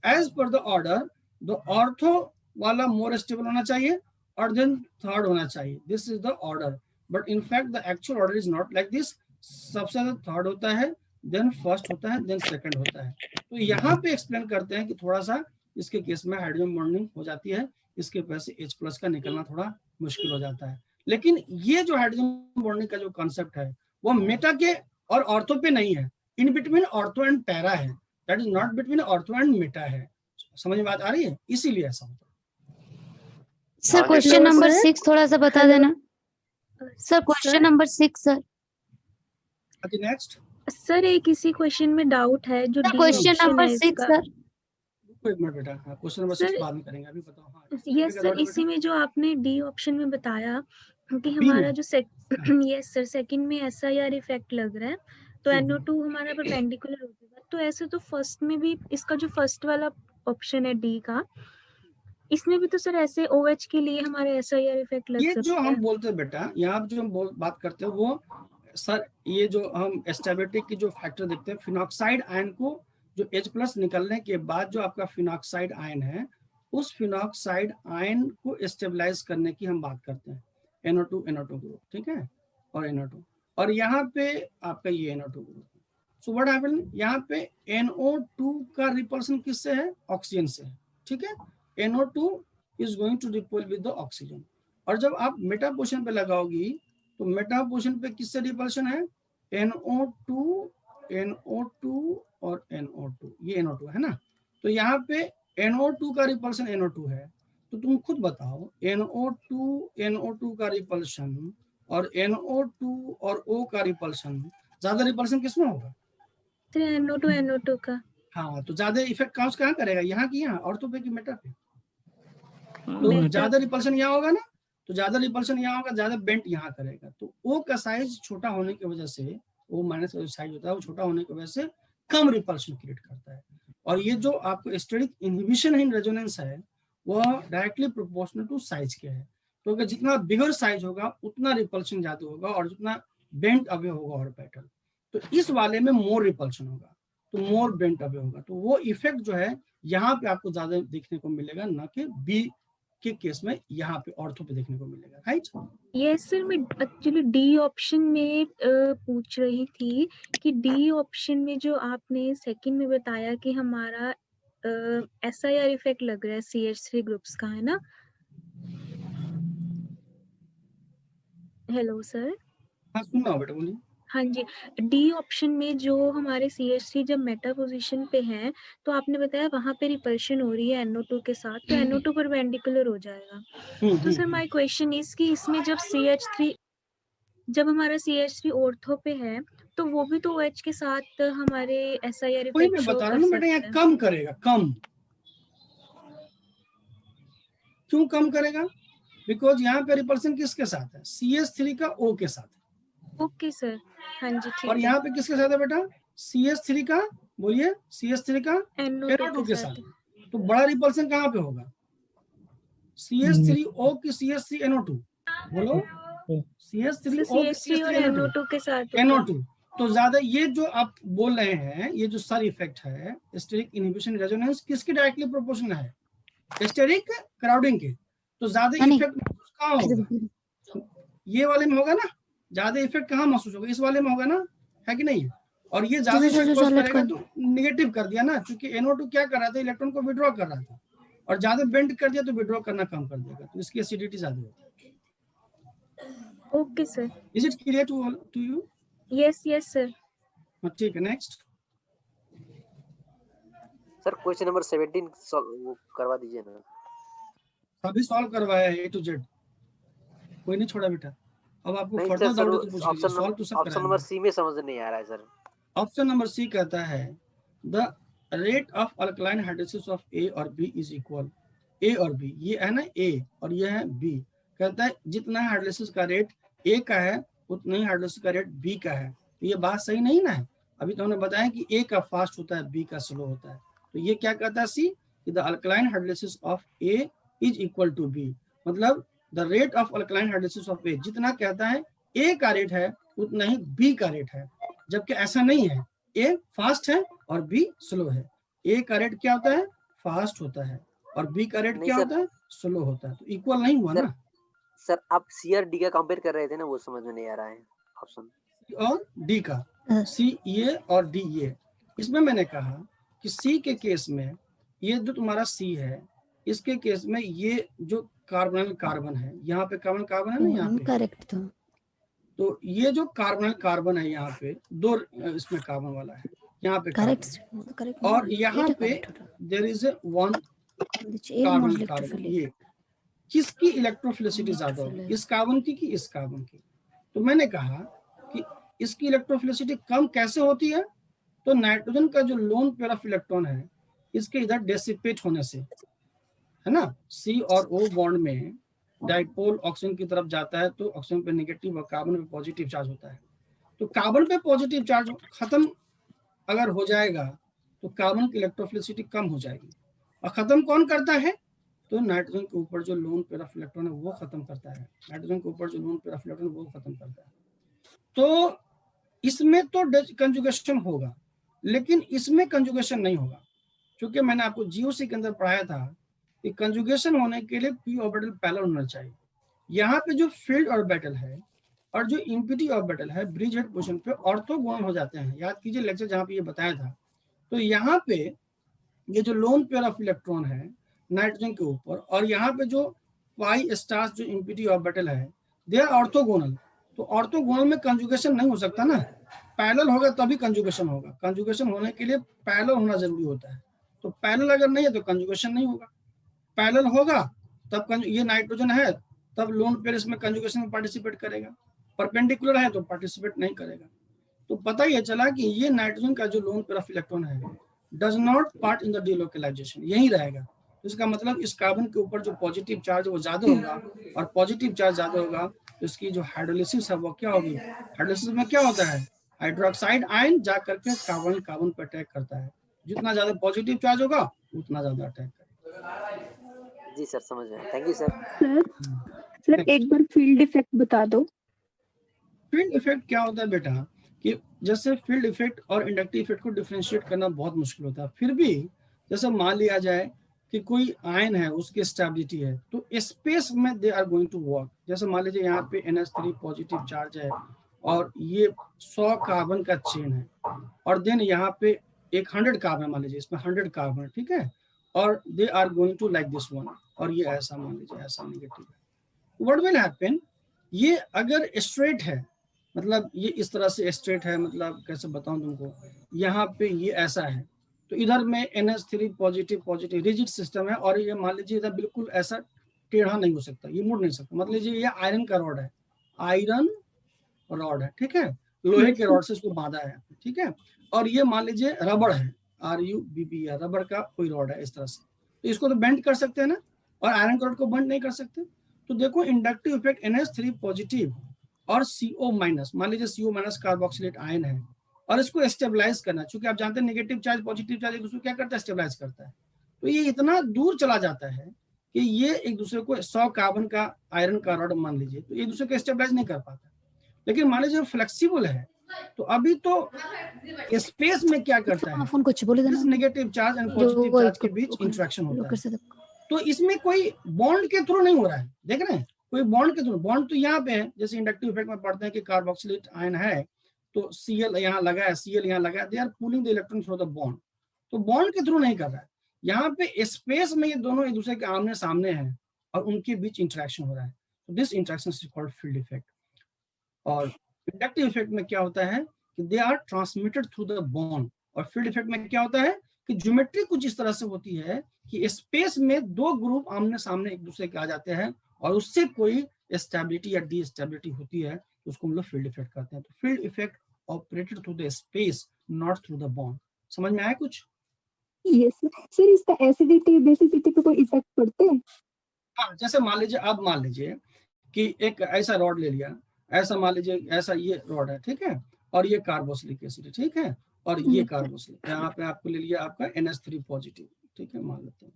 as per the order the ortho वाला मोर स्टेबल होना चाहिए और देन थर्ड होना चाहिए, this is the order, but in fact the actual order is not like this. सबसे ज्यादा थर्ड होता है, देन फर्स्ट होता है, देन सेकंड होता है। तो यहाँ पे एक्सप्लेन करते हैं कि थोड़ा सा इसके केस में हाइड्रोजन बॉन्डिंग हो जाती है, इसके वजह से H+ का निकलना थोड़ा मुश्किल हो जाता है। लेकिन ये जो हाइड्रोजन बॉन्डिंग का जो कॉन्सेप्ट है वो मेटा के और ऑर्थो पे नहीं है, in between ortho and para है, that is not between ortho and meta है। समझ में बात आ रही है, इसीलिए ऐसा होता है। सर क्वेश्चन नंबर 6 थोड़ा सा बता देना sir, question number 6 sir. Next sir एक इसी क्वेश्चन में डाउट है जो डी क्वेश्चन ऑप्शन नंबर है 6 इसका। सर। एक मिनट बेटा, हाँ क्वेश्चन नंबर 6 बाद में करेंगे, अभी बताओ। हाँ यस सर, इसी में जो आपने डी ऑप्शन में बताया कि B हमारा में? जो यस सर सेकंड में SIR इफेक्ट लग रहा है, तो NO2 हमारा परपेंडिकुलर हो जाएगा। तो ऐसे तो फर्स्ट में भी इसका जो फर्स्ट वाला ऑप्शन है डी का, इसमें भी तो सर ऐसे OH के लिए हमारे SIR इफेक्ट लग ये सकता जो है। हम बोलते हैं बेटा, यहाँ जो हम बात करते हैं वो सर, ये जो हम स्टेबिलिटी की जो फैक्टर देखते हैं, फिनॉक्साइड आयन को जो H+ निकलने के बाद जो आपका फिनॉक्साइड आयन है, उस फिनॉक्साइड आयन को स्टेबलाइज करने की हम बात करते हैं, NO2 ग्रुप, ठीक है, और NO2, और यहाँ पे आपका ये NO2 group. So what happen, यहाँ पे NO2 का रिपल्सन किससे है, ऑक्सीजन से है, ठीक है। NO2 is going to repel with the oxygen, और जब आप मेटा पोजीशन पे लगाओगी तो मेटा पोजीशन पे किससे रिपल्शन है, NO2 और NO2, ये NO2 है ना। तो यहाँ पे NO2 का रिपल्शन NO2 है, तो तुम खुद बताओ NO2 का रिपल्शन और NO2 और O का रिपल्शन, ज्यादा रिपल्शन किसमें होगा, NO2 का। हाँ, तो ज्यादा इफेक्ट कहाँ करेगा, यहाँ की यहाँ, ऑर्थो पे की मेटा पे। तो ज्यादा रिपल्शन यहाँ होगा ना, तो ज्यादा रिपल्शन यहाँ होगा, ज्यादा बेंट यहाँ करेगा। तो O का साइज छोटा होने की वजह से, O- का जो साइज होता है वो छोटा होने की वजह से कम रिपल्शन क्रिएट करता है। और ये जो आपको स्टेरिक इनहिबिशन इन रेजोनेंस है वो डायरेक्टली प्रोपोर्शनल टू साइज के है, तो अगर जितना बिगर साइज होगा उतना रिपल्शन ज्यादा होगा, और जितना बेंट अवे होगा ऑर्बिटल, तो इस वाले में मोर रिपल्शन होगा, तो मोर बेंट अवे होगा। तो वो इफेक्ट जो है यहाँ पे आपको ज्यादा देखने को मिलेगा, ना कि बी के केस में यहाँ पे ऑर्थो पे देखने को मिलेगा, राइट। यस सर, मैं एक्चुअली डी ऑप्शन में पूछ रही थी कि डी ऑप्शन में जो आपने सेकंड में बताया कि हमारा SIR इफेक्ट लग रहा है CH3 ग्रुप्स का, है ना। Hello sir. हाँ सुन रहा हूँ बेटा, बोलिए। हाँ जी, डी ऑप्शन में जो हमारे CH3 जब मेटा पोजीशन पे है, तो आपने बताया वहां पे रिपल्शन हो रही है NO2 के साथ, तो NO2 परपेंडिकुलर हो जाएगा। तो सर माय क्वेश्चन इज कि इसमें जब हमारा CH3 ऑर्थो पे है, तो वो भी तो OH के साथ हमारे SIR कोई इफेक्ट मैं शो बता रहा कर हूँ बेटा, यहाँ सकता है। कम करेगा, कम क्यों कम करेगा, बिकॉज यहाँ पे रिपल्सन किसके साथ है, CH3 का O के साथ है। ओके सर, हाँ जी ठीक और है। यहाँ पे किसके साथ है बेटा, CH3 का, बोलिए, CH3 का NO2 के साथ। तो बड़ा रिपल्सन कहाँ पे होगा, CH3O की CH3NO2, बोलो, CH3O की CH3 और NO2 के साथ NO2। तो ज्यादा ये जो आप बोल रहे हैं, ये जो सर इफेक्ट है स्टेरिक इनहिबिशन रेजोनेंस, किसके डायरेक्टली प्रोपोर्शनल है, स्टेरिक क्राउडिंग के। तो ज्यादा इफेक्ट महसूस कहाँ होगा, ये वाले में होगा ना, ज्यादा इफेक्ट कहाँ महसूस होगा, इस वाले में होगा ना, है कि नहीं। और ये ज्यादा इफेक्ट कॉज करेगा तो निगेटिव कर दिया ना, क्योंकि NO2 क्या कर रहा था, इलेक्ट्रॉन को विड्रॉ कर रहा था, और ज्यादा बेंड कर दिया तो विड्रॉ करना कम कर देगा, तो इसकी एसिडिटी ज्यादा होती है। Okay sir. Is it clear to you. Yes yes sir. ठीक है, नेक्स्ट। सर क्वेश्चन नंबर 17 वो करवा दीजिए ना। सभी सॉल्व करवाया है ए टू जेड, कोई नहीं छोड़ा बेटा। अब आपको नहीं फर्दर सर, डाउट है तो पूछ लीजिए, सॉल्व तो सब ऑप्शन नंबर कराया सी में समझ नहीं आ रहा है सर। ऑप्शन नंबर सी कहता है the rate of alkaline hydrolysis of A और बी इज इक्वल, ए और बी, ये है ना ए और ये है बी, कहता है जितना हाइड्रोलिसिस का रेट ए का है उतना ही हाइड्रोलिसिस का रेट बी का है। तो ये बात सही नहीं ना है, अभी तो हमने बताया कि ए का फास्ट होता है, बी का स्लो होता है। तो ये क्या कहता है सी कि the alkaline hydrolysis of A is equal to B, मतलब the rate of alkaline hydrolysis of A, जितना कहता है ए का रेट है उतना ही बी का रेट है, जबकि ऐसा नहीं है, ए फास्ट है और बी स्लो है। ए का रेट क्या होता है, फास्ट होता है, और बी का रेट क्या होता है, स्लो होता है। तो इक्वल नहीं हुआ ना सर। आप सी और डी का कंपेयर कर रहे थे ना, वो समझ में नहीं आ रहा है ऑप्शन और डी का, सी ये और डी ये। इसमें मैंने कहा कि सी के केस में ये जो तुम्हारा सी है, इसके केस में ये जो कार्बोनिल कार्बन है, यहाँ पे कार्बन कार्बन है ना यहाँ पे, करेक्ट था। तो ये जो कार्बोनिल कार्बन है यहाँ पे दो, इसमें कार्बन वाला है, यहाँ पे करेक्ट, और यहाँ पे there is one carbon carbon. ये किसकी इलेक्ट्रोफिलिसिटी ज्यादा होगी, इस कार्बन की कि इस कार्बन की? तो मैंने कहा कि इसकी इलेक्ट्रोफिलिसिटी कम कैसे होती है, तो नाइट्रोजन का जो लोन पेयर ऑफ इलेक्ट्रॉन है इसके इधर डेसिपेट होने से, है ना, सी और ओ बॉन्ड में डाइपोल ऑक्सीजन की तरफ जाता है तो ऑक्सीजन पे नेगेटिव और कार्बन पे पॉजिटिव चार्ज होता है। तो कार्बन पे पॉजिटिव चार्ज खत्म अगर हो जाएगा तो कार्बन की इलेक्ट्रोफिलिसिटी कम हो जाएगी, और खत्म कौन करता है, तो नाइट्रोजन के ऊपर जो लोन पेयर ऑफ इलेक्ट्रॉन है वो खत्म करता है, नाइट्रोजन के ऊपर जो लोन पेयर ऑफ इलेक्ट्रॉन वो खत्म करता है। तो इसमें तो कंजुगेशन होगा, लेकिन इसमें कंजुगेशन नहीं होगा, क्योंकि मैंने आपको जीओसी के अंदर पढ़ाया था कि कंजुगेशन होने के लिए पी ऑर्बिटल पैरेलल होना चाहिए। यहाँ पे जो फील्ड ऑर्बिटल है और जो इम्पिटी ऑर्बिटल है ब्रिज हेड पोजीशन पे ऑर्थोगोनल हो जाते हैं, याद कीजिए लेक्चर जहाँ पे ये बताया था। तो यहाँ पे ये जो लोन पेयर ऑफ इलेक्ट्रॉन है नाइट्रोजन के ऊपर, और यहाँ पे जो पाई स्टार्स जो इम्पिटी ऑर्बिटल है दे आर ऑर्थोगोनल। तो ऑर्थोगोनल में कंजुगेशन नहीं हो सकता ना, पैरेलल होगा तभी कंजुगेशन होगा, कंजुगेशन होने के लिए पैरेलल होना जरूरी होता है। तो पैरेलल अगर नहीं है तो कंजुगेशन नहीं होगा, पैरेलल होगा तब ये नाइट्रोजन है तब लोन पेयर इसमें कंजुगेशन में पार्टिसिपेट करेगा, परपेंडिकुलर है तो पार्टिसिपेट नहीं करेगा। तो पता ये चला कि ये नाइट्रोजन का जो लोन पेयर ऑफ इलेक्ट्रॉन है does not part in the delocalisation, यही रहेगा। तो इसका मतलब इस कार्बन के ऊपर जो पॉजिटिव चार्ज वो ज्यादा होगा, और पॉजिटिव चार्ज ज्यादा होगा तो इसकी जो हाइड्रोलिसिस है वो क्या होगी, हाइड्रोलिसिस में क्या होता है, हाइड्रोक्साइड आयन जा करके कार्बन कार्बन पर अटैक करता है, जितना ज्यादा पॉजिटिव चार्ज होगा उतना ज्यादा अटैक करेगा। जी सर समझ गया, थैंक यू सर। सर एक बार फील्ड इफेक्ट बता दो। फील्ड इफेक्ट क्या होता है बेटा, कि जैसे फील्ड इफेक्ट और इंडक्टिव इफेक्ट को डिफरेंशिएट करना बहुत मुश्किल होता है, फिर भी जैसे मान लिया जाए कि कोई आयन है उसकी स्टेबिलिटी है तो स्पेस में they are going to work. जैसे मान लीजिए यहाँ पे NH3 पॉजिटिव चार्ज है और ये 100 कार्बन का चेन है, और देन यहाँ पे एक 100 कार्बन, मान लीजिए इसमें 100 कार्बन, ठीक है, और they are going to like this one, और ये ऐसा मान लीजिए ऐसा नेगेटिव है। व्हाट विल हैपन, ये अगर स्ट्रेट है, मतलब ये इस तरह से स्ट्रेट है, मतलब कैसे बताऊं तुमको, यहाँ पे ये ऐसा है तो इधर में NH3 positive positive rigid system है, और ये मान लीजिए इधर बिल्कुल ऐसा टेढ़ा नहीं हो सकता, ये मुड़ नहीं सकता। मतलब लीजिए ये आयरन का रॉड है, आयरन रॉड है, ठीक है, लोहे के रॉड से इसको बांधा है, ठीक है, और ये मान लीजिए रबड़ है, RUBB रबड़ का कोई रॉड है इस तरह से, तो इसको तो बेंड कर सकते हैं ना, और आयरन का रॉड को बेंड नहीं कर सकते। तो देखो इंडक्टिव इफेक्ट NH3 पॉजिटिव और CO माइनस, मान लीजिए CO माइनस कार्बोक्सिलेट आयन है, और इसको स्टेबलाइज करना, क्योंकि आप जानते हैं नेगेटिव चार्ज पॉजिटिव चार्ज एक दूसरे को क्या करता है, स्टेबलाइज करता है। तो ये इतना दूर चला जाता है कि ये एक दूसरे को 100 कार्बन का आयरन का रॉड मान लीजिए तो एक दूसरे को स्टेबलाइज नहीं कर पाता। लेकिन मान लीजिए फ्लेक्सिबल है तो अभी तो स्पेस में क्या करता है, कुछ बोले इस negative charge and positive charge के बीच इंटरेक्शन होता है। तो इसमें कोई बॉन्ड के थ्रू नहीं हो रहा है, देख रहे हैं, कोई बॉन्ड के थ्रू, बॉन्ड तो यहाँ पे है, जैसे इंडक्टिव इफेक्ट में पढ़ते हैं कि कार्बोक्सिलेट आयन है तो Cl यहाँ लगा है, Cl यहाँ लगा है, they are pulling the electron through the bond, तो बॉन्ड के थ्रू नहीं कर रहा है। यहाँ पे स्पेस में ये दोनों एक दूसरे के आमने सामने हैं और उनके बीच इंटरेक्शन हो रहा है, तो this interaction is called field effect. और इंडक्टिव इफेक्ट में क्या होता है कि they are transmitted through the bond, और फील्ड इफेक्ट में क्या होता है कि ज्योमेट्री कुछ इस तरह से होती है कि स्पेस में दो ग्रुप आमने सामने एक दूसरे के आ जाते हैं और उससे कोई स्टेबिलिटी या डी स्टेबिलिटी होती है, तो उसको हम लोग फील्ड इफेक्ट कहते हैं। तो field effect operated through the space, not through the bond. समझ में आया कुछ? यस सर, इसका एसिडिटी बेसिसिटी पे कोई इफेक्ट पड़ते हैं? हाँ, जैसे मान लीजिए कि एक ऐसा रॉड ले लिया, ऐसा मान लीजिए ऐसा ये रॉड है, ठीक है, और ये कार्बोक्सिलिक एसिड, ठीक है, और ये कार्बोक्सिलिक, यहाँ पे आपको ले लिया आपका NH3 पॉजिटिव, ठीक है, मान लेते हैं,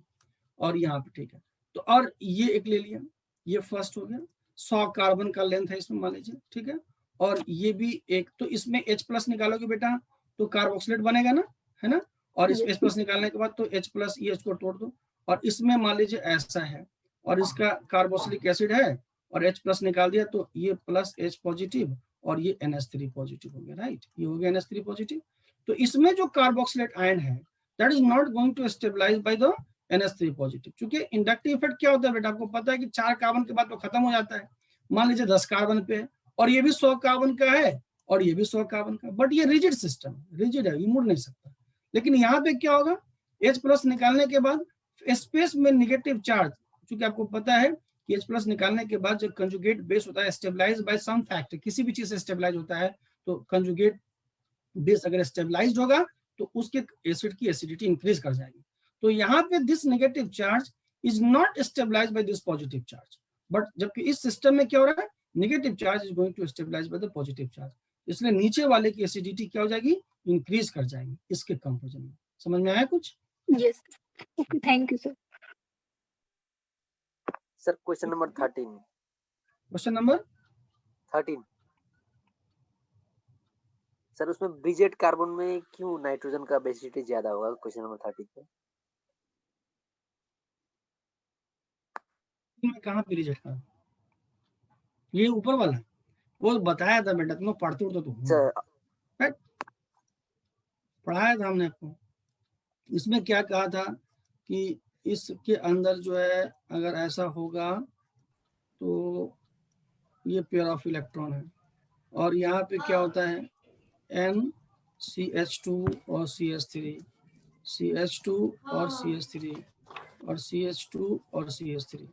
और यहाँ पे, ठीक है, तो और ये एक ले लिया, ये फर्स्ट हो गया, 100 कार्बन का लेंथ है इसमें मान लीजिए, ठीक है, और ये भी एक, तो इसमें H+ निकालोगे बेटा तो कार्बोक्सिलेट बनेगा ना, है ना, और इस H+ निकालने के बाद तो H+ ये को तोड़ दो, और इसमें मान लीजिए ऐसा है और इसका कार्बोक्सिलिक एसिड है और H+ निकाल दिया तो ये प्लस H पॉजिटिव और ये NH3 पॉजिटिव हो गया, राइट, ये हो गया NH3 पॉजिटिव। तो इसमें जो कार्बोक्सिलेट आयन है that is not going to stabilize by the NH3 positive, क्योंकि इंडक्टिव इफेक्ट क्या होता है बेटा, आपको पता है कि 4 कार्बन के बाद तो खत्म हो जाता है, मान लीजिए 10 कार्बन पे है और ये भी 100 कार्बन का है और ये भी 100 कार्बन का, बट ये रिजिड सिस्टम, रिजिड है, ये मुड़ नहीं सकता। लेकिन यहाँ पे क्या होगा, H+ निकालने के बाद स्पेस में नेगेटिव चार्ज, क्योंकि आपको पता है कि H+ निकालने के बाद जो कंजुगेट बेस होता है स्टेबलाइज बाय सम फैक्टर, किसी भी चीज से स्टेबलाइज होता है, तो कंजुगेट बेस अगर स्टेबलाइज्ड होगा तो उसके एसिड की एसिडिटी इंक्रीज कर जाएगी। तो यहाँ पे this negative charge is not stabilize by this positive charge, but जबकि इस सिस्टम में क्या हो रहा है, negative charge is going to stabilize by the positive charge, इसलिए नीचे वाले की एसिडिटी क्या हो जाएगी, इंक्रीज कर जाएगी इसके कंपैरिजन में। समझ में आया कुछ? Yes, okay, thank you sir. Sir question number 13। Question number 13 sir, उसमें ब्रिजेट कार्बन में क्यों नाइट्रोजन का बेसिसिटी ज्यादा होगा? क्वेश्चन नंबर 13 पे कहाँ पे रिजेक्ट कर, ये ऊपर वाला वो बताया था बेटा, तुम पढ़ते उड़ते तो सर। पढ़ाया था हमने आपको। इसमें क्या कहा था कि इसके अंदर जो है अगर ऐसा होगा तो ये पेयर ऑफ इलेक्ट्रॉन है, और यहाँ पे क्या होता है NCH2 और CH3, CH2 और CH3 और CH2 और CH3,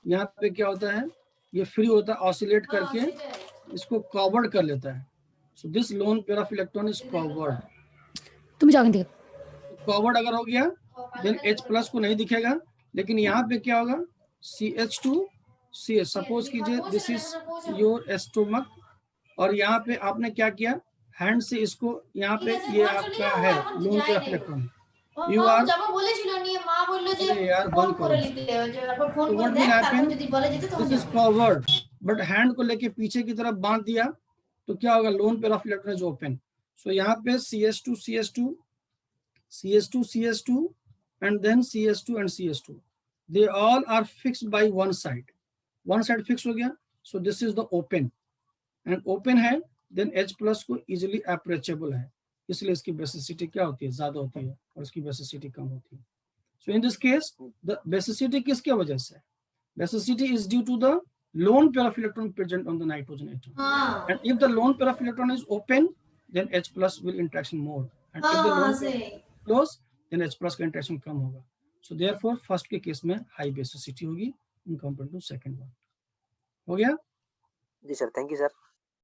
यहाँ पे क्या होता है, ये फ्री होता है, ऑसिलेट करके इसको कवर्ड कर लेता है। So this loan pair of electron is covered. तुम जाओगे कवर्ड अगर हो गया देन H+ को नहीं दिखेगा, लेकिन यहाँ पे क्या होगा CH2 CH, सपोज कीजिए दिस इज योर स्टोमक, और यहाँ पे आपने क्या किया, हैंड से इसको, यहाँ पे ये आपका है loan pair of electron, you are यार बंद करो, so what will happen, this is covered, but hand को लेके पीछे की तरफ बांध दिया तो क्या होगा, lone pair of electron is open. So यहाँ पे CH2 CH2 CH2 CH2 and then CH2 and CH2, they all are fixed by one side fix हो गया, so this is the open, and open है then H+ को easily approachable है, इसलिए इसकी बेसिसिटी क्या होती है, ज्यादा होती है और इसकी बेसिसिटी कम होती है। So in this case the basicity किसके वजह से, basicity is due to the lone pair of electron present on the nitrogen atom, and if the lone pair of electron is open then H+ will interaction more, and if the lone pair close then H+ का interaction कम होगा। so therefore फर्स्ट के केस में हाई बेसिसिटी होगी in compare to second one. हो गया जी सर, थैंक यू सर।